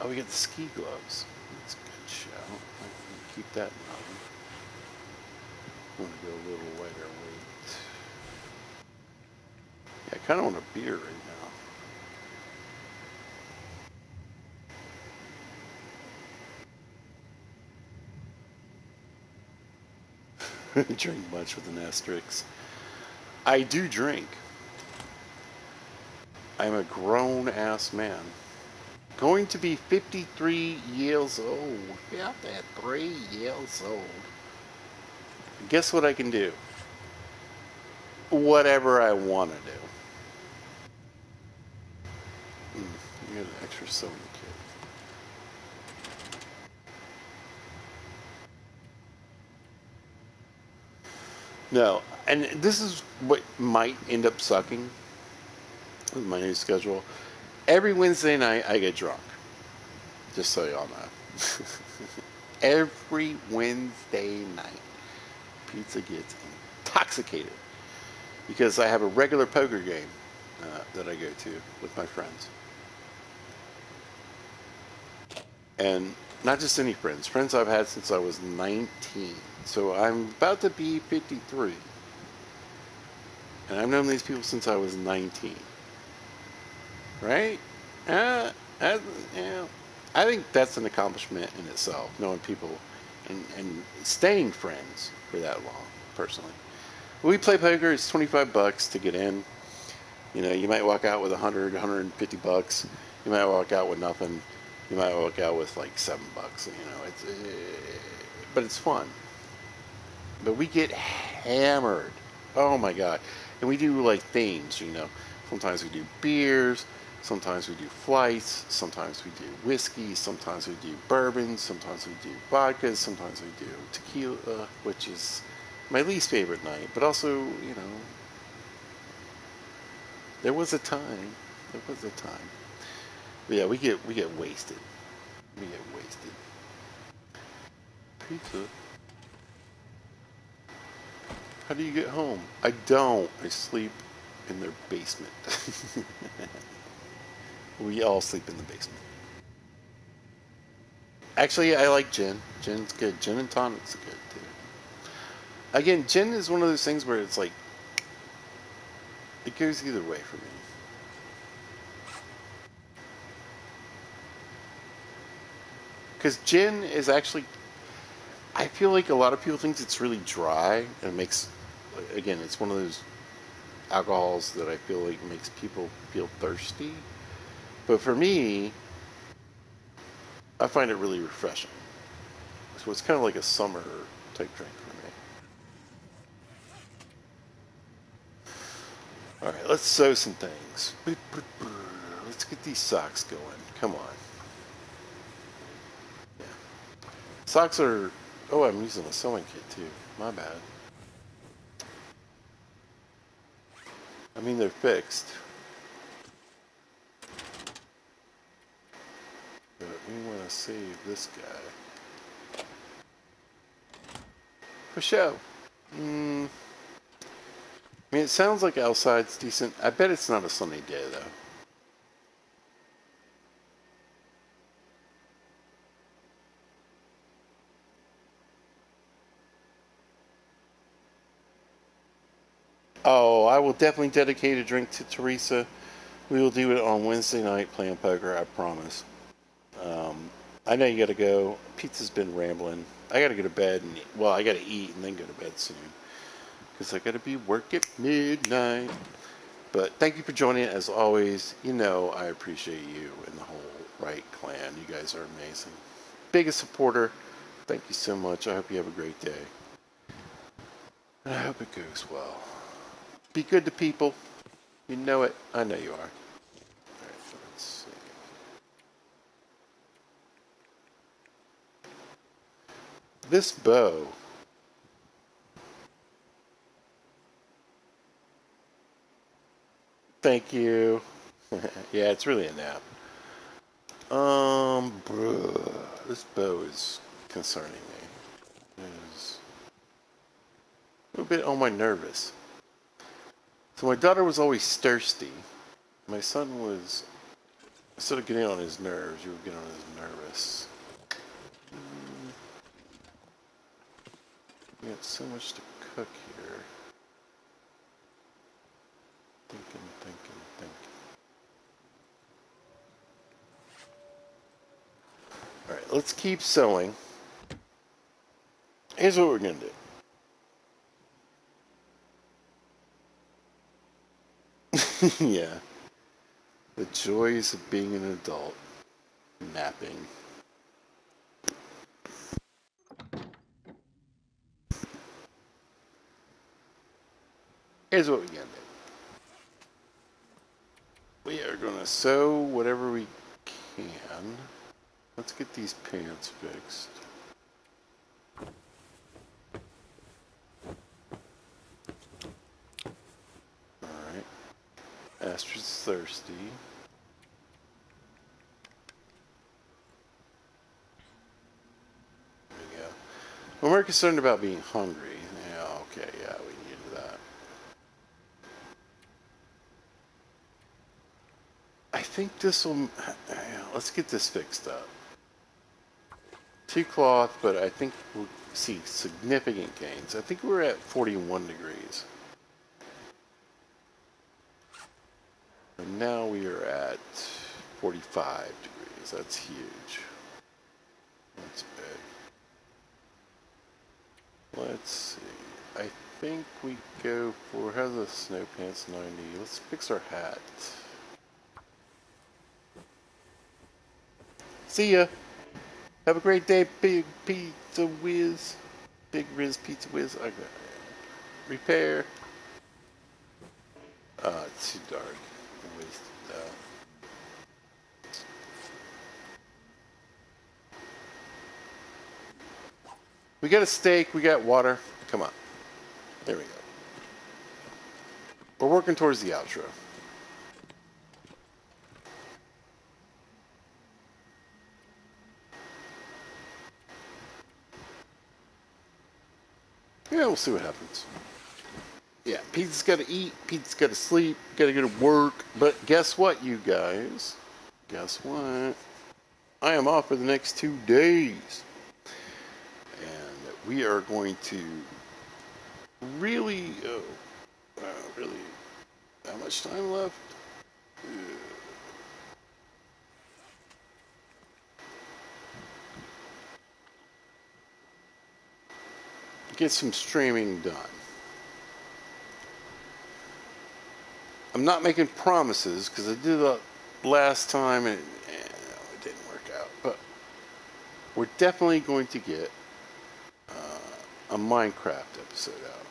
Oh, we got the ski gloves. That's a good show. I can keep that in mind. I want to go a little lighter weight. Yeah, I kind of want a beer right now. Drink much with an asterisk. I do drink. I'm a grown ass man. Going to be 53 years old. 53 years old. Guess what I can do? Whatever I want to do. You got an extra sewing kit. No, and this is what might end up sucking with my new schedule. Every Wednesday night, I get drunk. Just so y'all know. Every Wednesday night, pizza gets intoxicated because I have a regular poker game that I go to with my friends. And not just any friends, friends I've had since I was 19. So I'm about to be 53. And I've known these people since I was 19. Right? I, yeah. I think that's an accomplishment in itself, knowing people and staying friends for that long, personally. When we play poker, it's $25 to get in. You might walk out with 100, 150 bucks. You might walk out with nothing. You might walk out with like $7. But it's fun. But we get hammered. Oh my god! And we do like themes. Sometimes we do beers. Sometimes we do flights. Sometimes we do whiskey. Sometimes we do bourbon. Sometimes we do vodka. Sometimes we do tequila, which is my least favorite night. But also, there was a time. There was a time. But yeah, we get wasted. We get wasted. Pizza? How do you get home? I don't. I sleep in their basement. We all sleep in the basement. Actually, I like gin. Gin's good. Gin and tonic's good too. Again, gin is one of those things where it's like it goes either way for me. Because gin is actually, I feel like a lot of people think it's really dry and it makes, again, it's one of those alcohols that I feel like makes people feel thirsty. But for me, I find it really refreshing. So it's kind of like a summer type drink for me. All right, let's sew some things. Let's get these socks going. Come on. Yeah. Socks are, oh, I'm using a sewing kit too. My bad. I mean, they're fixed. But we want to save this guy. For show. I mean, it sounds like outside's decent. I bet it's not a sunny day, though. Oh, I will definitely dedicate a drink to Teresa. We will do it on Wednesday night playing poker, I promise. I know you gotta go. Pizza's been rambling. I gotta go to bed, and well, I gotta eat and then go to bed soon. Because I gotta be work at midnight. But thank you for joining as always. You know I appreciate you and the whole Right clan. You guys are amazing. Biggest supporter. Thank you so much. I hope you have a great day. And I hope it goes well. Be good to people. You know it. I know you are. Alright, let's see. This bow. Thank you. Yeah, it's really a nap. This bow is concerning me. It's a little bit on my nervous. So my daughter was always thirsty. My son was, instead of getting on his nerves, you would get on his nervous. We got so much to cook here. Thinking. Alright, let's keep sewing. Here's what we're going to do. Yeah. The joys of being an adult. Napping. Here's what we're going to do. We are going to sew whatever we can. Let's get these pants fixed. Alright. Astrid's thirsty. There we go. When we're concerned about being hungry. Yeah, okay, yeah, we needed that. I think this will... Let's get this fixed up. 2 cloth, but I think we'll see significant gains. I think we're at 41 degrees. And now we are at 45 degrees. That's huge. That's big. Let's see. I think we go for, how's the snow pants 90? Let's fix our hat. See ya. Have a great day, Big Pizza Whiz. Big Riz Pizza Whiz. I got repair. It's too dark. Wasted out. We got a steak. We got water. Come on. There we go. We're working towards the outro. we'll see what happens. Yeah, Pete's got to eat, Pete's got to sleep, got to go to work. But guess what, you guys? Guess what? I am off for the next 2 days. And we are going to really, really, how much time left? Get some streaming done. I'm not making promises because I did that last time and it didn't work out. But we're definitely going to get a Minecraft episode out.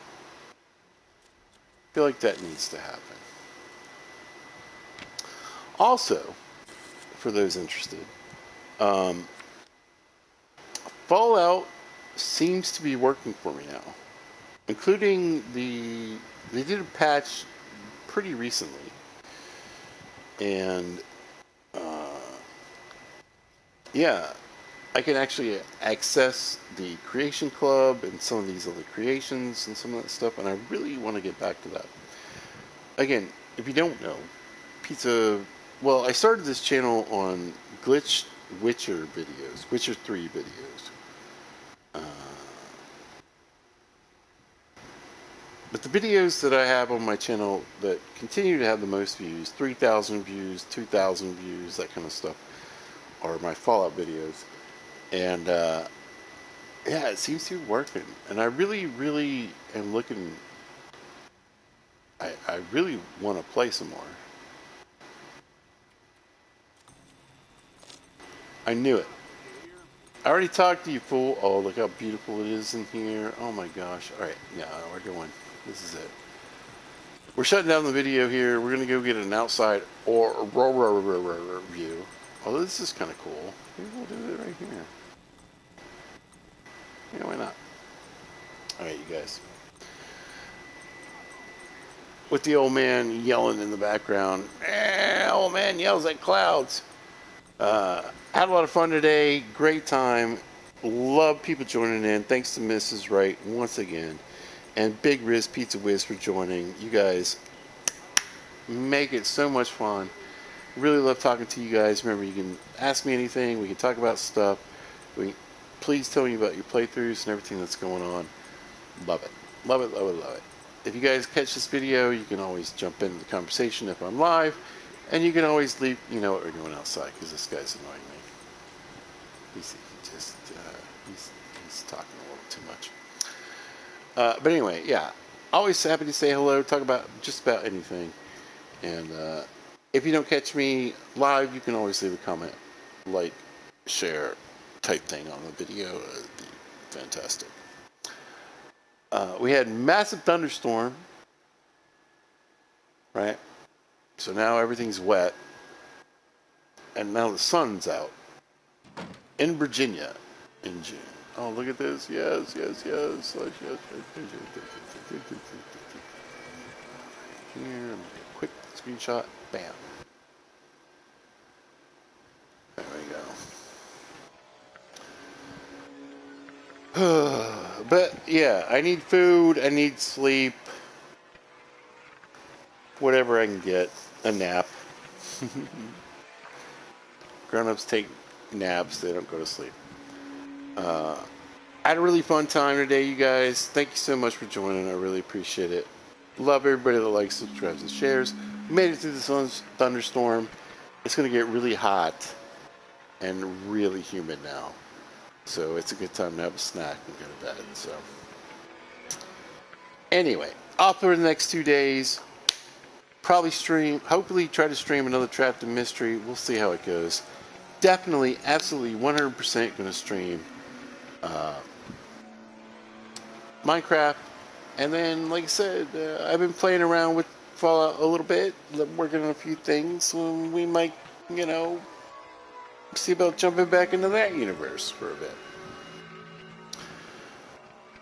I feel like that needs to happen. Also, for those interested, Fallout seems to be working for me now, including they did a patch pretty recently, and yeah, I can actually access the creation club and some of these other creations and some of that stuff, and I really want to get back to that. Again, if you don't know, well, I started this channel on glitched Witcher videos, Witcher 3 videos. But the videos that I have on my channel that continue to have the most views, 3,000 views, 2,000 views, that kind of stuff, are my Fallout videos. And yeah, it seems to be working. And I really, really am looking... I really want to play some more. I knew it. I already talked to you, fool. Oh, look how beautiful it is in here. Oh my gosh. Alright, yeah, we're going. This is it. We're shutting down the video here. We're going to go get an outside or view. Oh, this is kind of cool. Maybe we'll do it right here. Yeah, why not? Alright, you guys. With the old man yelling in the background. Old man yells at clouds. Had a lot of fun today. Great time. Love people joining in. Thanks to Mrs. Wright once again. And Big Riz Pizza Whiz for joining. You guys make it so much fun. Really love talking to you guys. Remember, you can ask me anything. We can talk about stuff. Please tell me about your playthroughs and everything that's going on. Love it. Love it, love it, love it. If you guys catch this video, you can always jump into the conversation if I'm live. And you can always leave, you know what we're doing outside, because this guy's annoying me. He's talking a little too much. But anyway, yeah. Always happy to say hello, talk about just about anything. And if you don't catch me live, you can always leave a comment, like, share, type thing on the video. It'd be fantastic. We had massive thunderstorm, right? So now everything's wet, and now the sun's out in Virginia in June. Oh, look at this! Yes, yes, yes. Here, I'm gonna get a quick screenshot. Bam. There we go. But yeah, I need food. I need sleep. Whatever I can get. A nap. Grown-ups take naps. They don't go to sleep. I had a really fun time today, you guys. Thank you so much for joining. I really appreciate it. Love everybody that likes, subscribes, and shares. Made it through this thunderstorm. It's going to get really hot and really humid now. So it's a good time to have a snack and go to bed. So anyway, off for the next 2 days. Probably stream, hopefully try to stream another Trapped in Mystery. We'll see how it goes. Definitely, absolutely, 100% going to stream Minecraft. And then, like I said, I've been playing around with Fallout a little bit, working on a few things. We might, you know, see about jumping back into that universe for a bit.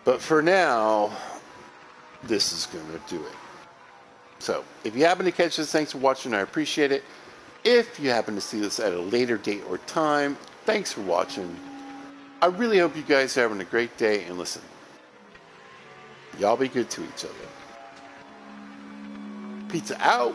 But for now, this is going to do it. So, if you happen to catch this, thanks for watching. I appreciate it. If you happen to see this at a later date or time, thanks for watching. I really hope you guys are having a great day. And listen, Y'all be good to each other. Pizza out.